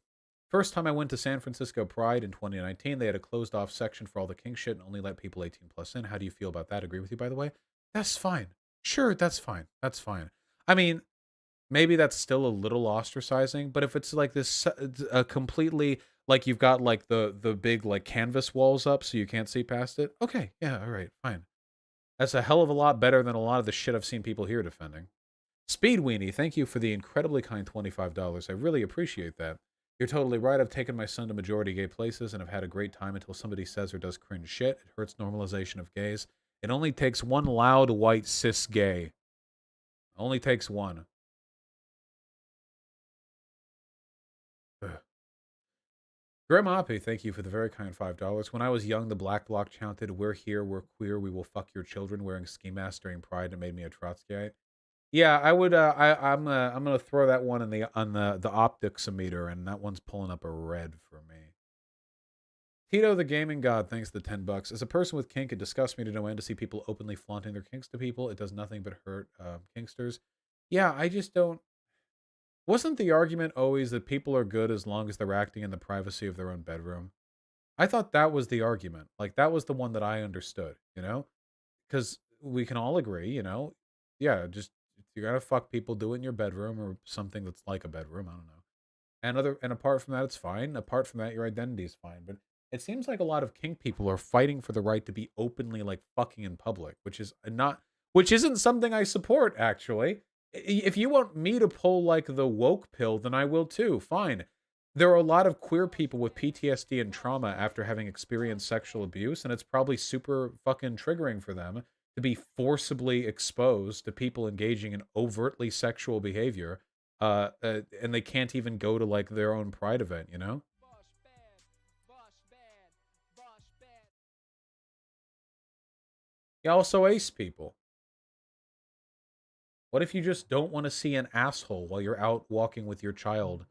First time I went to San Francisco Pride in 2019, they had a closed off section for all the kink shit and only let people 18 plus in. How do you feel about that? Agree with you, by the way? That's fine. Sure, that's fine. That's fine. I mean, maybe that's still a little ostracizing, but if it's like this completely, like, you've got like the big like canvas walls up so you can't see past it, okay, yeah, all right, fine. That's a hell of a lot better than a lot of the shit I've seen people here defending. Speed Weenie, thank you for the incredibly kind $25. I really appreciate that. You're totally right. I've taken my son to majority gay places and have had a great time until somebody says or does cringe shit. It hurts normalization of gays. It only takes one loud white cis gay. Only takes one. Ugh. Grandma Hoppy, thank you for the very kind $5. When I was young, the Black Bloc chanted, "We're here, we're queer, we will fuck your children," wearing ski masks during Pride, and made me a Trotskyite. Yeah, I would. I'm gonna throw that one in the optics-o-meter, and that one's pulling up a red for me. Tito the Gaming God, thanks the $10. As a person with kink, it disgusts me to no end to see people openly flaunting their kinks to people. It does nothing but hurt kinksters. Yeah, I just don't. Wasn't the argument always that people are good as long as they're acting in the privacy of their own bedroom? I thought that was the argument. Like, that was the one that I understood, you know? Because we can all agree, you know? Yeah, just, if you're gonna fuck people, do it in your bedroom or something that's like a bedroom, I don't know. And apart from that, it's fine. Apart from that, your identity is fine. But it seems like a lot of kink people are fighting for the right to be openly like fucking in public, which isn't something I support, actually. If you want me to pull like the woke pill, then I will too. Fine. There are a lot of queer people with PTSD and trauma after having experienced sexual abuse, and it's probably super fucking triggering for them to be forcibly exposed to people engaging in overtly sexual behavior, and they can't even go to like their own pride event, you know? You also ace people. What if you just don't want to see an asshole while you're out walking with your child?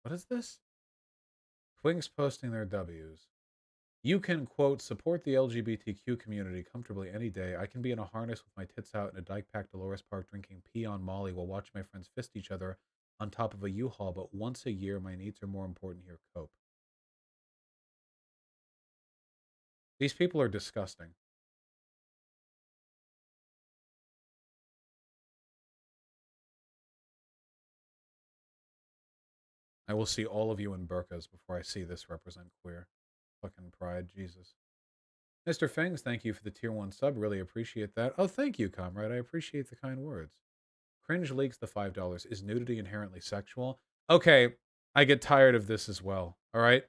What is this? Twinks posting their W's. You can, quote, support the LGBTQ community comfortably any day. I can be in a harness with my tits out in a dyke packed Dolores Park drinking pee on Molly while watching my friends fist each other on top of a U-Haul, but once a year, my needs are more important here. Cope. These people are disgusting. I will see all of you in burqas before I see this represent queer. Fucking pride, Jesus. Mr. Fangs, thank you for the tier 1 sub. Really appreciate that. Oh, thank you, comrade. I appreciate the kind words. Cringe leaks the $5. Is nudity inherently sexual? Okay, I get tired of this as well. All right?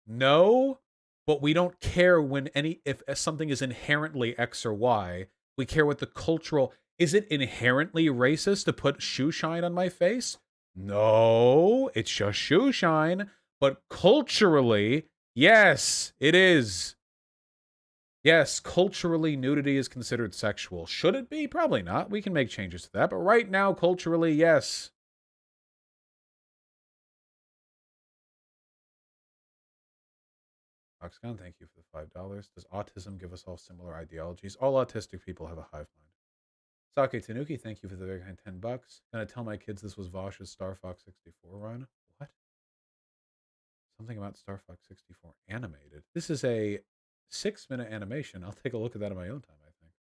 No, but we don't care when if something is inherently X or Y. We care what the cultural. Is it inherently racist to put shoe shine on my face? No, it's just shoe shine. But culturally, yes, it is. Yes, culturally, nudity is considered sexual. Should it be? Probably not. We can make changes to that. But right now, culturally, yes. Oxcon, thank you for the $5. Does autism give us all similar ideologies? All autistic people have a hive mind. Sake Tanuki, thank you for the very kind $10. Gonna tell my kids this was Vosh's Star Fox 64 run. What? Something about Star Fox 64 animated. This is a 6-minute animation. I'll take a look at that on my own time, I think.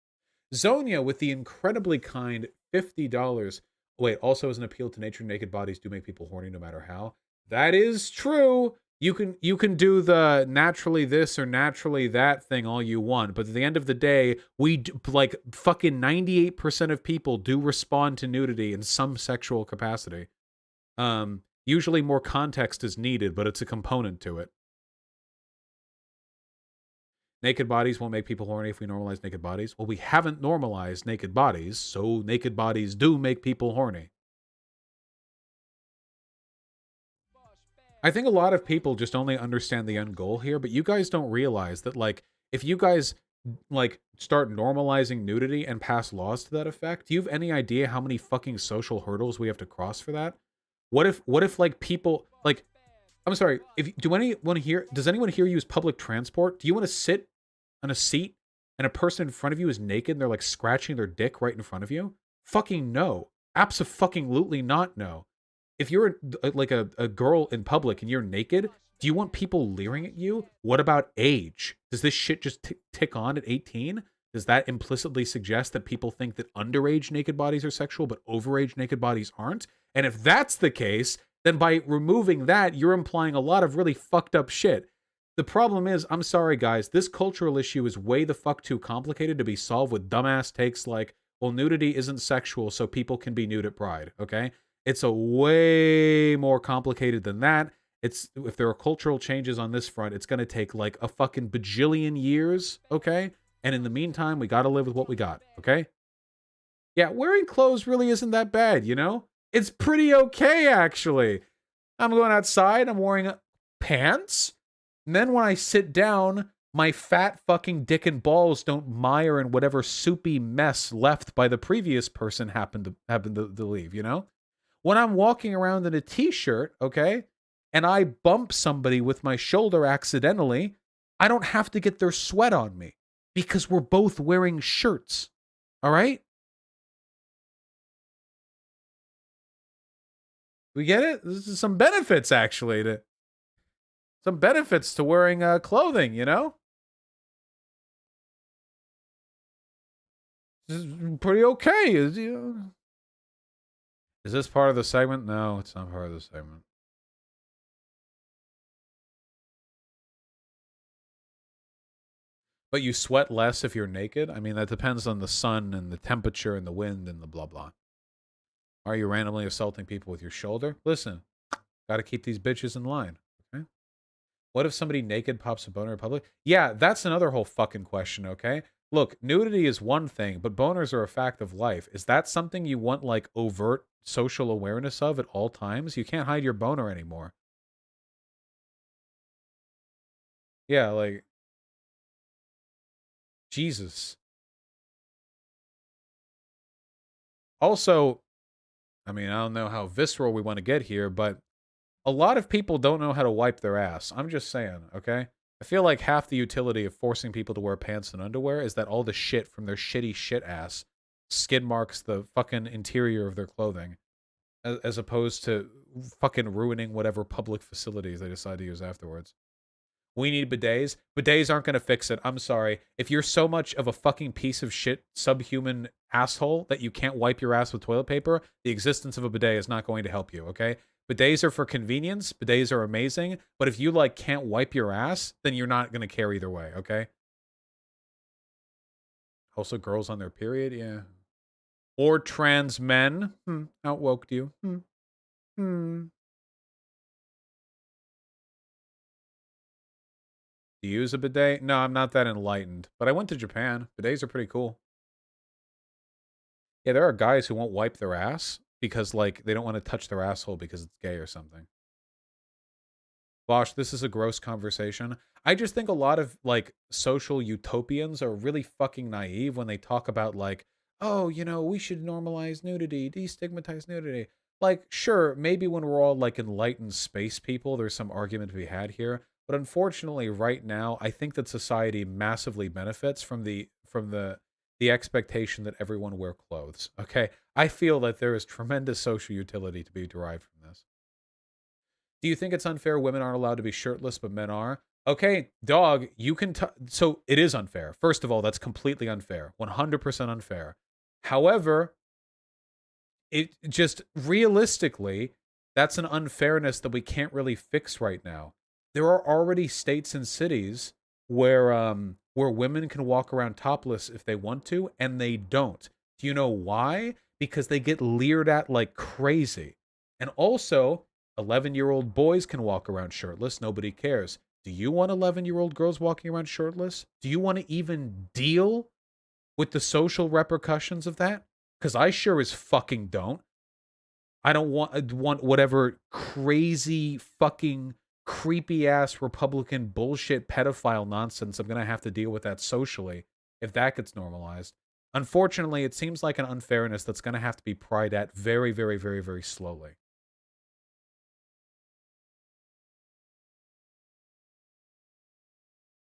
Zonia with the incredibly kind $50. Wait, also as an appeal to nature, naked bodies do make people horny no matter how. That is true. You can do the naturally this or naturally that thing all you want, but at the end of the day, like fucking 98% of people do respond to nudity in some sexual capacity. Usually more context is needed, but it's a component to it. Naked bodies won't make people horny if we normalize naked bodies. Well, we haven't normalized naked bodies, so naked bodies do make people horny. I think a lot of people just only understand the end goal here, but you guys don't realize that, like, if you guys like start normalizing nudity and pass laws to that effect? Do you have any idea how many fucking social hurdles we have to cross for that? What if like people like, I'm sorry, if does anyone here use public transport? Do you want to sit on a seat and a person in front of you is naked and they're like scratching their dick right in front of you? Fucking no. Abso-fucking-lutely not no. If you're like a girl in public and you're naked, do you want people leering at you? What about age? Does this shit just tick on at 18? Does that implicitly suggest that people think that underage naked bodies are sexual, but overage naked bodies aren't? And if that's the case, then by removing that, you're implying a lot of really fucked up shit. The problem is, I'm sorry guys, this cultural issue is way the fuck too complicated to be solved with dumbass takes like, well, nudity isn't sexual, so people can be nude at Pride, okay? It's a way more complicated than that. If there are cultural changes on this front, it's going to take like a fucking bajillion years, okay? And in the meantime, we got to live with what we got, okay? Yeah, wearing clothes really isn't that bad, you know? It's pretty okay, actually. I'm going outside, I'm wearing pants, and then when I sit down, my fat fucking dick and balls don't mire in whatever soupy mess left by the previous person happened to leave, you know? When I'm walking around in a t-shirt, okay, and I bump somebody with my shoulder accidentally, I don't have to get their sweat on me because we're both wearing shirts. All right? We get it? This is some benefits, actually. Some benefits to wearing clothing, you know? This is pretty okay. Is this part of the segment? No, it's not part of the segment. But you sweat less if you're naked? I mean, that depends on the sun and the temperature and the wind and the blah blah. Are you randomly assaulting people with your shoulder? Listen, gotta keep these bitches in line, okay? What if somebody naked pops a boner in public? Yeah, that's another whole fucking question, okay? Look, nudity is one thing, but boners are a fact of life. Is that something you want, like, overt social awareness of at all times? You can't hide your boner anymore. Yeah, like... Jesus. Also, I mean, I don't know how visceral we want to get here, but a lot of people don't know how to wipe their ass. I'm just saying, okay? I feel like half the utility of forcing people to wear pants and underwear is that all the shit from their shitty shit ass skid marks the fucking interior of their clothing, as opposed to fucking ruining whatever public facilities they decide to use afterwards. We need bidets. Bidets aren't going to fix it. I'm sorry. If you're so much of a fucking piece of shit subhuman asshole that you can't wipe your ass with toilet paper, the existence of a bidet is not going to help you, okay? Bidets are for convenience. Bidets are amazing. But if you, like, can't wipe your ass, then you're not going to care either way, okay? Also, girls on their period, yeah. Or trans men. Outwoked you. Do you use a bidet? No, I'm not that enlightened. But I went to Japan. Bidets are pretty cool. Yeah, there are guys who won't wipe their ass because, like, they don't want to touch their asshole because it's gay or something. Bosh, this is a gross conversation. I just think a lot of, like, social utopians are really fucking naive when they talk about, like, oh, you know, we should normalize nudity, destigmatize nudity. Like, sure, maybe when we're all, like, enlightened space people, there's some argument to be had here. But unfortunately, right now, I think that society massively benefits from the expectation that everyone wear clothes. Okay, I feel that there is tremendous social utility to be derived from this. Do you think it's unfair women aren't allowed to be shirtless, but men are? Okay, dog, you can... So it is unfair. First of all, that's completely unfair. 100% unfair. However, it just realistically, that's an unfairness that we can't really fix right now. There are already states and cities where women can walk around topless if they want to, and they don't. Do you know why? Because they get leered at like crazy. And also, 11-year-old boys can walk around shirtless. Nobody cares. Do you want 11-year-old girls walking around shirtless? Do you want to even deal with the social repercussions of that? Because I sure as fucking don't. I don't want whatever crazy fucking creepy ass Republican bullshit pedophile nonsense I'm gonna have to deal with that socially if that gets normalized. Unfortunately, it seems like an unfairness that's going to have to be pried at very, very, very, very slowly.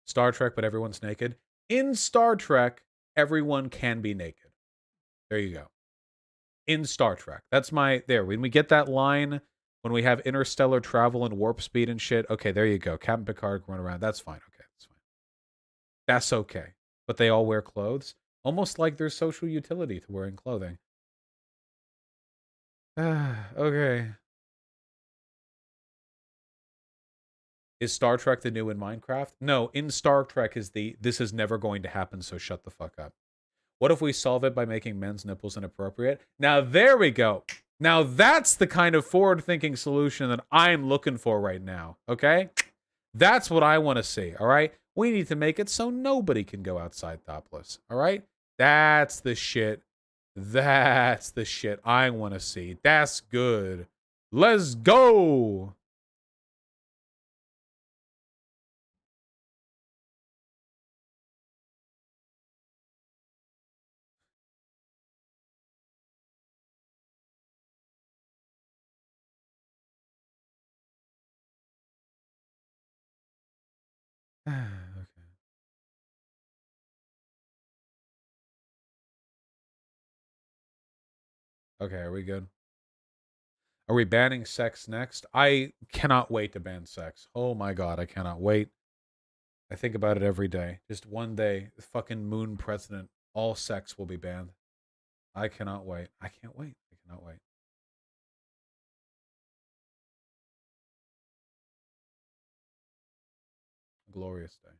Star Trek, but everyone's naked. In Star Trek, everyone can be naked. There you go. In Star Trek. That's my, there. When we get that line, when we have interstellar travel and warp speed and shit, okay, there you go. Captain Picard going around. That's fine. Okay, that's fine. That's okay. But they all wear clothes. Almost like there's social utility to wearing clothing. Okay. Is Star Trek the new in Minecraft? No, in Star Trek is the, this is never going to happen, so shut the fuck up. What if we solve it by making men's nipples inappropriate? Now there we go. Now that's the kind of forward-thinking solution that I'm looking for right now, okay? That's what I want to see, all right? We need to make it so nobody can go outside topless, all right? That's the shit. That's the shit I want to see. That's good. Let's go. Okay. Okay, are we good? Are we banning sex next? I cannot wait to ban sex. Oh my god, I cannot wait. I think about it every day. Just one day, the fucking moon president, all sex will be banned. I cannot wait. I can't wait. I cannot wait. A glorious day.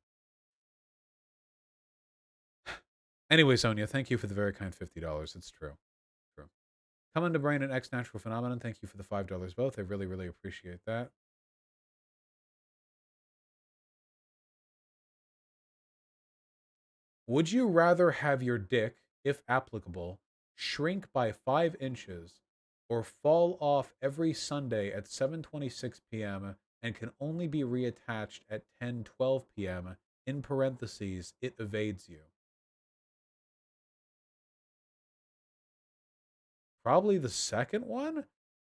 Anyway, Sonia, thank you for the very kind $50. It's true. True. Coming to Brain and X Natural Phenomenon, thank you for the $5 both. I really, really appreciate that. Would you rather have your dick, if applicable, shrink by 5 inches or fall off every Sunday at 7:26 p.m. and can only be reattached at 10:12 p.m. in parentheses, it evades you? Probably the second one?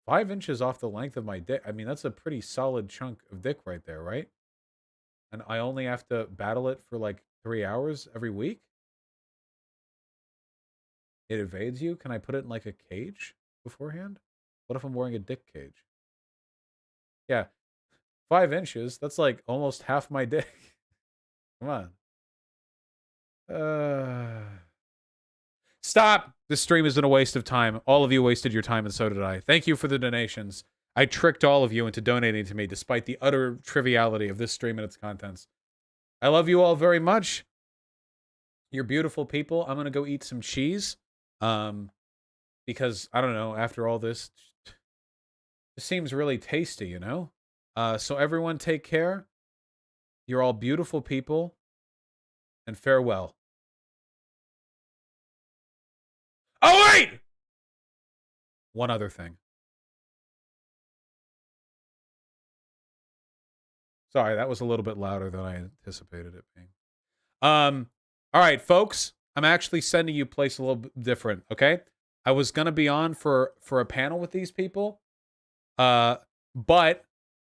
5 inches off the length of my dick. I mean, that's a pretty solid chunk of dick right there, right? And I only have to battle it for like 3 hours every week? It evades you? Can I put it in like a cage beforehand? What if I'm wearing a dick cage? Yeah. 5 inches? That's like almost half my dick. Come on. Stop! This stream has been a waste of time. All of you wasted your time, and so did I. Thank you for the donations. I tricked all of you into donating to me, despite the utter triviality of this stream and its contents. I love you all very much. You're beautiful people. I'm gonna go eat some cheese. Because, I don't know, after all this, it seems really tasty, you know? So everyone take care. You're all beautiful people. And farewell. Oh, wait! One other thing. Sorry, that was a little bit louder than I anticipated it being. All right, folks. I'm actually sending you a place a little bit different, okay? I was going to be on for a panel with these people, but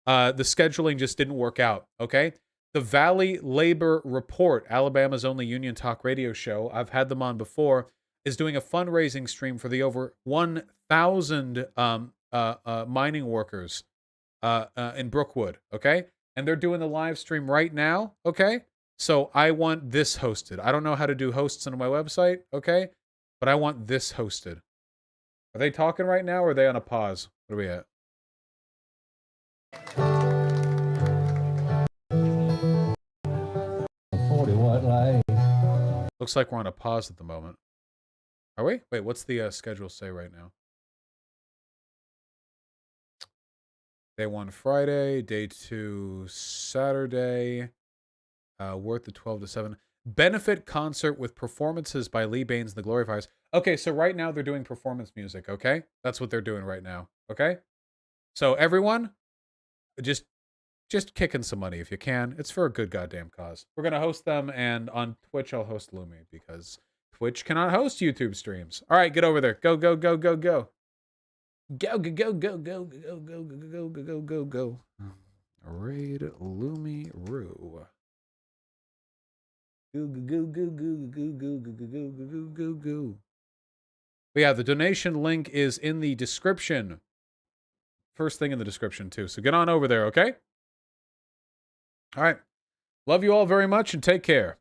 the scheduling just didn't work out, okay? The Valley Labor Report, Alabama's only union talk radio show, I've had them on before, is doing a fundraising stream for the over 1,000 mining workers in Brookwood, okay? And they're doing the live stream right now, okay? So I want this hosted. I don't know how to do hosts on my website, okay? But I want this hosted. Are they talking right now, or are they on a pause? What are we at? Looks like we're on a pause at the moment. Are we? Wait, what's the schedule say right now? Day 1 Friday, day 2 Saturday. Worth the 12 to 7. Benefit concert with performances by Lee Baines and the Glorifiers. Okay, so right now they're doing performance music, okay? That's what they're doing right now, okay? So everyone, just just kick in some money if you can. It's for a good goddamn cause. We're gonna host them, and on Twitch I'll host Lumi because Twitch cannot host YouTube streams. All right, get over there. Go, go, go, go, go. Go, go, go, go, go, go, go, go, go, go, go, go. Raid Lumi Roo. Go, go, go, go, go, go, go, go, go, go, go, go, go. But yeah, the donation link is in the description. First thing in the description, too. So get on over there, okay? All right. Love you all very much and take care.